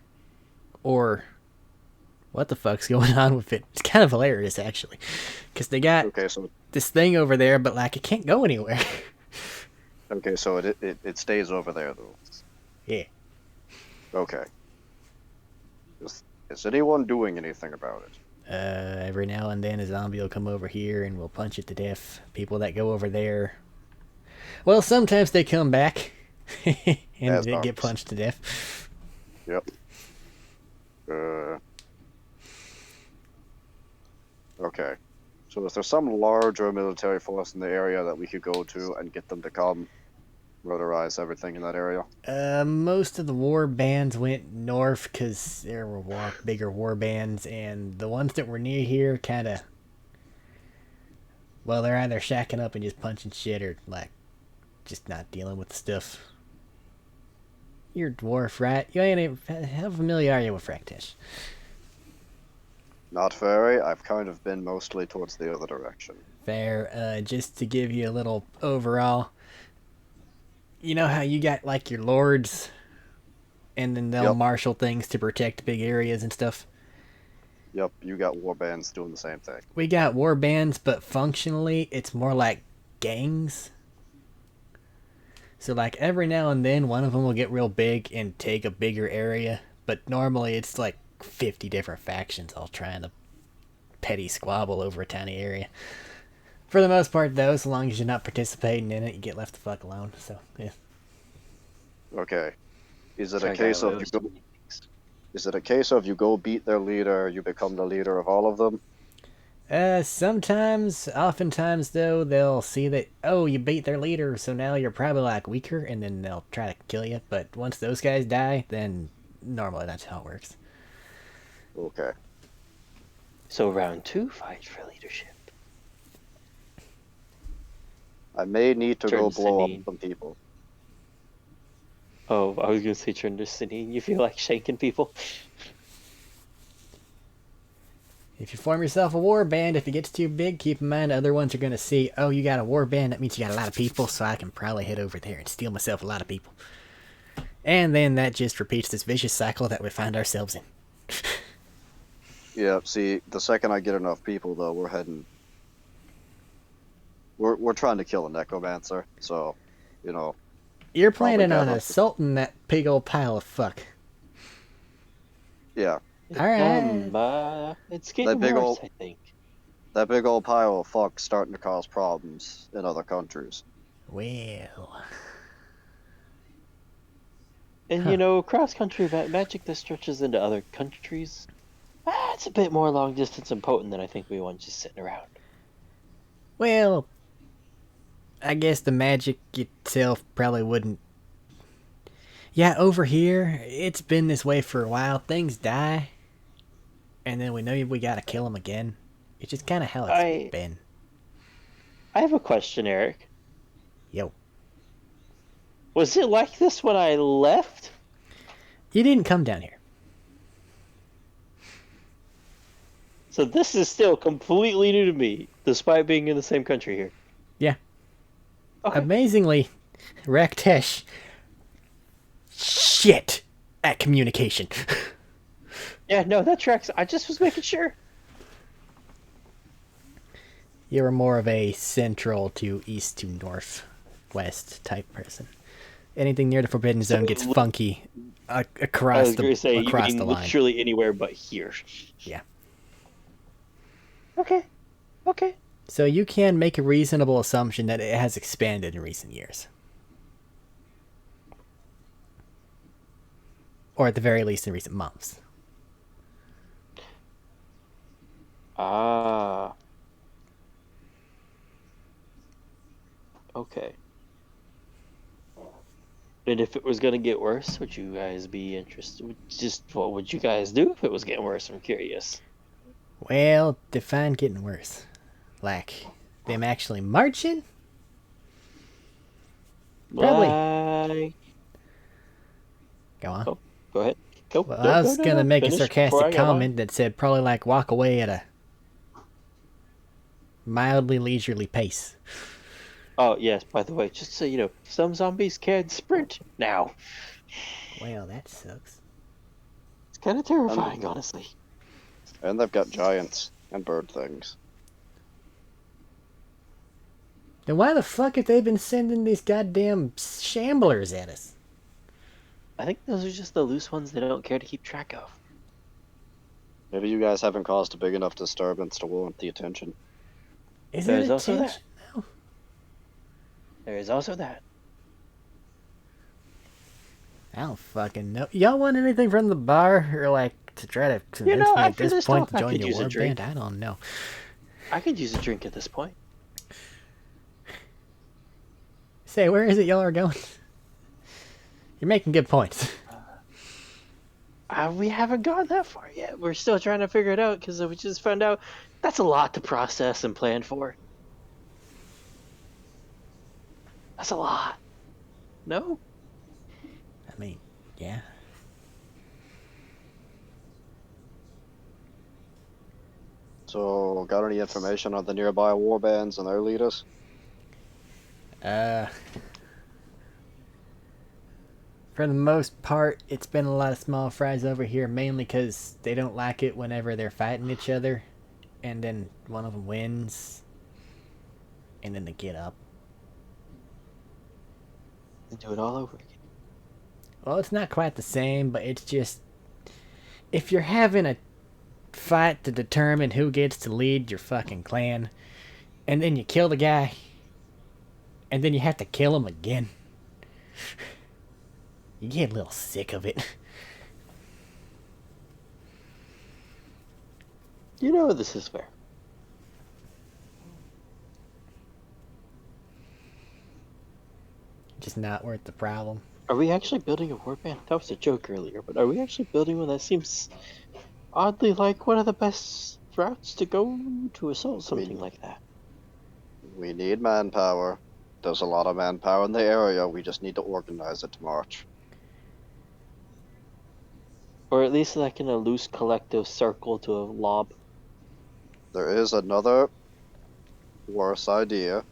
or what the fuck's going on with it. It's kind of hilarious actually, because they got Okay, so this thing over there, but like it can't go anywhere. it stays over there though. Yeah. Okay. Is anyone doing anything about it? Every now and then a zombie will come over here and we'll punch it to death. People that go over there, well, sometimes they come back and As they get zombies. punched to death. Yep. Okay. So is there some larger military force in the area that we could go to and get them to come rotarize everything in that area? Most of the war bands went north because there were bigger war bands, and the ones that were near here kind of Well, they're either shacking up and just punching shit or, like, just not dealing with the stuff. You're a dwarf, right? You ain't even... How familiar are you with Fractish? Not very. I've kind of been mostly towards the other direction. Fair. Just to give you a little overall... You know how you got, like, your lords... And then they'll Yep. marshal things to protect big areas and stuff? Yep, you got warbands doing the same thing. We got war bands, but functionally, it's more like gangs. So, like, every now and then, one of them will get real big and take a bigger area. But normally, it's like 50 different factions all trying to petty squabble over a tiny area. For the most part, though, as long as you're not participating in it, you get left the fuck alone. So, yeah. Okay. Is it Sorry, a case guy, of you go beat their leader, you become the leader of all of them? Oftentimes, though, they'll see that, oh, you beat their leader, so now you're probably, like, weaker, and then they'll try to kill you. But once those guys die, then normally that's how it works. Okay. So round 2, fight for leadership. I may need to Turn go to blow up Sinine. some people. Oh, I was gonna say turn to Sinine. You feel like shanking people? If you form yourself a war band, if it gets too big, keep in mind other ones are going to see, oh, you got a war band, that means you got a lot of people, so I can probably head over there and steal myself a lot of people. And then that just repeats this vicious cycle that we find ourselves in. Yeah, see, the second I get enough people, though, we're heading... We're trying to kill a necromancer, so, you know... You're planning on got up to- assaulting that big old pile of fuck. Yeah, Alright. It's getting big worse, old- I think. that big old pile of fuck's starting to cause problems in other countries. Well... And Huh. you know, cross-country magic that stretches into other countries, it's a bit more long-distance and potent than I think we want just sitting around. Well... I guess the magic itself probably wouldn't... Yeah, over here, it's been this way for a while. Things die. And then we know we gotta kill them again. It's just kind of how it's been. I have a question, Eric. Yo. Was it like this when I left? You didn't come down here. So this is still completely new to me, despite being in the same country here. Yeah. Okay. Amazingly, Raktesh... shit at communication. Yeah, no, that tracks. I just was making sure. You were more of a central to east to north west type person. Anything near the Forbidden Zone gets funky I across was going to say, you across mean the line. literally anywhere but here. Yeah. Okay. So you can make a reasonable assumption that it has expanded in recent years. Or at the very least in recent months. Ah. Okay. And if it was going to get worse, would you guys be interested? What would you guys do if it was getting worse? I'm curious. Well, define getting worse. Like, them actually marching? Probably. Like... Go on. Oh, go ahead. Go. Well, go, I was go, gonna make a Finish before sarcastic I go on. comment that said probably like walk away at a mildly leisurely pace. Oh, yes, by the way, just so you know, some zombies can sprint now. Well, that sucks. It's kind of terrifying, honestly. And they've got giants and bird things. Then why the fuck have they been sending these goddamn shamblers at us? I think those are just the loose ones they don't care to keep track of. Maybe you guys haven't caused a big enough disturbance to warrant the attention. Is There's it also attention? No. There is also that. I don't fucking know. Y'all want anything from the bar? Or like to try to convince me at after this this point talk, to I join could your use a war drink. band? I don't know. I could use a drink at this point. Say, where is it y'all are going? You're making good points. We haven't gone that far yet. We're still trying to figure it out because we just found out that's a lot to process and plan for. That's a lot. No? I mean, yeah. So, got any information on the nearby warbands and their leaders? Uh, for the most part, it's been a lot of small fries over here, mainly because they don't like it whenever they're fighting each other, and then one of them wins, and then they get up. And do it all over again. Well, it's not quite the same, but it's just if you're having a fight to determine who gets to lead your fucking clan, and then you kill the guy, and then you have to kill him again, you get a little sick of it. You know this is fair. Just not worth the problem. Are we actually building a warband? That was a joke earlier, but are we actually building one that seems oddly like one of the best routes to go to assault something like that? We need manpower. There's a lot of manpower in the area. We just need to organize it to march. Or at least like in a loose collective circle to a lob. There is another worse idea.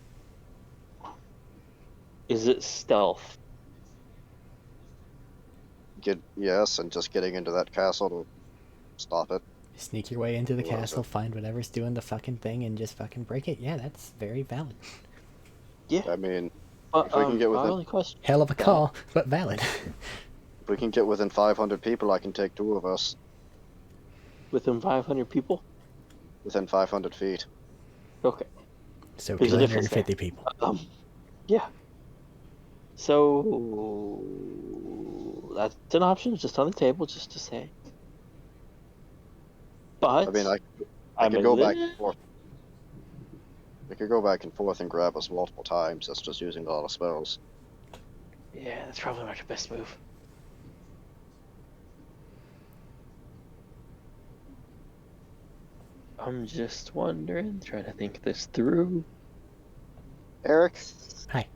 Is it stealth? Yes, and just getting into that castle to stop it. Sneak your way into the What is castle, it? find whatever's doing the fucking thing, and just fucking break it. Yeah, that's very valid. Yeah. I mean, But if we can get my within, only question. Hell of a call, but valid. if we can get within 500 people, I can take 2 of us Within 500 people? within 500 feet. Okay. So There's a difference 250 people. Yeah. So that's an option just on the table, just to say. But I mean, I could go back and forth. We could go back and forth and grab us multiple times. That's just using a lot of spells. Yeah, that's probably not the best move. I'm just wondering, trying to think this through. Eric? Hi.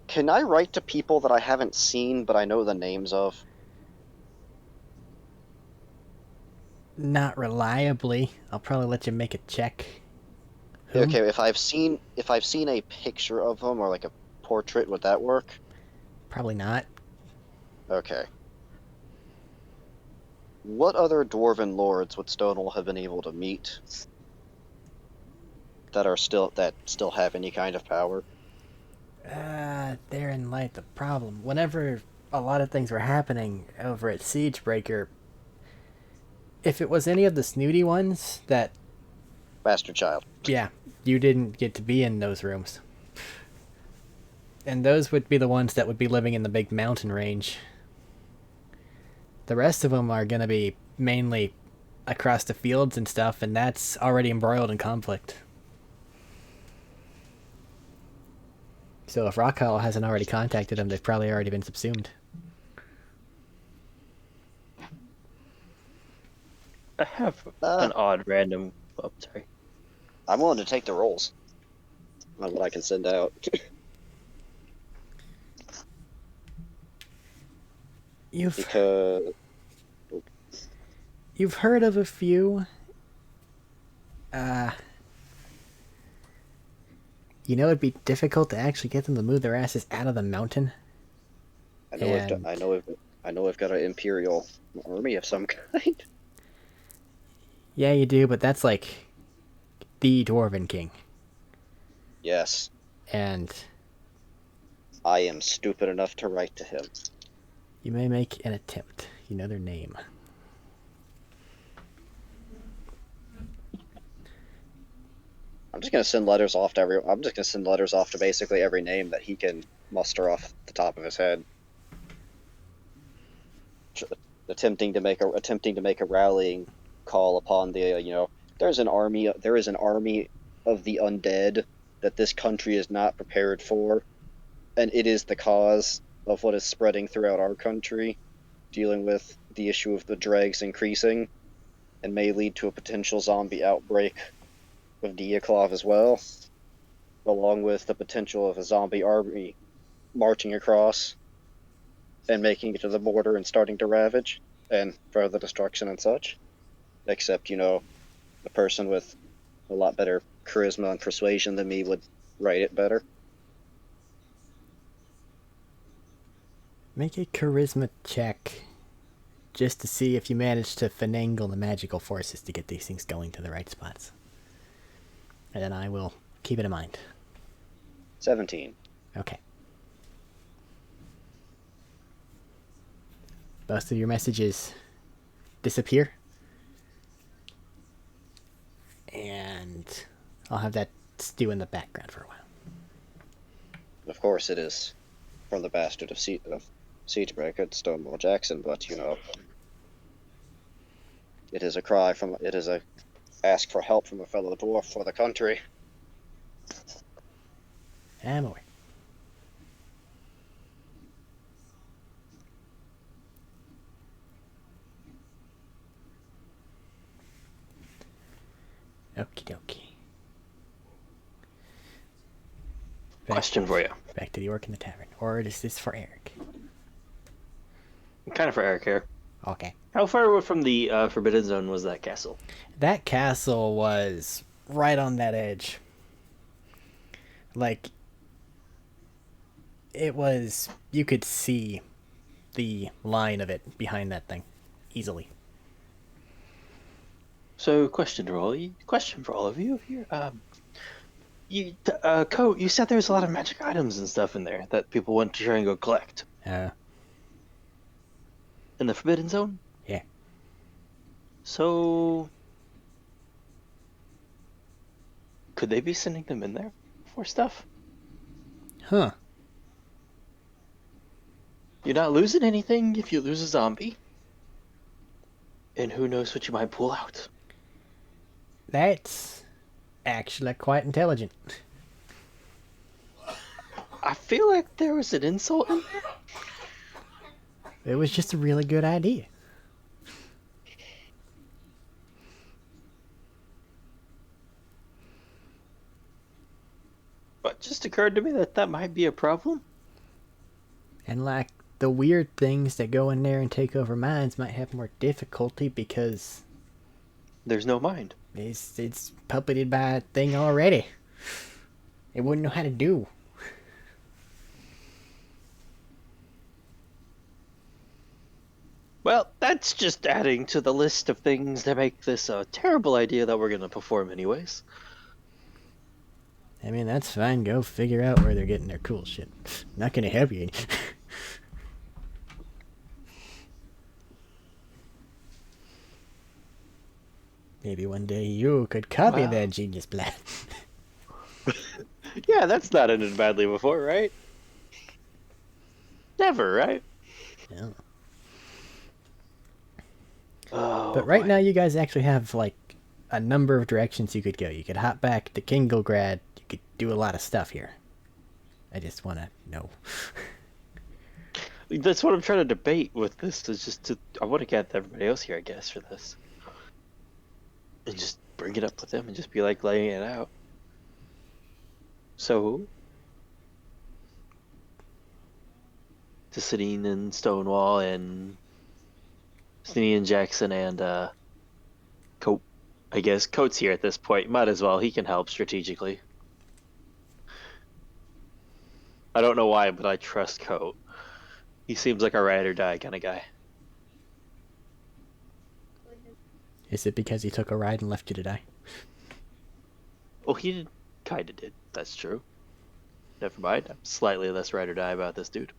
Can I write to people that I haven't seen but I know the names of? Not reliably. I'll probably let you make a check. Whom? Okay, if I've seen a picture of them or like a portrait, would that work? Probably not. Okay. What other dwarven lords would Stonewall have been able to meet that still have any kind of power? Therein lies the problem. Whenever a lot of things were happening over at Siegebreaker, if it was any of the snooty ones that, Bastard child. yeah, you didn't get to be in those rooms. And those would be the ones that would be living in the big mountain range. The rest of them are going to be mainly across the fields and stuff, and that's already embroiled in conflict. So if Rock Hollow hasn't already contacted them, they've probably already been subsumed. I have an odd random. Oh, sorry. I'm willing to take the rolls on what I can send out. Because You've heard of a few. You know it'd be difficult to actually get them to move their asses out of the mountain. I know we've got an imperial army of some kind. Yeah, you do, but that's like the Dwarven King. Yes, And I am stupid enough to write to him. you may make an attempt. You know their name. I'm just gonna send letters off to basically every name that he can muster off the top of his head. Attempting to make a rallying call upon the there is an army of the undead that this country is not prepared for, and it is the cause of what is spreading throughout our country, dealing with the issue of the dregs increasing, and may lead to a potential zombie outbreak of Diaklov as well. along with the potential of a zombie army marching across and making it to the border and starting to ravage and further destruction and such. Except, a person with a lot better charisma and persuasion than me would write it better. Make a charisma check just to see if you manage to finagle the magical forces to get these things going to the right spots. And then I will keep it in mind. 17. Okay. Most of your messages disappear. And I'll have that stew in the background for a while. Of course, it is from the bastard of Siegebreaker, Stonewall Jackson, but it is a ask for help from a fellow dwarf for the country. I'm aware. Okie dokie. Question for you. Back to the orc in the tavern. Or is this for Eric? Kind of for Eric here. Okay. How far away from the Forbidden Zone was that castle? That castle was right on that edge. Like, it was... You could see the line of it behind that thing. Easily. So, question for all of you here. Coat, you said there was a lot of magic items and stuff in there that people went to try and go collect. Uh, In the Forbidden Zone? Yeah. So, could they be sending them in there for stuff? huh. You're not losing anything if you lose a zombie. And who knows what you might pull out. That's actually quite intelligent. I feel like there was an insult in there. It was just a really good idea. But it just occurred to me that that might be a problem. And like the weird things that go in there and take over minds might have more difficulty because There's no mind. it's puppeted by a thing already. It wouldn't know how to do. Well, that's just adding to the list of things that make this a terrible idea that we're going to perform anyways. I mean, that's fine. Go figure out where they're getting their cool shit. Not gonna help you any. Maybe one day you could copy Wow. that genius plan. Yeah, that's not ended badly before, right? Never, right? Yeah. Oh, But right boy. now, you guys actually have like a number of directions you could go. You could hop back to Kinglegrad. You could do a lot of stuff here. I just want to know. That's what I'm trying to debate with this. Is just I want to get everybody else here, I guess, for this, and just bring it up with them and just be like laying it out. So, to Sidine and Stonewall and Sidine and Jackson and Coat. I guess Coat's here at this point. Might as well. He can help strategically. I don't know why, but I trust Coat. He seems like a ride or die kind of guy. Is it because he took a ride and left you to die? Well, he kind of did. That's true. Never mind. I'm slightly less ride or die about this dude.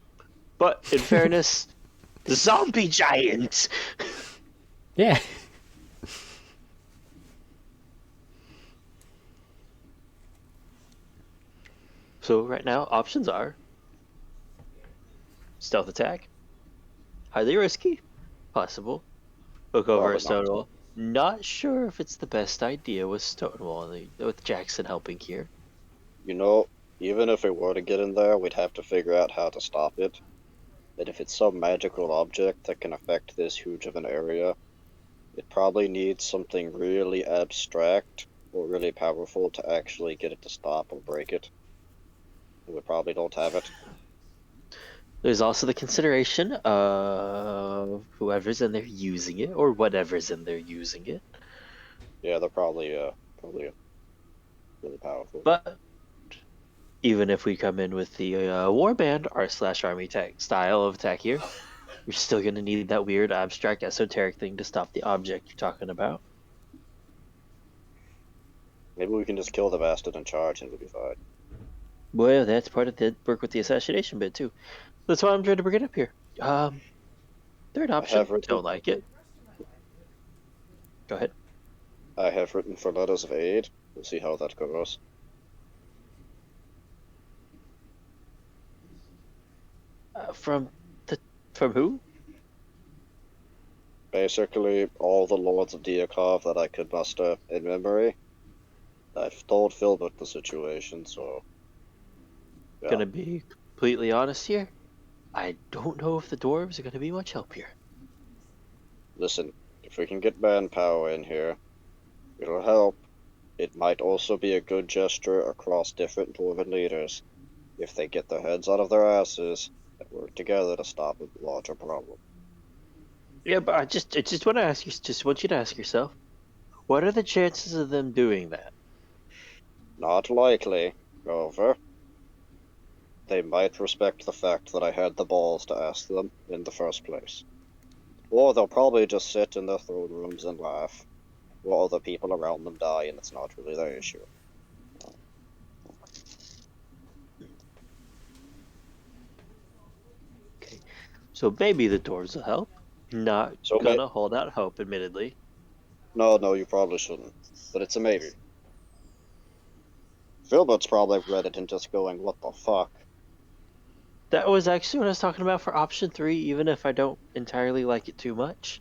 But in fairness, the zombie giant. Yeah. So right now, options are stealth attack, highly risky, possible. Look over Probably at Stonewall. Not sure if it's the best idea with Stonewall, with Jackson helping here. Even if we were to get in there, we'd have to figure out how to stop it. And if it's some magical object that can affect this huge of an area, it probably needs something really abstract or really powerful to actually get it to stop or break it. We probably don't have it. There's also the consideration of whoever's in there using it, or whatever's in there using it. Yeah, they're probably really powerful. But even if we come in with the warband /army tech style of attack here, you're still gonna need that weird abstract esoteric thing to stop the object you're talking about. Maybe we can just kill the bastard in charge and we'll be fine. Well, that's part of the work with the assassination bit too. That's why I'm trying to bring it up here. Third option, have written- don't like it. Go ahead. I have written for letters of aid. We'll see how that goes. From who? Basically, all the lords of Diakov that I could muster in memory. I've told Filbert the situation, so... Yeah. Gonna be completely honest here. I don't know if the dwarves are gonna be much help here. Listen, if we can get manpower in here, it'll help. It might also be a good gesture across different dwarven leaders if they get their heads out of their asses and work together to stop a larger problem. Yeah, but I just want to ask you, just want you to ask yourself, what are the chances of them doing that? Not likely, however. They might respect the fact that I had the balls to ask them in the first place. Or they'll probably just sit in their throne rooms and laugh, while other people around them die and it's not really their issue. Okay, so maybe the dwarves will help. Not So gonna hold out hope, admittedly. No, you probably shouldn't. But it's a maybe. Filbert's probably read it and just going, what the fuck? That was actually what I was talking about for option 3, even if I don't entirely like it too much.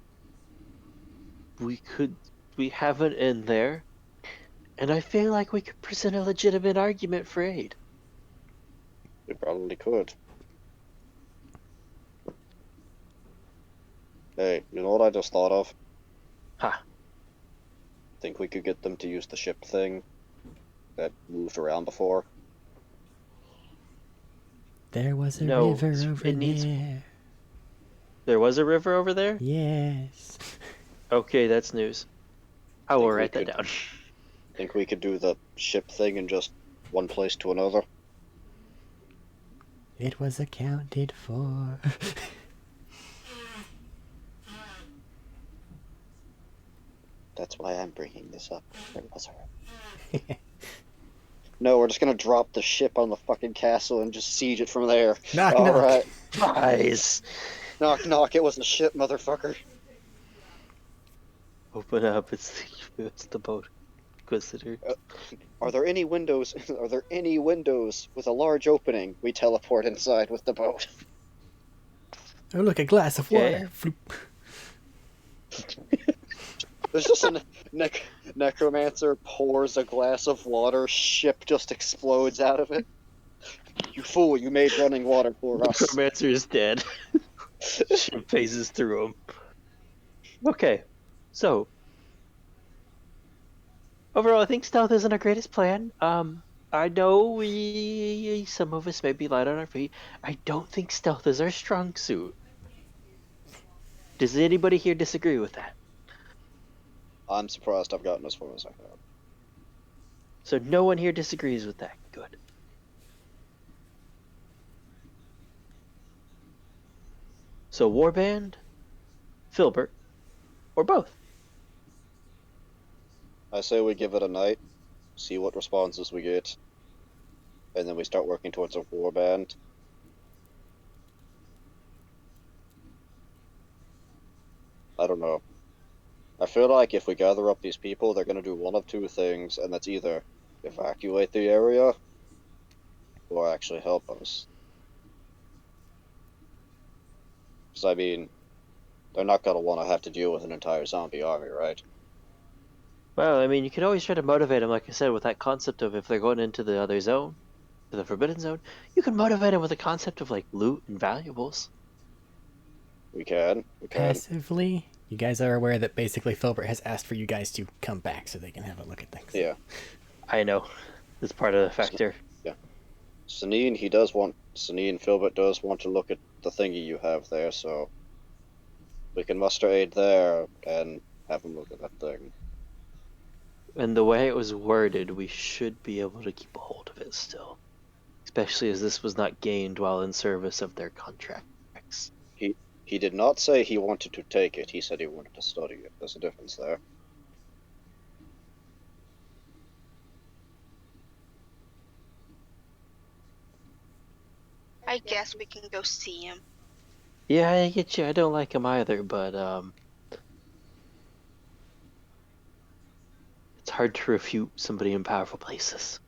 We have it in there, and I feel like we could present a legitimate argument for aid. We probably could. Hey, you know what I just thought of? Ha. Think we could get them to use the ship thing that moved around before? There was a No, river it over needs- there. There was a river over there? Yes. Okay, that's news. I will Think we write that could- down. Think we could do the ship thing in just one place to another? It was accounted for. That's why I'm bringing this up. There was a... No, we're just gonna drop the ship on the fucking castle and just siege it from there. Knock, knock. Alright. Guys, Knock, knock. It wasn't a ship, motherfucker. open up. It's the boat. Inquisitor. Are there any windows? Are there any windows with a large opening? We teleport inside with the boat. Oh, look, a glass of Okay. water. Floop. There's just a necromancer pours a glass of water, ship just explodes out of it. You fool, you made running water for us. Necromancer is dead. She phases through him. Okay, so overall, I think stealth isn't our greatest plan. I know some of us may be light on our feet. I don't think stealth is our strong suit. Does anybody here disagree with that? I'm surprised I've gotten as far as I have. So no one here disagrees with that. Good. So Warband, Filbert, or both? I say we give it a night, see what responses we get, and then we start working towards a warband. I don't know. I feel like if we gather up these people, they're going to do one of two things, and that's either evacuate the area or actually help us. Because, I mean, they're not going to want to have to deal with an entire zombie army, right? Well, I mean, you can always try to motivate them, like I said, with that concept of if they're going into the other zone, to the Forbidden Zone, you can motivate them with the concept of, like, loot and valuables. We can. Passively, you guys are aware that basically Filbert has asked for you guys to come back so they can have a look at things. Yeah. I know. That's part of the factor. Sanine Filbert does want to look at the thingy you have there, so we can muster aid there and have him look at that thing. And the way it was worded, we should be able to keep a hold of it still. Especially as this was not gained while in service of their contracts. He did not say he wanted to take it, he said he wanted to study it. There's a difference there. I guess we can go see him. Yeah, I get you. I don't like him either, but it's hard to refute somebody in powerful places.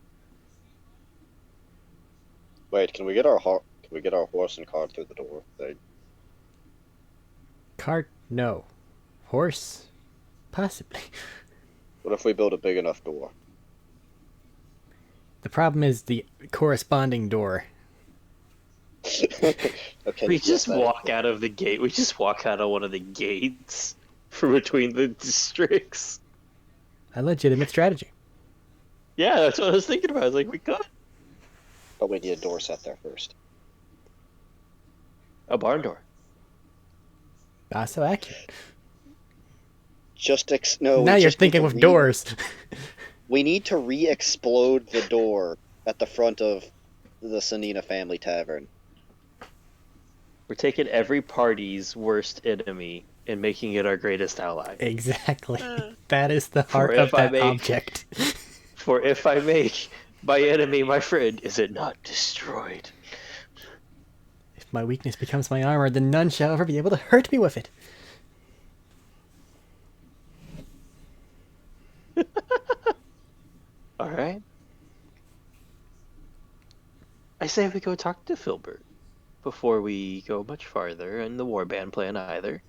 Wait, can we get our horse and cart through the door thing? Cart? No. Horse? Possibly. What if we build a big enough door? The problem is the corresponding door. Okay, We just walk out of the gate. We just walk out of one of the gates from between the districts. A legitimate strategy. Yeah, that's what I was thinking about. I was like, we could. But we need a door set there first. A barn door. Not so accurate. No. Now you're thinking with doors. We need to re-explode the door at the front of the Sanina Family Tavern. We're taking every party's worst enemy and making it our greatest ally. Exactly. That is the heart of that object. For if I make my enemy my friend, is it not destroyed? If my weakness becomes my armor, then none shall ever be able to hurt me with it. Alright. I say we go talk to Filbert before we go much farther in the warband plan either.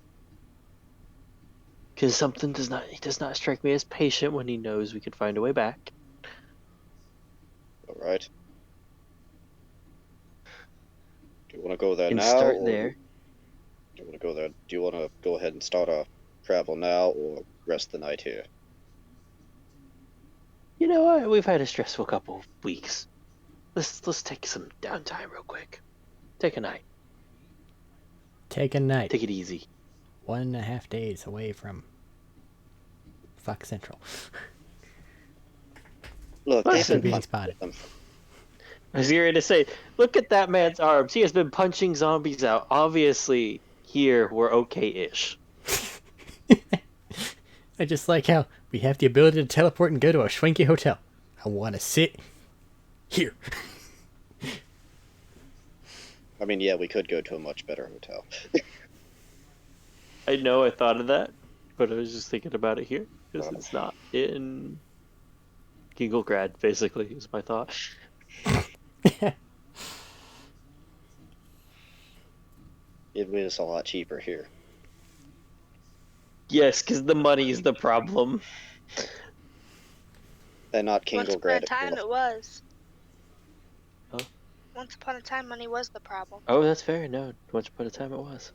Because something he does not strike me as patient when he knows we could find a way back. Alright. Do you want to go there And now? start or there. Do you want to go there? Do you want to go ahead and start our travel now or rest the night here? You know what? We've had a stressful couple of weeks. Let's take some downtime real quick. Take a night. Take a night. Take it easy. 1.5 days away from Fox Central. Look, Listen, After being spotted. I was going to say, look at that man's arms. He has been punching zombies out. Obviously, here we're okay-ish. I just like how we have the ability to teleport and go to a schwanky hotel. I want to sit here. I mean, yeah, we could go to a much better hotel. I know I thought of that, but I was just thinking about it here because it's not in Ginglegrad, basically, is my thought. It was a lot cheaper here. Yes, because the money is the problem. And not Once upon a Kinglegrad. time it was. Huh? Once upon a time money was the problem. Oh, that's fair. No, once upon a time it was.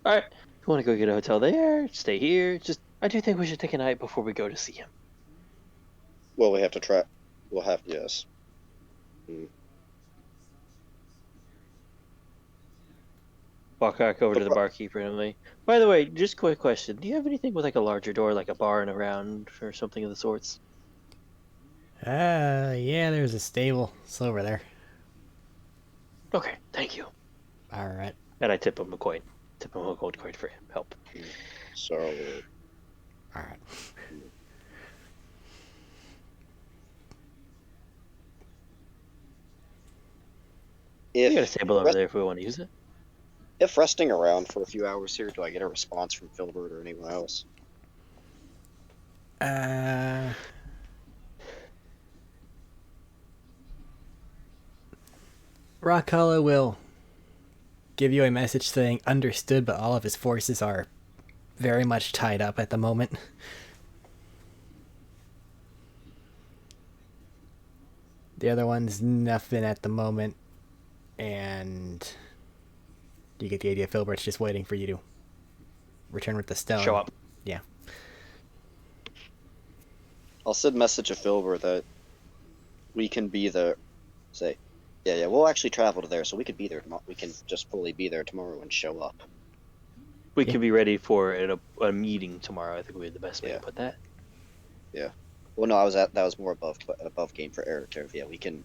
Alright, if you want to go get a hotel there, stay here. I do think we should take a night before we go to see him. Well, we have to try. We'll have, yes. Walk back over to the barkeeper and like, by the way, just a quick question. Do you have anything with like a larger door, like a barn around or something of the sorts? Yeah, there's a stable. It's over there. Okay, thank you. Alright. And I tip him a coin. Tip him a gold coin for help. So, Alright. You got a if table over there if we want to use it. if resting around for a few hours here, do I get a response from Filbert or anyone else? Rock Hollow will give you a message saying understood, but all of his forces are very much tied up at the moment. The other one's nothing at the moment, and you get the idea. Filbert's just waiting for you to return with the stone. Show up. Yeah. I'll send message to Filbert that we can be there. Say, yeah, we'll actually travel to there, so we could be there tomorrow. We can just fully be there tomorrow and show up. We Yeah. can be ready for a meeting tomorrow. I think would be the best way Yeah. to put that. Yeah. Well, no, that was more above game for Eric. Yeah, we can.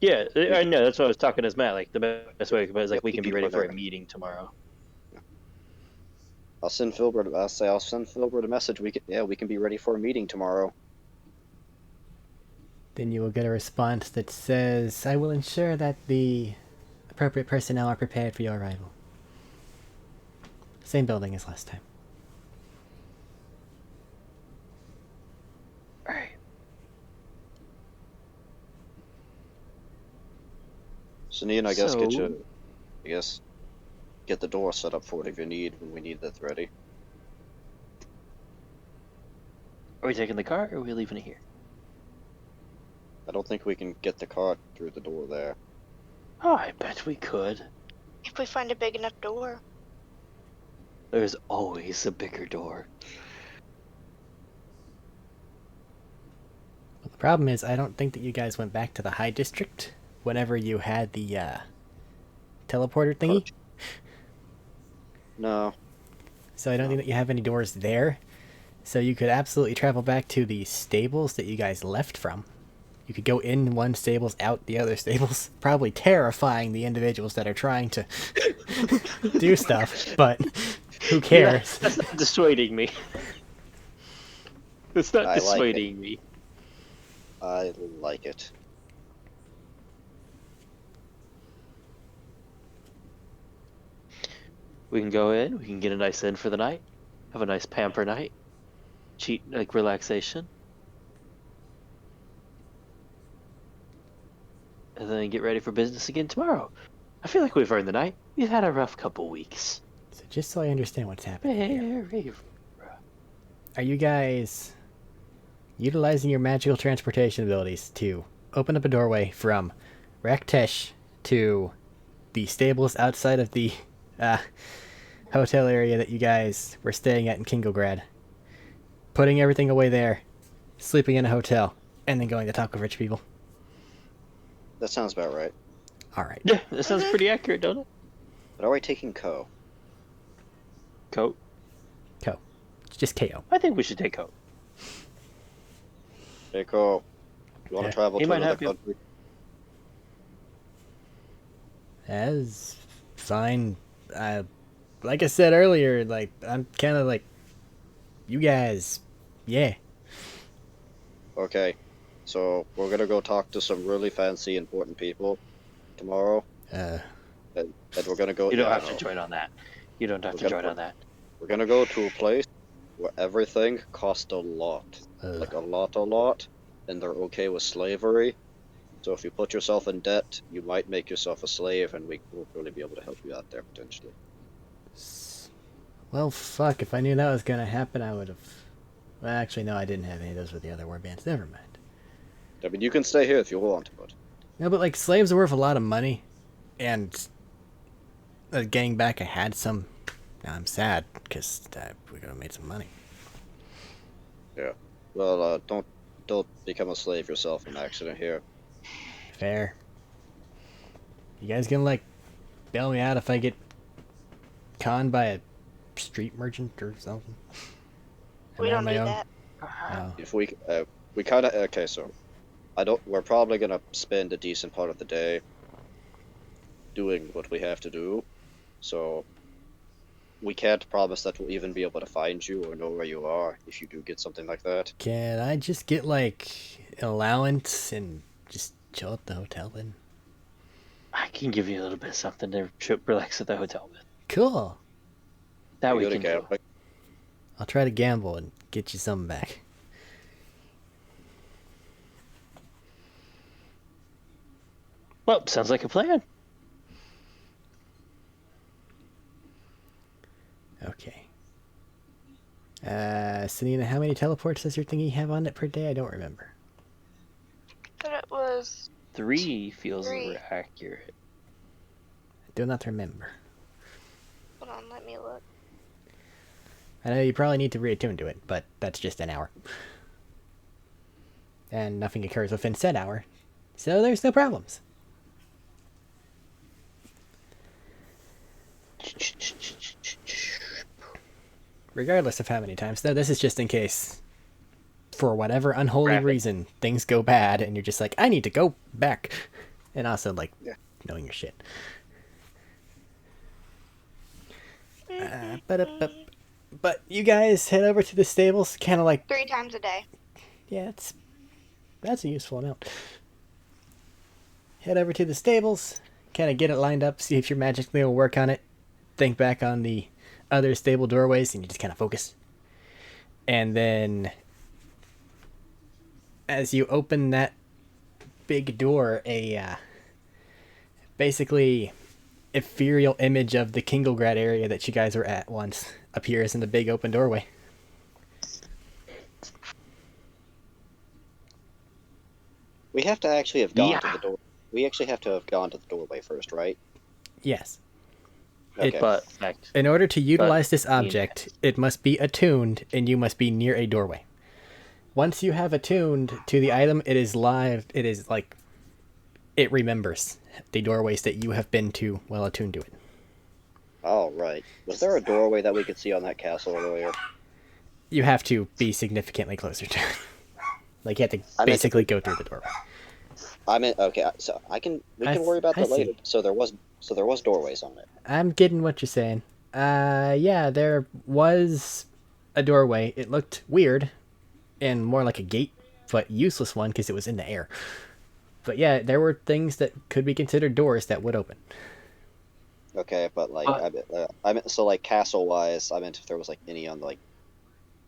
Yeah, I know. That's what I was talking as Matt. Like the best way to put it is like Yep, we can be ready go for there. a meeting tomorrow. I'll send Filbert. I'll send Filbert a message. We can be ready for a meeting tomorrow. Then you will get a response that says, I will ensure that the appropriate personnel are prepared for your arrival. Same building as last time. All right. So Neon, I guess get the door set up for it if you need when we need that ready. Are we taking the car or are we leaving it here? I don't think we can get the car through the door there. Oh, I bet we could. If we find a big enough door. There's always a bigger door. Well, the problem is, I don't think that you guys went back to the High District whenever you had the teleporter thingy. No. So I don't think that you have any doors there. So you could absolutely travel back to the stables that you guys left from. You could go in one stables, out the other stables. Probably terrifying the individuals that are trying to do stuff, but who cares? That's not dissuading me. It's not I like dissuading me. I like it. We can go in. We can get a nice inn for the night. Have a nice pamper night. Cheat like relaxation. And then get ready for business again tomorrow. I feel like we've earned the night. We've had a rough couple weeks. So just so I understand what's happening here. Very rough. Are you guys utilizing your magical transportation abilities to open up a doorway from Raktesh to the stables outside of the hotel area that you guys were staying at in Kingograd, putting everything away there, sleeping in a hotel, and then going to talk with rich people? That sounds about right. Alright. Yeah, that sounds pretty accurate, don't it? But are we taking Ko? Coat. Ko. It's just KO. I think we should take Coat. Hey, Ko. You want Yeah. to travel He to might another help you. country? As fine. Like I said earlier, like, I'm kind of like, you guys, yeah. Okay. So we're gonna go talk to some really fancy, important people tomorrow, and we're gonna go. You don't yeah, have to join on that. You don't have to join on that. We're gonna go to a place where everything costs a lot, like a lot, and they're okay with slavery. So if you put yourself in debt, you might make yourself a slave, and we won't really be able to help you out there potentially. Well, fuck, if I knew that was gonna happen, I would have... Well, actually, no, I didn't have any of those with the other warbands. Never mind. I mean, you can stay here if you want, but No, but, like, slaves are worth a lot of money, and getting back, I had some... Now I'm sad, because we could have made some money. yeah. Well, don't become a slave yourself in an accident here. Fair. You guys gonna, like, bail me out if I get conned by a street merchant or something? We Am I on don't my need own? that. No. If we kind of okay, so we're probably gonna spend a decent part of the day doing what we have to do, so we can't promise that we'll even be able to find you or know where you are if you do get something like that. Can I just get, like, an allowance and just chill at the hotel then? I can give you a little bit of something to relax at the hotel with. Cool. That we Good can do. again, like, I'll try to gamble and get you something back. Well, sounds like a plan. Okay. Selena, how many teleports does your thingy have on it per day? I don't remember. But it was 3 feels 3. I accurate. do not remember. Hold on, let me look. I know you probably need to reattune to it, but that's just an hour. and nothing occurs within said hour, so there's no problems. Regardless of how many times, though, this is just in case, for whatever unholy Rapid. reason, things go bad, and you're just like, I need to go back. And also, like, Yeah. knowing your shit. Mm-hmm. But you guys head over to the stables, kind of like, 3 times a day. yeah, that's a useful amount. Head over to the stables, kind of get it lined up, see if your magic will work on it. Think back on the other stable doorways, and you just kind of focus. And then, as you open that big door, a basically ethereal image of the Kingelgrad area that you guys were at once appears in the big open doorway. We have to actually have gone to Yeah. the door. We actually have to have gone to the doorway first, right? Yes. Okay. But fact. In order to utilize But, this I mean- object, it must be attuned, and you must be near a doorway. Once you have attuned to the item, it is live. It is like it remembers the doorways that you have been to while attuned to it. Oh, right. Was there a doorway that we could see on that castle earlier? You have to be significantly closer to it. Like you have to I meant to basically be- go through the doorway. I mean, okay, so we can worry about I that later. see. So there was doorways on it. I'm getting what you're saying. Yeah, there was a doorway. It looked weird and more like a gate, but useless one because it was in the air. But yeah, there were things that could be considered doors that would open. Okay, but like I meant so like castle wise, I meant if there was like any on like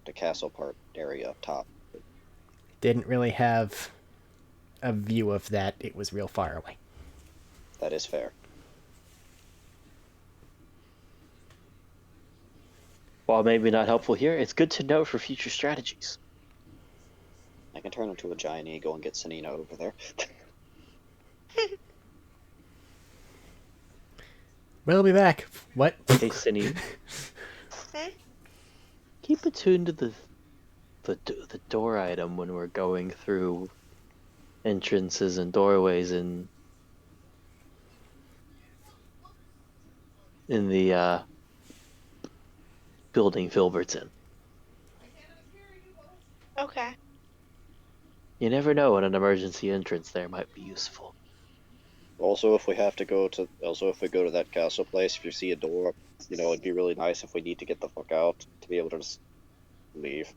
the castle part area up top. Didn't really have a view of that. It was real far away. That is fair. While maybe not helpful here, it's good to know for future strategies. I can turn into a giant eagle and get Sanina over there. We'll be back. What? Hey, Cindy. Keep attuned to the door item when we're going through entrances and doorways in the building Filbert's in. Okay. You never know when an emergency entrance there might be useful. Also, if we go to that castle place, if you see a door, it'd be really nice if we need to get the fuck out to be able to just leave.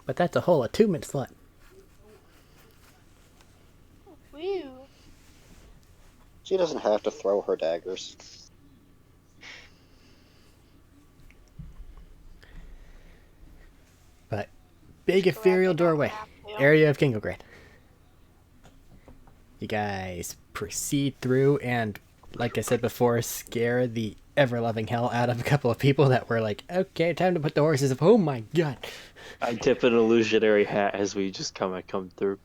But that's a whole attunement slot. Woo. She doesn't have to throw her daggers. But big ethereal Glad they don't doorway. have to. Area of Kingelgrad. You guys proceed through and, like I said before, scare the ever-loving hell out of a couple of people that were like, okay, time to put the horses up. Oh my god. I tip an illusionary hat as we just come through.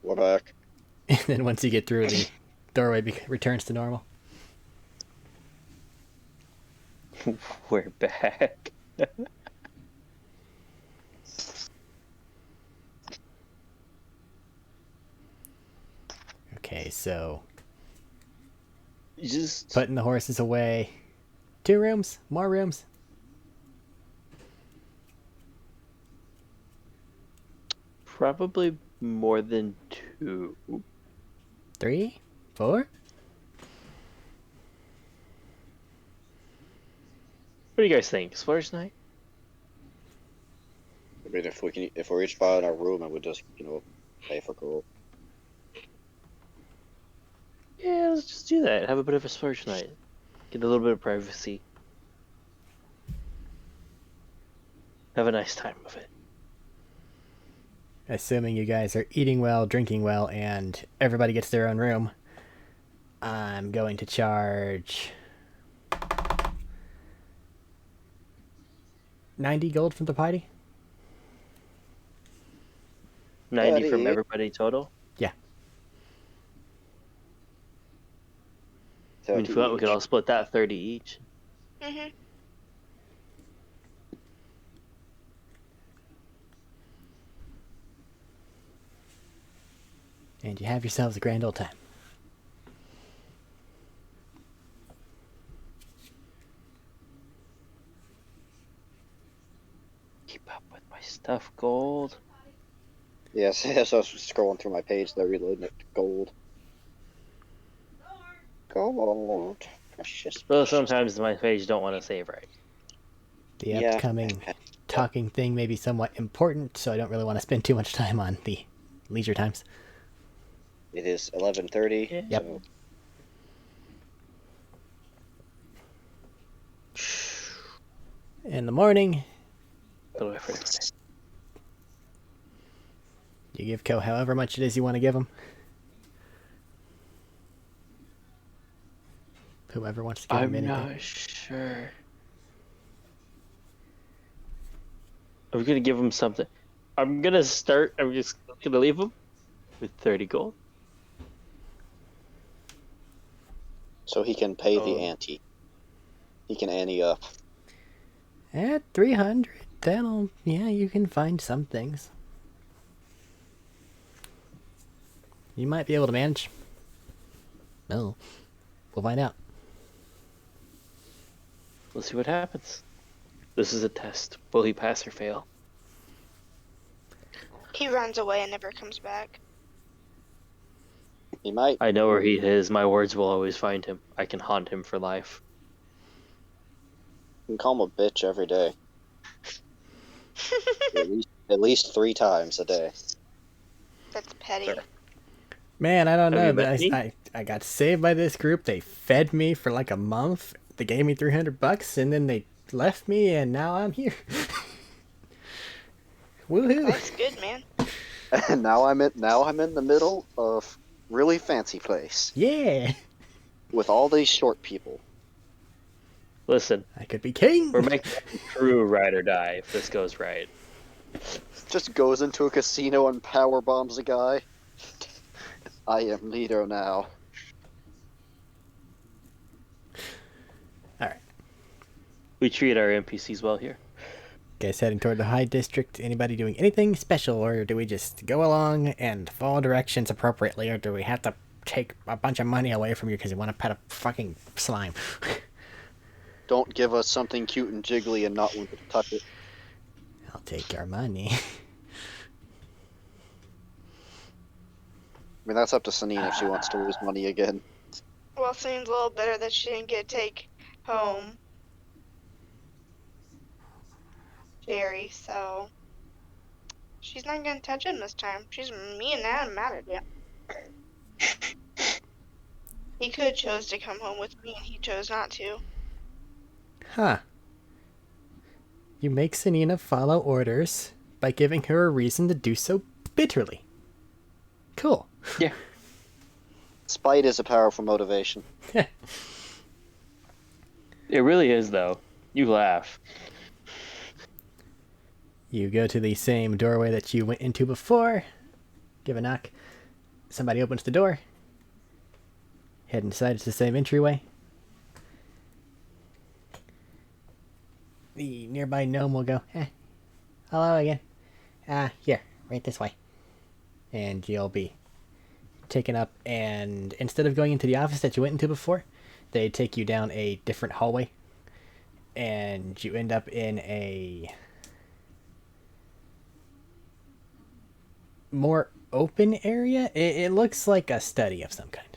We're back. And then once you get through, the doorway returns to normal. We're back. Okay, so Just putting the horses away. 2 rooms? More rooms? probably more than 2. 3? 4? What do you guys think? Splurge night? I mean, if we're each buying our room, and we just, pay for cool. Yeah, let's just do that. Have a bit of a splurge night. Get a little bit of privacy. Have a nice time with it. Assuming you guys are eating well, drinking well, and everybody gets their own room, I'm going to charge 90 gold from the party. 90 from Buddy. everybody total? I mean, if you want, we could all split that 30 each. Mhm. And you have yourselves a grand old time. Keep up with my stuff, Gold. Yes, as I was scrolling through my page, they're reloading it to gold. Gold. Precious. Though Precious. sometimes my page don't want to save right. The Yeah. upcoming talking thing may be somewhat important, so I don't really want to spend too much time on the leisure times. It is 11:30. Yeah. Yep. So In the morning, Little effort. you give Co however much it is you want to give him. Whoever wants to give him I'm anything. not sure. I'm gonna give him something. I'm just gonna leave him with 30 gold. so he can pay the Oh. ante. He can ante up. At 300, yeah, you can find some things. You might be able to manage. No. We'll find out. We'll see what happens. This is a test. Will he pass or fail? He runs away and never comes back. He might. I know where he is. My words will always find him. I can haunt him for life. You can call him a bitch every day. At least 3 times a day. That's petty. Sure. Man, I don't Have know. you met me? I got saved by this group. They fed me for like a month. They gave me $300, and then they left me, and now I'm here. Woohoo! That's good, man. And now I'm in the middle of really fancy place Yeah, with all these short people. Listen, I could be king. we're making a true ride or die if this goes right. Just goes into a casino and power bombs a guy. I am leader now. All right, We treat our NPCs well here. guys, heading toward the High District. Anybody doing anything special, or do we just go along and follow directions appropriately, or do we have to take a bunch of money away from you because you want to pet a fucking slime? Don't give us something cute and jiggly and not want to touch it. I'll take your money. I mean, that's up to Sanine if she wants to lose money again. Well, it seems a little better that she didn't get to take home Jerry, so she's not gonna touch him this time. She's me and Adam mad at you. He could have chose to come home with me, and he chose not to. Huh. You make Sanina follow orders by giving her a reason to do so bitterly. Cool. Yeah. Spite is a powerful motivation. It really is, though. You laugh. You go to the same doorway that you went into before. Give a knock. Somebody opens the door. Head inside, it's the same entryway. The nearby gnome will go, hello again. Here, right this way. And you'll be taken up, and instead of going into the office that you went into before, they take you down a different hallway. And you end up in a more open area. It looks like a study of some kind.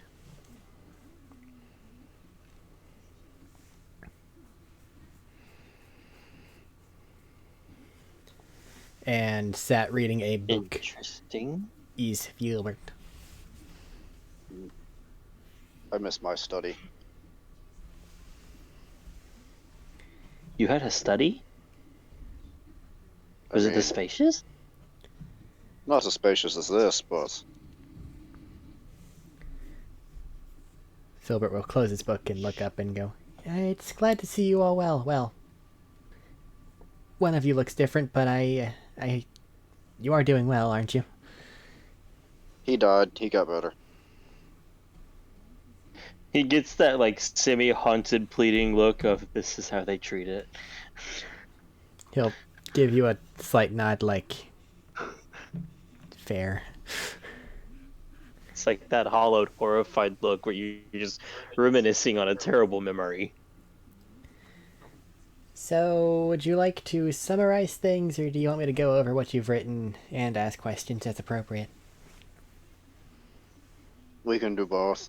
And sat reading a book Interesting. is Gilbert. I miss my study. You had a study? Was it mean, the spacious? Not as spacious as this, but Filbert will close his book and look up and go, it's glad to see you all well. Well, one of you looks different, but you are doing well, aren't you? he died. He got better. He gets that, like, semi-haunted, pleading look of, this is how they treat it. He'll give you a slight nod like, fair. It's like that hollowed, horrified look where you're just reminiscing on a terrible memory. So, would you like to summarize things, or do you want me to go over what you've written and ask questions as appropriate? We can do both.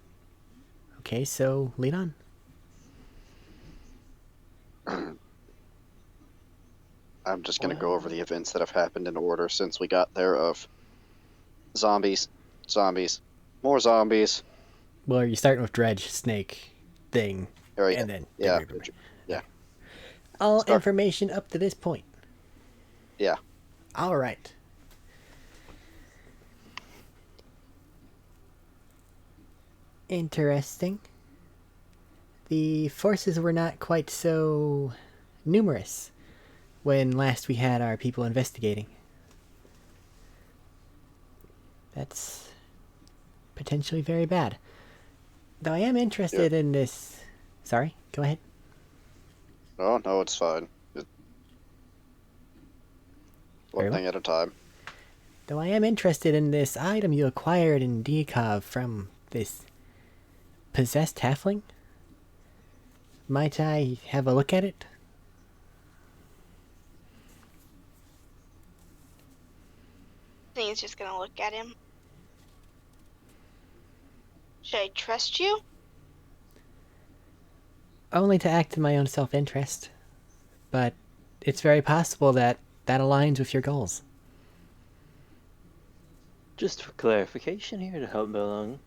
Okay, so lead on. I'm just gonna go over the events that have happened in order since we got there of zombies, zombies, more zombies. Well, you're starting with Dredge, Snake, Thing, Oh, yeah. and then Yeah. Debris. Yeah. All Start. information up to this point. Yeah. All right. Interesting. The forces were not quite so numerous when last we had our people investigating. That's potentially very bad. Though I am interested in this... Sorry, go ahead. Oh, no, it's fine. One Very thing at a time. Though I am interested in this item you acquired in Dekov from this possessed halfling. Might I have a look at it? He's just gonna look at him. Should I trust you? Only to act in my own self-interest. But it's very possible that that aligns with your goals. Just for clarification here to help me along,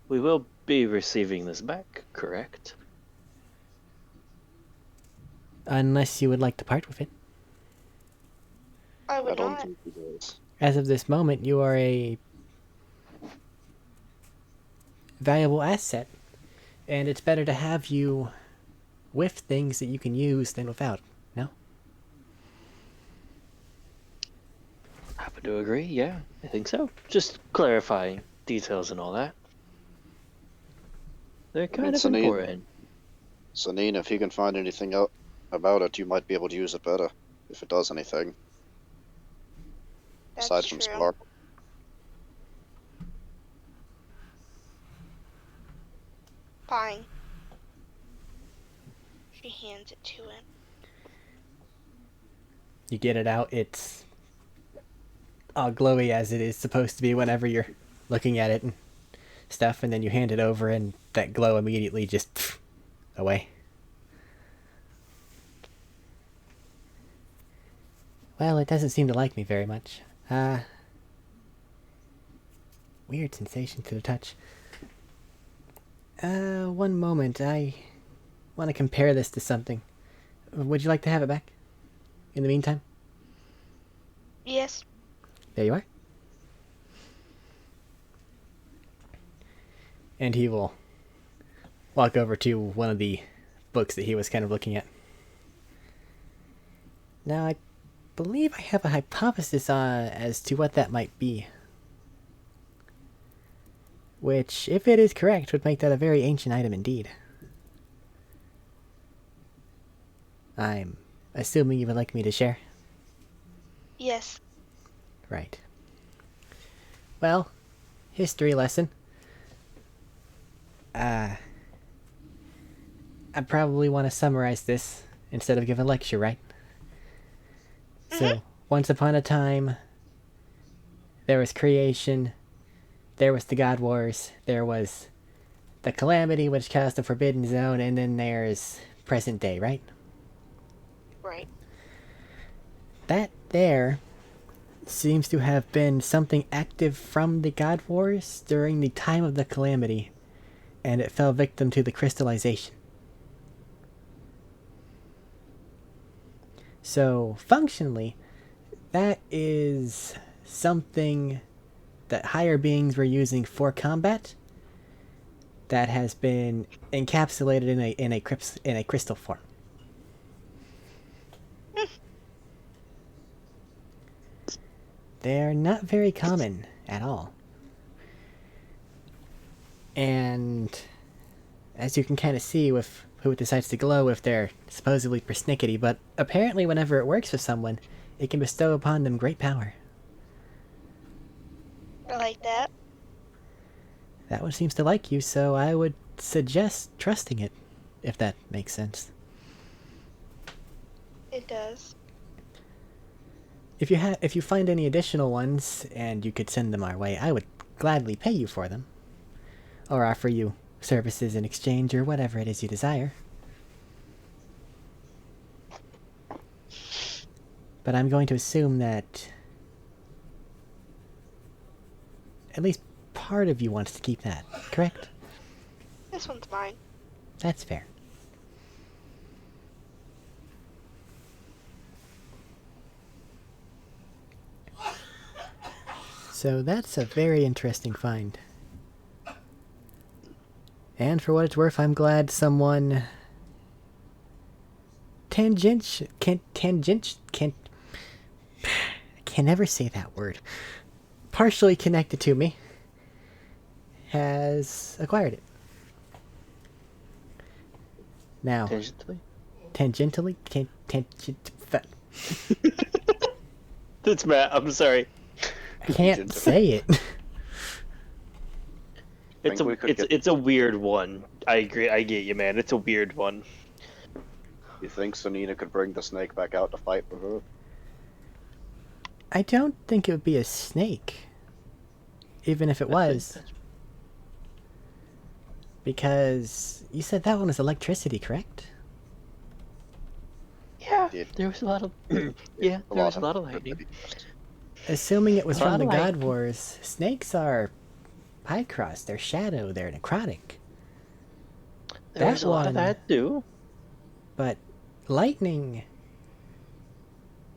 we will be receiving this back, correct? Unless you would like to part with it. I I would don't not. think he does. As of this moment, you are a valuable asset. And it's better to have you with things that you can use than without. No? Happen to agree, yeah, I think so. Just clarifying details and all that. They're kind of Sunny- important. So, Nina, if you can find anything out about it, you might be able to use it better. If it does anything. That's Aside true. from Spark. Fine. She hands it to him. You get it out, it's all glowy as it is supposed to be whenever you're looking at it and stuff, and then you hand it over and that glow immediately just away. Well, it doesn't seem to like me very much. Weird sensation to the touch. One moment, I want to compare this to something. Would you like to have it back? In the meantime? Yes. There you are. And he will walk over to one of the books that he was kind of looking at. Now, I believe I have a hypothesis as to what that might be. Which, if it is correct, would make that a very ancient item indeed. I'm assuming you would like me to share. Yes. Right. Well, history lesson. I probably want to summarize this instead of give a lecture, right? So, once upon a time, there was creation, there was the God Wars, there was the calamity which caused the Forbidden Zone, and then there's present day, right? Right. That there seems to have been something active from the God Wars during the time of the calamity, and it fell victim to the crystallization. So, functionally, that is something that higher beings were using for combat that has been encapsulated in a crystal form. They're not very common at all. And as you can kind of see with who decides to glow if they're supposedly persnickety, but apparently whenever it works with someone, it can bestow upon them great power. I like that. That one seems to like you, so I would suggest trusting it, if that makes sense. It does. If you find any additional ones and you could send them our way, I would gladly pay you for them, or offer you services in exchange, or whatever it is you desire. But I'm going to assume that at least part of you wants to keep that, correct? This one's mine. That's fair. So that's a very interesting find. And for what it's worth, I'm glad someone I can never say that word. Partially connected to me has acquired it. Now, Tangentially? tangentially, That's Matt. I'm sorry. I can't say it. It's a weird one. I agree. I get you, man. It's a weird one. You think Sonina could bring the snake back out to fight for her? I don't think it would be a snake, even if it was. Because you said that one was electricity, correct? Yeah, Did- there was a lot of yeah, there was a lot of lightning. Assuming it was from the Sunlight. God Wars, snakes are Pycross, they're shadow, they're necrotic. There was a lot of one- that too. But lightning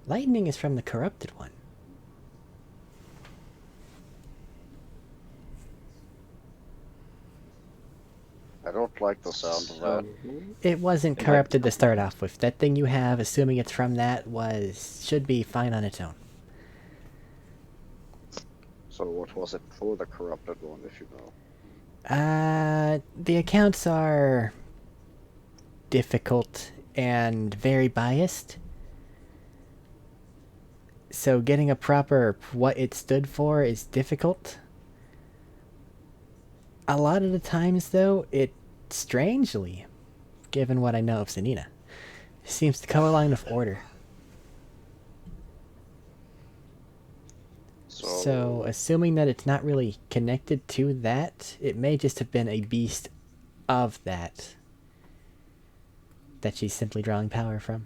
is from the corrupted one. I don't like the sound of that. It wasn't corrupted to start off with. That thing you have, assuming it's from that, should be fine on its own. So what was it for the corrupted one, if you know? The accounts are difficult and very biased. So getting a proper what it stood for is difficult. A lot of the times, though, it strangely, given what I know of Sonina, seems to come along with order. So, assuming that it's not really connected to that, it may just have been a beast of that she's simply drawing power from.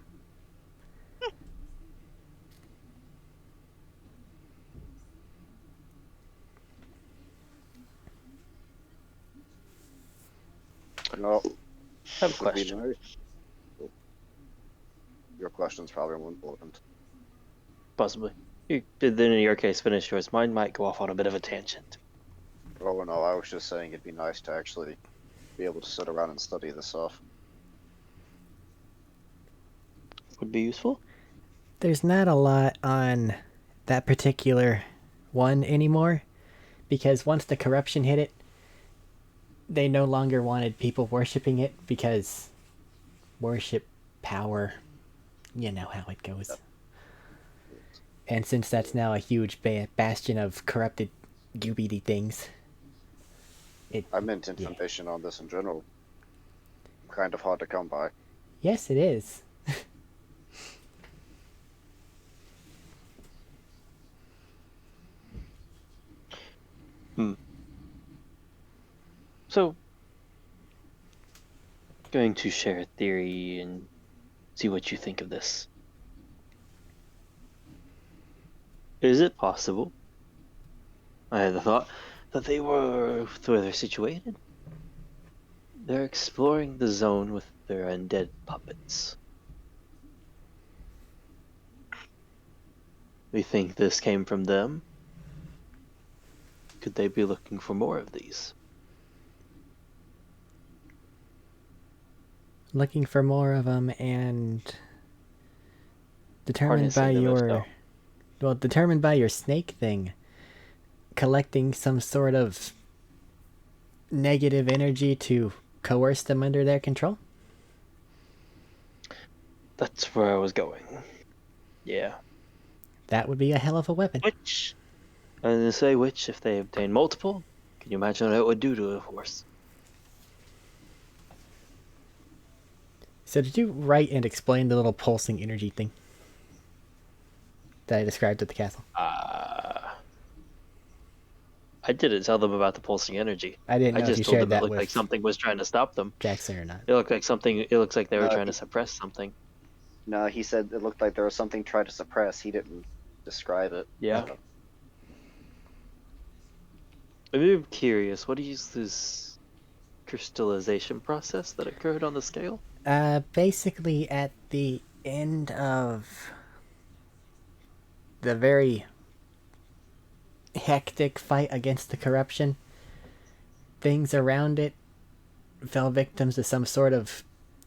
No. I have a Could be question. nice. Your question's probably more important. Possibly. Then in your case, finish yours. Mine might go off on a bit of a tangent. Oh no, I was just saying it'd be nice to actually be able to sit around and study this stuff. Would be useful. There's not a lot on that particular one anymore, because once the corruption hit it, they no longer wanted people worshipping it, because worship power, you know how it goes. Yep. And since that's now a huge bastion of corrupted UBD things, I meant information on this in general. Kind of hard to come by. yes, it is. So, going to share a theory and see what you think of this. Is it possible? I had the thought that where they're situated, they're exploring the zone with their undead puppets. We think this came from them. Could they be looking for more of these? Looking for more of them, and determined Harnessing by them, if your so. well, determined by your snake thing, collecting some sort of negative energy to coerce them under their control. That's where I was going. Yeah. That would be a hell of a weapon. Which, I was gonna say which, if they obtain multiple, Can you imagine what it would do to a horse? So did you write and explain the little pulsing energy thing that I described at the castle? I didn't tell them about the pulsing energy. I didn't I know if you just told shared them it that looked like with something was trying to stop them. Jackson or not. It looked like something. It looks like they were No, trying to suppress something. No, he said it looked like there was something tried to suppress. He didn't describe it. Yeah. I'm curious. What is this crystallization process that occurred on the scale? Basically at the end of the very hectic fight against the corruption, things around it fell victims to some sort of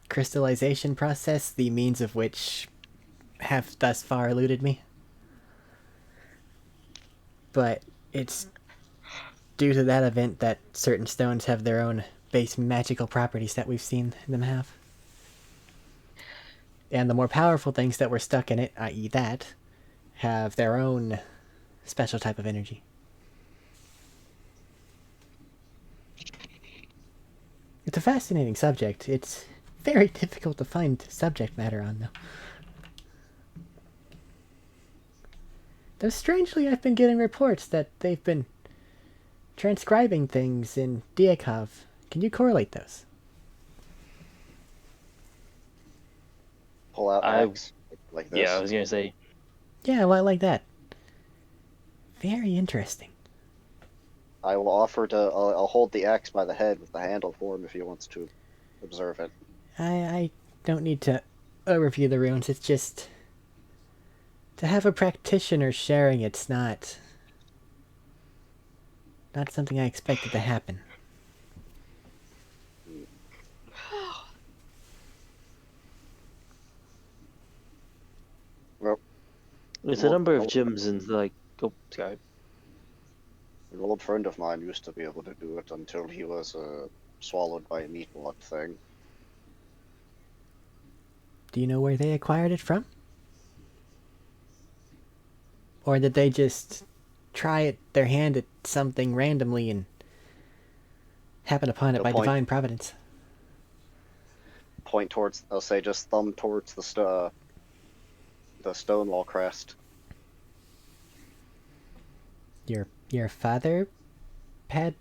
crystallization process, the means of which have thus far eluded me. But it's due to that event that certain stones have their own base magical properties that we've seen them have. And the more powerful things that were stuck in it, i.e. that, have their own special type of energy. It's a fascinating subject. It's very difficult to find subject matter on, though. Though strangely, I've been getting reports that they've been transcribing things in Diakov. Can you correlate those? Pull out axe like this. Yeah, I was gonna say. Yeah, like that. Very interesting. I will offer to. I'll hold the axe by the head with the handle for him if he wants to observe it. I don't need to overview the runes. It's just to have a practitioner sharing it's not something I expected to happen. Well, There's a number of gems in like. Oh, sorry. an old friend of mine used to be able to do it until he was swallowed by a meatwad thing. Do you know where they acquired it from? Or did they just try their hand at something randomly and happen upon it by divine providence? Point towards. I'll say just thumb towards the Stonewall crest. Your father had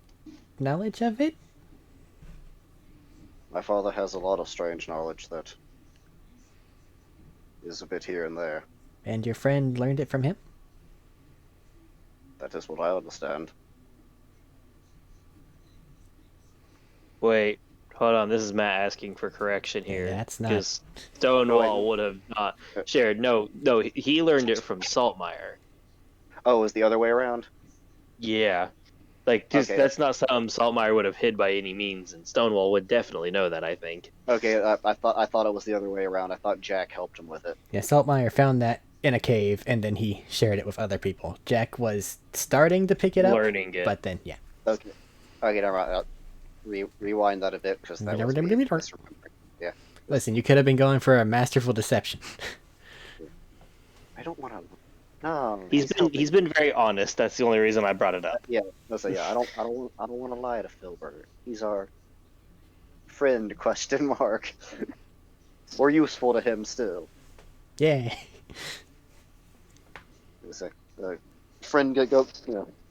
knowledge of it? My father has a lot of strange knowledge that is a bit here and there. And your friend learned it from him? That is what I understand. Wait, hold on. This is Matt asking for correction here. That's not- Because Stonewall would have not shared. No, he learned it from Saltmeyer. Oh, is the other way around? Yeah, like cause Okay. that's not something Saltmeyer would have hid by any means, and Stonewall would definitely know that. I think. Okay, I thought it was the other way around. I thought Jack helped him with it. Yeah, Saltmeyer found that in a cave and then he shared it with other people. Jack was starting to pick it up, Learning it. but then, yeah. Okay, never mind. Rewind that a bit because that was me misremembering. Yeah. Listen, you could have been going for a masterful deception. I don't want to. No. He's been very honest. That's the only reason I brought it up. Yeah. I don't want to lie to Filbert. He's our friend? ? We're useful to him still. Yeah.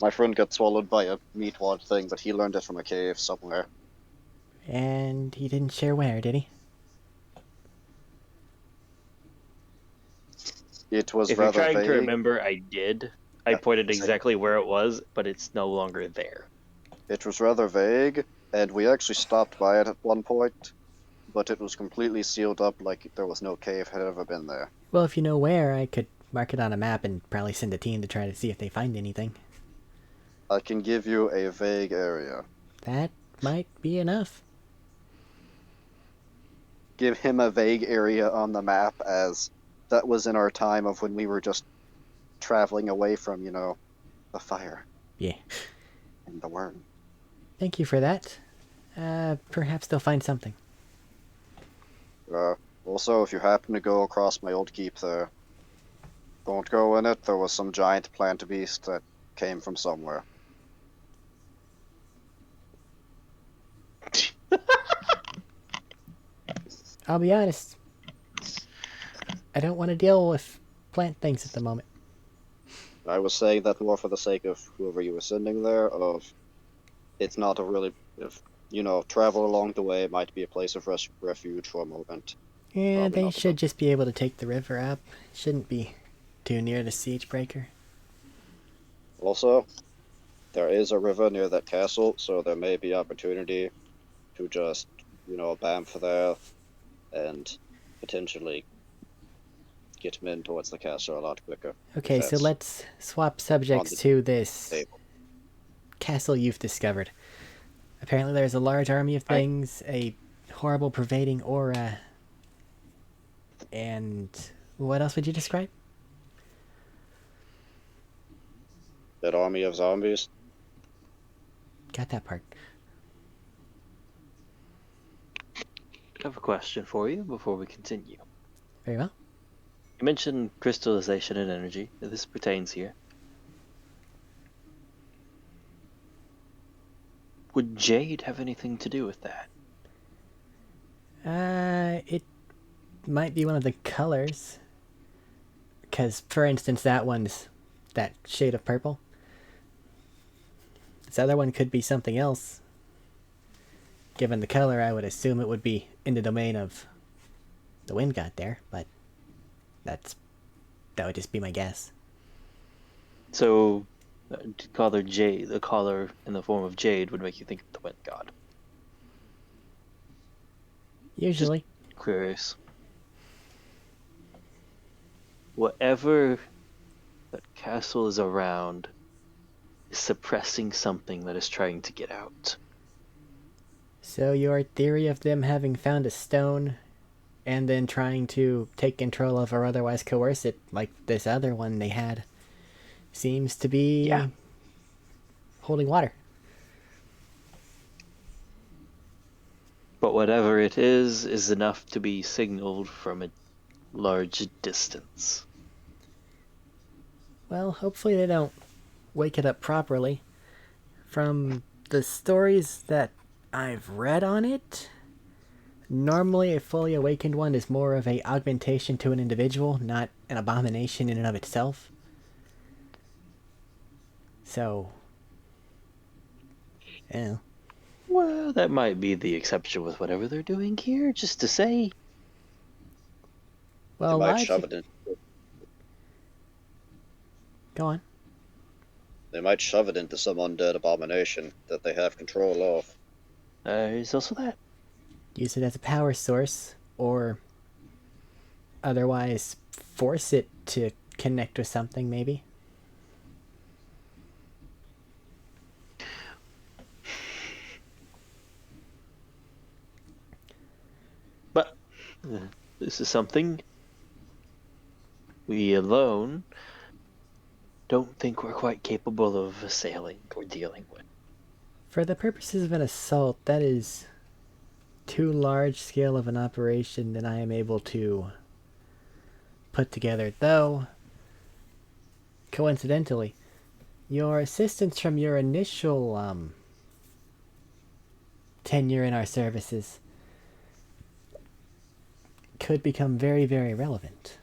My friend got swallowed by a meatwad thing, but he learned it from a cave somewhere. And he didn't share where, did he? It was If you're rather trying vague. to remember, I did. I Yeah, pointed same. exactly where it was, but it's no longer there. It was rather vague, and we actually stopped by it at one point, but it was completely sealed up like there was no cave had ever been there. Well, if you know where, I could mark it on a map and probably send a team to try to see if they find anything. I can give you a vague area. That might be enough. Give him a vague area on the map, as that was in our time of when we were just traveling away from, the fire Yeah. and the worm. Thank you for that. Perhaps they'll find something. Also, if you happen to go across my old keep there, don't go in it. There was some giant plant beast that came from somewhere. I'll be honest. I don't want to deal with plant things at the moment. I was saying that more for the sake of whoever you were sending there, of it's not a really, if, travel along the way might be a place of refuge for a moment. Yeah, Probably they not the should best. just be able to take the river up. Shouldn't be too near the siege breaker. Also, there is a river near that castle, so there may be opportunity to just, bamf there and potentially get men towards the castle a lot quicker. If Okay, so that's let's swap on subjects the to this table. castle you've discovered. Apparently, there's a large army of Right. things, a horrible pervading aura, and what else would you describe? That army of zombies. Got that part. I have a question for you before we continue. Very well. You mentioned crystallization and energy. This pertains here. Would jade have anything to do with that? It might be one of the colors. Because, for instance, that one's that shade of purple. This other one could be something else. Given the color, I would assume it would be in the domain of the wind god there, but that would just be my guess. So, to call her jade, the color in the form of jade would make you think of the wind god. Usually. Curious. Whatever that castle is around is suppressing something that is trying to get out. So your theory of them having found a stone and then trying to take control of or otherwise coerce it, like this other one they had, seems to be Yeah. holding water. But whatever it is enough to be signaled from a large distance. Well, hopefully they don't wake it up properly. From the stories that I've read on it, normally a fully awakened one is more of a augmentation to an individual, not an abomination in and of itself. So, yeah. Well, that might be the exception with whatever they're doing here, just to say. They Well, might shove logic. it in. Go on. They might shove it into some undead abomination that they have control of. There's also that. Use it as a power source, or otherwise force it to connect with something, maybe. But this is something we alone don't think we're quite capable of assailing or dealing with. For the purposes of an assault, that is too large scale of an operation than I am able to put together. Though, coincidentally, your assistance from your initial tenure in our services could become very, very relevant.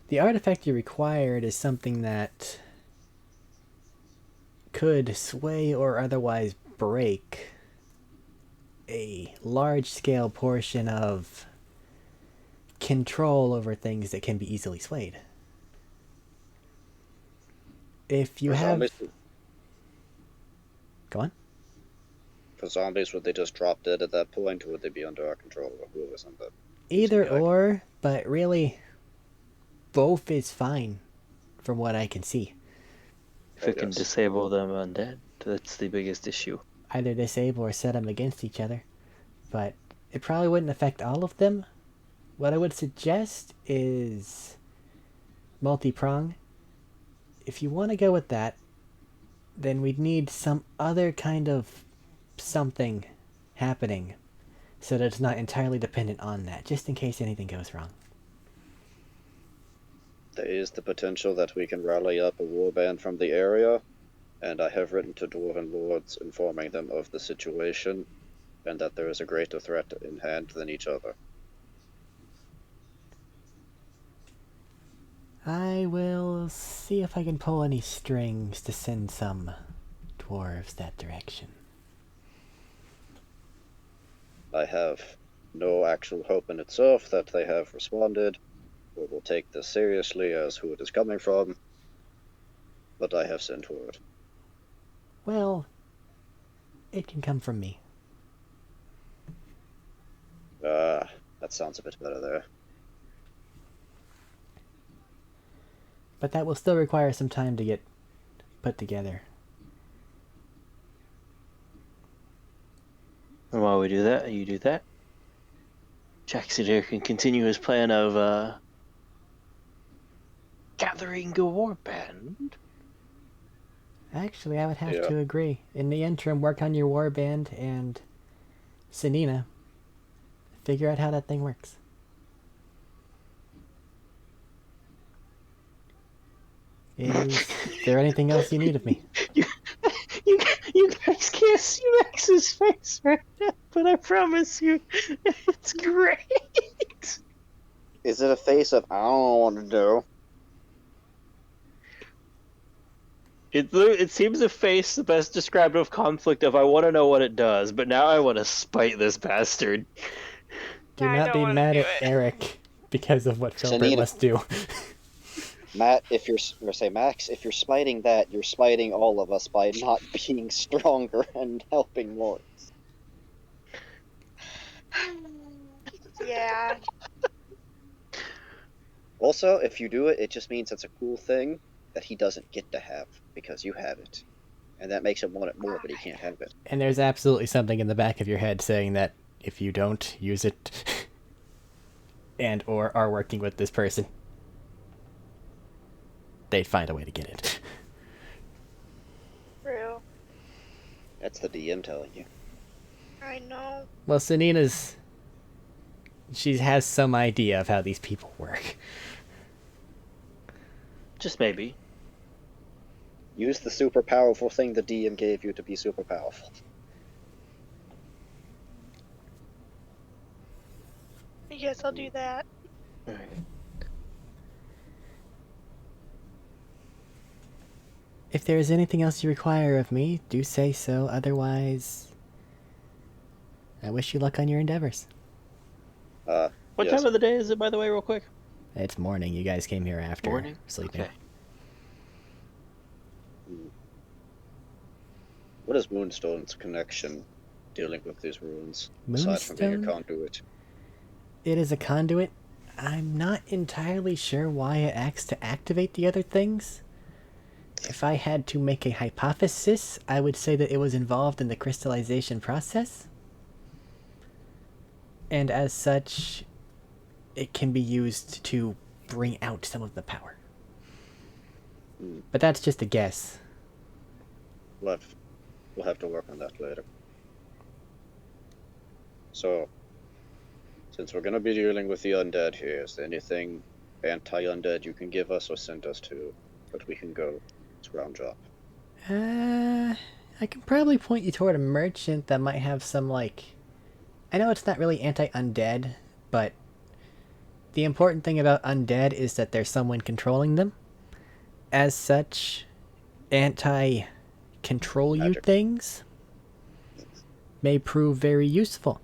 The artifact you required is something that could sway or otherwise break a large-scale portion of control over things that can be easily swayed. If you For have... zombies, Go on. for zombies, would they just drop dead at that point, or would they be under our control, or who was under? Either or, but really, both is fine, from what I can see. If it can disable them undead, that's the biggest issue. Either disable or set them against each other, but it probably wouldn't affect all of them. What I would suggest is multi-prong. If you want to go with that, then we'd need some other kind of something happening so that it's not entirely dependent on that, just in case anything goes wrong. There is the potential that we can rally up a warband from the area, and I have written to Dwarven Lords informing them of the situation. and that there is a greater threat in hand than each other. I will see if I can pull any strings to send some dwarves that direction. I have no actual hope in itself that they have responded, or will take this seriously as who it is coming from, but I have sent word. Well, it can come from me. That sounds a bit better there. But that will still require some time to get put together. And while we do that, you do that. Jackson here can continue his plan of gathering a warband. Actually, I would have Yeah. to agree. In the interim, work on your warband and Sanina. Figure out how that thing works. Is there anything else you need of me? you, you guys can't see Max's face right now, but I promise you, it's great. Is it a face of I don't know what to do? It seems a face the best described of conflict of I want to know what it does, but now I want to spite this bastard. Do I not don't be wanna mad do at it. Eric because of what Filbert Sanina. must do. Matt, Max, if you're spiting that, you're spiting all of us by not being stronger and helping more. Yeah. Also, if you do it, it just means it's a cool thing that he doesn't get to have because you have it. And that makes him want it more, but he can't have it. And there's absolutely something in the back of your head saying that if you don't use it and or are working with this person, they'd find a way to get it. True. That's the DM telling you. I know. Well, Sanina's... she has some idea of how these people work. Just maybe. Use the super powerful thing the DM gave you to be super powerful. I guess I'll do that. All right. If there is anything else you require of me, do say so. Otherwise, I wish you luck on your endeavors. What Yes. time of the day is it, by the way, real quick? It's morning. You guys came here after Morning? sleeping. Okay. What is Moonstone's connection dealing with these runes, aside from being a Moonstone? conduit? It is a conduit. I'm not entirely sure why it acts to activate the other things. If I had to make a hypothesis, I would say that it was involved in the crystallization process. And as such, it can be used to bring out some of the power. But that's just a guess. We'll have to work on that later. So, since we're going to be dealing with the undead here, is there anything anti-undead you can give us or send us to that we can go? It's round job. I can probably point you toward a merchant that might have some, like... I know it's not really anti-undead, but the important thing about undead is that there's someone controlling them. As such, anti-control you Magic. things may prove very useful.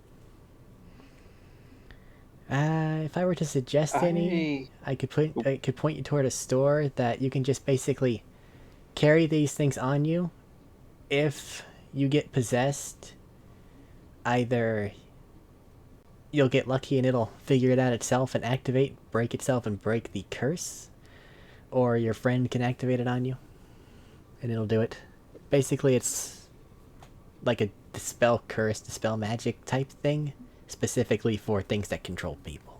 If I were to suggest any, I could point you toward a store that you can just basically carry these things on you. If you get possessed, either you'll get lucky and it'll figure it out itself and activate, break itself and break the curse, or your friend can activate it on you and it'll do it. Basically, it's like a dispel curse, dispel magic type thing, specifically for things that control people.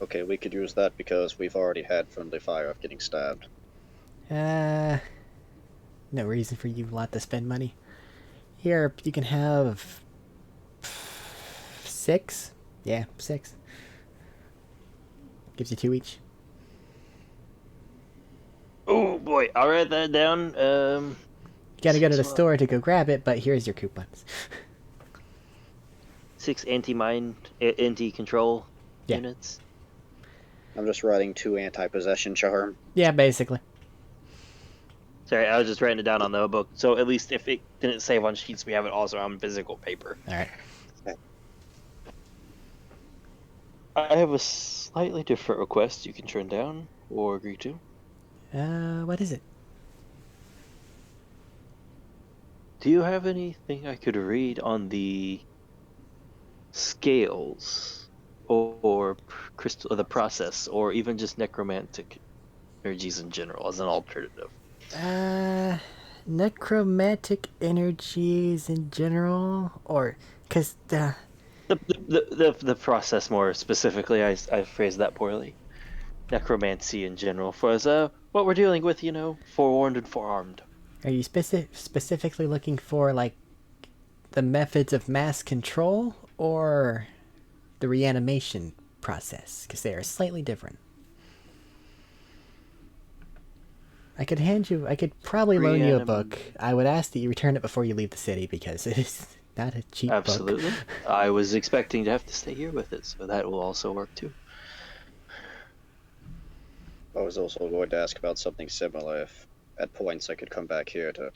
Okay, we could use that because we've already had friendly fire of getting stabbed. No reason for you lot to spend money. Here, you can have 6. Yeah, 6. Gives you 2 each. Oh boy, I'll write that down. You gotta go to the store to go grab it, but here's your coupons. 6 anti-control Yeah. units. I'm just writing 2 anti-possession charm. Yeah, basically. Sorry, I was just writing it down on the notebook. So at least if it didn't save on sheets, we have it also on physical paper. All right. I have a slightly different request you can turn down or agree to. What is it? Do you have anything I could read on the scales or crystal, the process, or even just necromantic energies in general as an alternative? Necromantic energies in general, or because The process more specifically, I phrased that poorly. Necromancy in general, for as what we're dealing with, forewarned and forearmed. are you specifically looking for like the methods of mass control or the reanimation process? Because they are slightly different. I could probably loan you a book. I would ask that you return it before you leave the city because it is not a cheap book. Absolutely. I was expecting to have to stay here with it, so that will also work too. I was also going to ask about something similar, if at points I could come back here to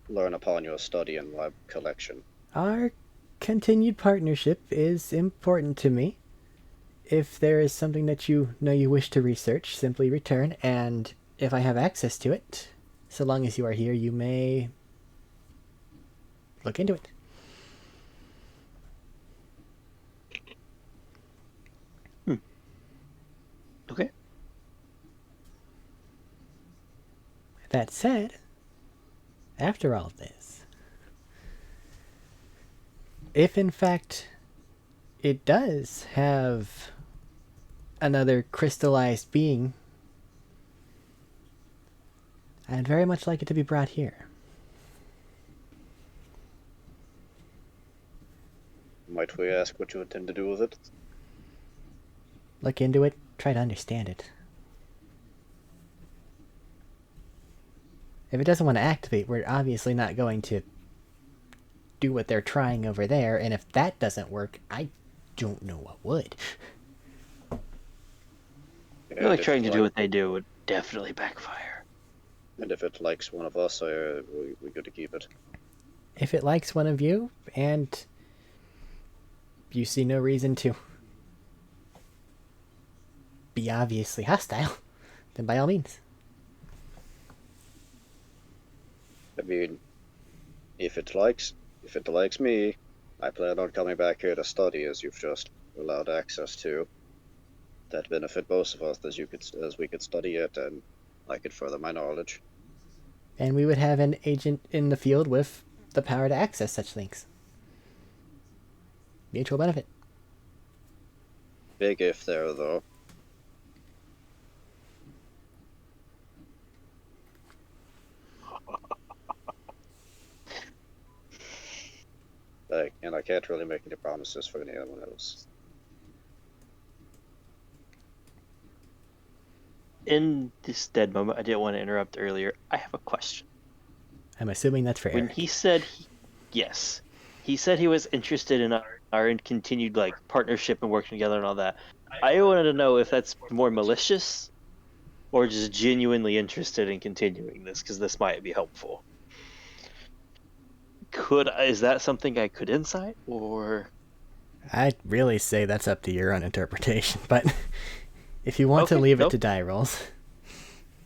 learn upon your study and lab collection. Our continued partnership is important to me. If there is something that you know you wish to research, simply return, and if I have access to it, so long as you are here, you may look into it. Okay. That said, after all of this, if in fact it does have another crystallized being, I'd very much like it to be brought here. Might we ask what you intend to do with it? Look into it, try to understand it. If it doesn't want to activate, we're obviously not going to do what they're trying over there, and if that doesn't work, I don't know what would. I feel like trying to do what they do would definitely backfire. And if it likes one of us, we good to keep it. If it likes one of you, and you see no reason to be obviously hostile, then by all means. I mean, if it likes me, I plan on coming back here to study, as you've just allowed access to. That benefit both of us, as we could study it, and I could further my knowledge. And we would have an agent in the field with the power to access such things. Mutual benefit. Big if there, though. And I can't really make any promises for anyone else. In this dead moment, I didn't want to interrupt earlier. I have a question. I'm assuming that's for When Eric. he said, yes, he said he was interested in our continued partnership and working together and all that. I wanted to know if that's more malicious or just genuinely interested in continuing this, because this might be helpful. Is that something I could insight, or? I'd really say that's up to your own interpretation, but if you want to leave it to die rolls.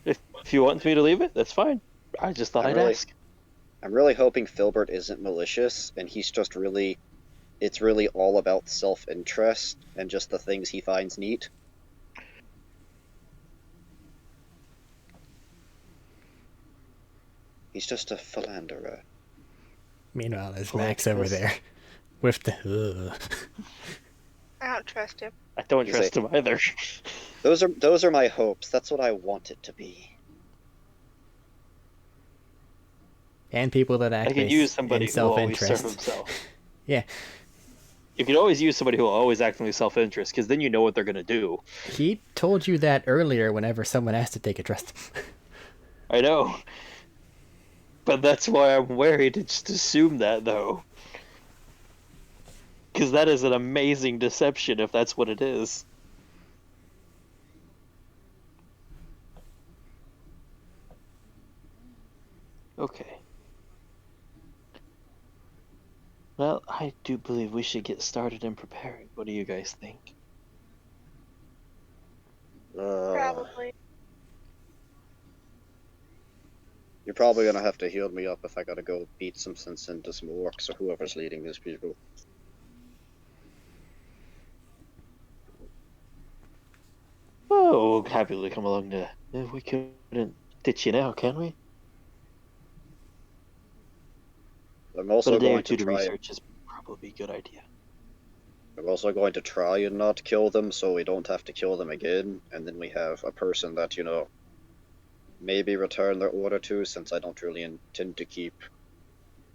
If you want me to leave it, that's fine. I just thought I'd ask. I'm really hoping Filbert isn't malicious, and he's just it's really all about self-interest and just the things he finds neat. He's just a philanderer. Meanwhile, there's Max over there with the. I don't trust him. I don't trust him either. Those are my hopes. That's what I want it to be. And people that act I could use somebody in who will always self-interest. serve himself. Yeah. You could always use somebody who will always act in self-interest, because then you know what they're going to do. He told you that earlier whenever someone asked to take a trust. I know. But that's why I'm wary to just assume that, though. Because that is an amazing deception if that's what it is. Okay. Well, I do believe we should get started in preparing. What do you guys think? Probably. You're probably gonna have to heal me up if I gotta go beat some sense into some orcs or whoever's leading these people. Oh, we'll happily come along to. We couldn't ditch you now, can we? I'm But also a day or going two to to try. research is probably a good idea. I'm also going to try and not kill them, so we don't have to kill them again, and then we have a person that maybe return their order to, since I don't really intend to keep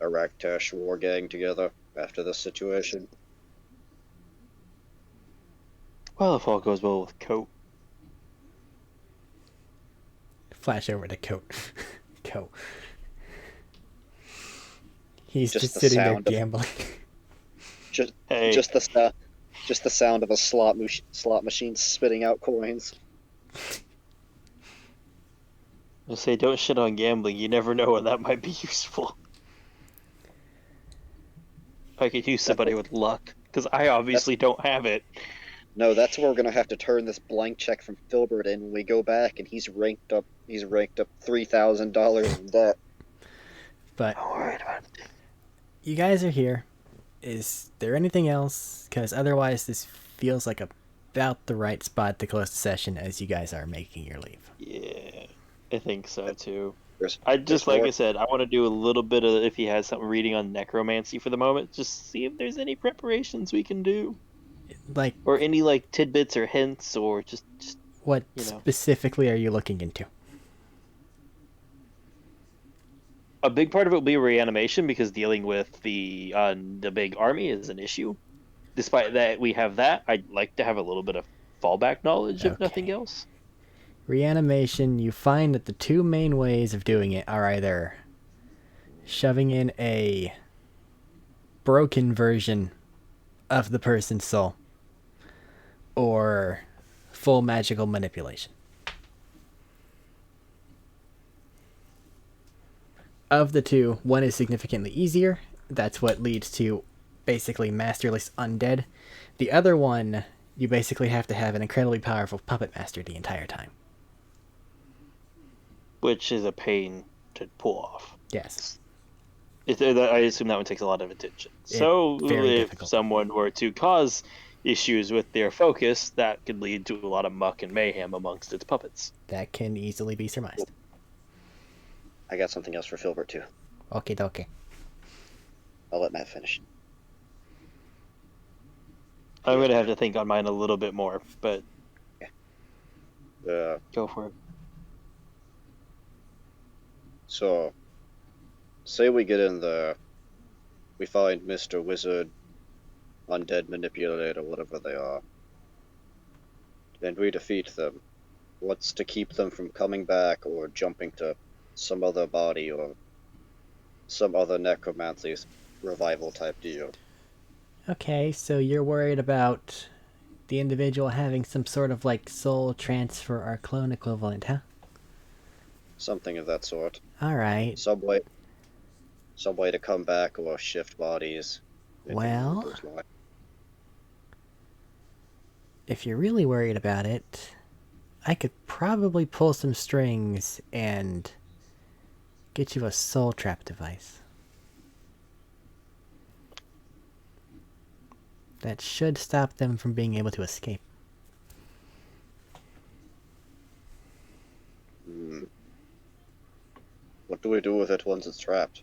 a Raktash war gang together after this situation. Well, if all goes well with Coat. Flash over to Coat. Coat. He's Just just the sitting there sound of- gambling. Hey, Just the sound of a slot machine spitting out coins. I'll say don't shit on gambling. You never know when that might be useful. I could use somebody with luck, because I obviously don't have it. No, that's where we're gonna have to turn this blank check from Filbert in when we go back, and he's ranked up $3,000 in debt. But Don't worry about it. you guys are here. Is there anything else? Because otherwise, this feels like about the right spot to close the session as you guys are making your leave. Yeah, I think so too. There's Like more. I said, I want to do a little bit of, if he has something reading on necromancy for the moment, just see if there's any preparations we can do, Like, or any like tidbits or hints, or just what you know. specifically are you looking into? A big part of it will be reanimation, because dealing with the big army is an issue. Despite that we have that, I'd like to have a little bit of fallback knowledge, if nothing Okay. else. Reanimation, you find that the two main ways of doing it are either shoving in a broken version of the person's soul or full magical manipulation. Of the two, one is significantly easier. That's what leads to basically masterless undead. The other one, you basically have to have an incredibly powerful puppet master the entire time. Which is a pain to pull off. Yes. I assume that one takes a lot of attention. So very if difficult. someone were to cause issues with their focus, that could lead to a lot of muck and mayhem amongst its puppets. That can easily be surmised. I got something else for Filbert too. Okay, dokie. I'll let Matt finish. I'm going to have to think on mine a little bit more, but go for it. So, say we get in there, we find Mr. Wizard, Undead Manipulator, whatever they are, and we defeat them. What's to keep them from coming back or jumping to some other body or some other necromancy revival type deal? Okay, so you're worried about the individual having some sort of like soul transfer or clone equivalent, huh? Something of that sort. Alright. Some way to come back or shift bodies. anything along Well, those lines. if you're really worried about it, I could probably pull some strings and get you a soul trap device. That should stop them from being able to escape. What do we do with it once it's trapped?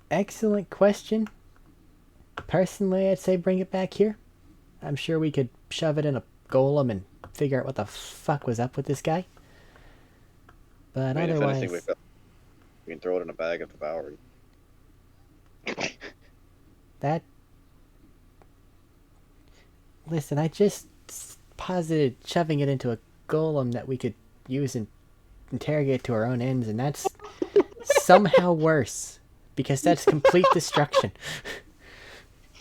Excellent question. Personally, I'd say bring it back here. I'm sure we could shove it in a golem and figure out what the fuck was up with this guy. But I mean, otherwise, if anything, we can throw it in a bag of devouring. that... Listen, I just posited shoving it into a golem that we could use and interrogate to our own ends, and that's somehow worse. Because that's complete destruction.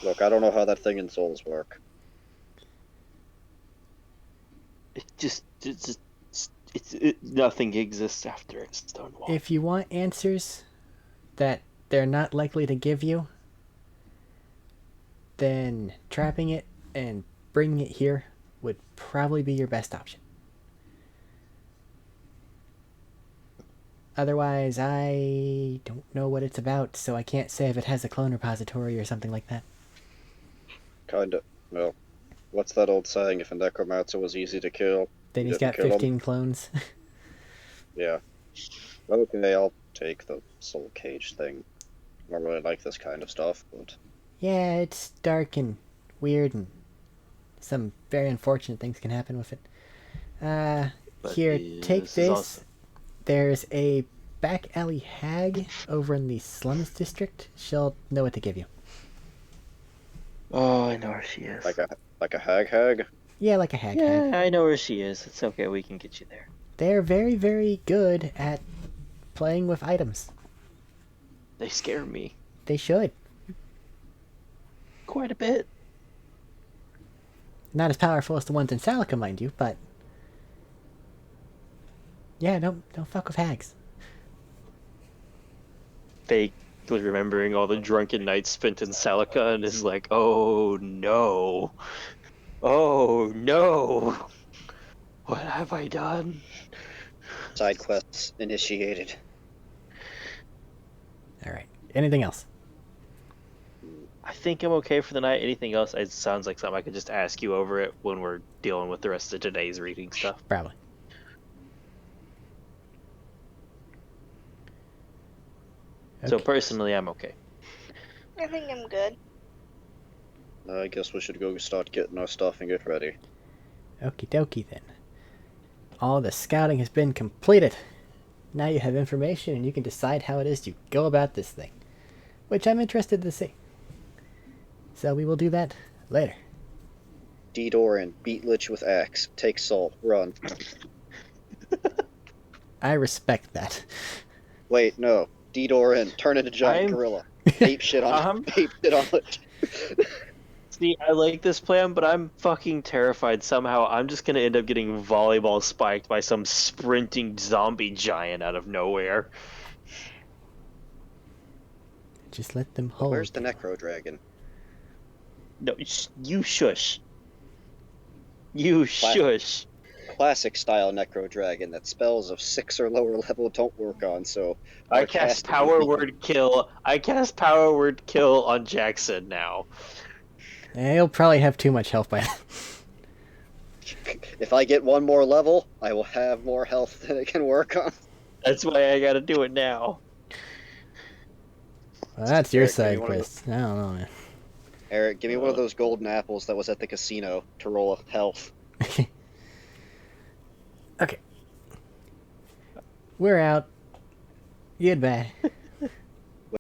Look, I don't know how that thing in Souls work. Nothing exists after it's Stonewall. If you want answers that they're not likely to give you, then trapping it and bringing it here would probably be your best option. Otherwise, I don't know what it's about, so I can't say if it has a clone repository or something like that. Kinda. Well, what's that old saying? If a necromancer was easy to kill, Then you he's didn't got kill him? 15 clones. Yeah. Okay, I'll take the soul cage thing. I don't really like this kind of stuff, but Yeah, it's dark and weird, and some very unfortunate things can happen with it. But Here, take this is this. also- There's a back alley hag over in the slums district. She'll know what to give you. Oh, I know where she is. like a hag. Yeah, like a hag. Yeah, I know where she is. It's okay. We can get you there. They're very, very good at playing with items. They scare me They should. quite a bit. Not as powerful as the ones in Salica, mind you, but yeah, don't fuck with hags. Vaguely remembering all the drunken nights spent in Salica and is like, oh no. Oh no. What have I done? Side quests initiated. All right. Anything else? I think I'm okay for the night. Anything else? It sounds like something I could just ask you over it when we're dealing with the rest of today's reading stuff. Probably. So Okay. personally, I'm okay. I think I'm good. I guess we should go start getting our stuff and get ready. Okie dokie then. All the scouting has been completed. Now you have information and you can decide how it is you go about this thing. Which I'm interested to see. So we will do that later. D. Doran, beat Lich with axe. Take Soul. Run. I respect that. Wait, no. D. Doran, turn into giant gorilla. Ape shit on Lich. See, I like this plan, but I'm fucking terrified somehow. I'm just gonna end up getting volleyball spiked by some sprinting zombie giant out of nowhere. Just let them hold. Where's the Necro Dragon? No, you shush. You shush. Classic style Necro Dragon that spells of 6 or lower level don't work on, so I our cast casting power would be- word kill. I cast power word kill on Jackson now. He'll probably have too much health by then. If I get one more level, I will have more health than it can work on. That's why I gotta do it now. Well, that's your Eric, give me side one of quest. I don't know, man. Eric, give me one of those golden apples that was at the casino to roll a health. Okay. We're out. Goodbye.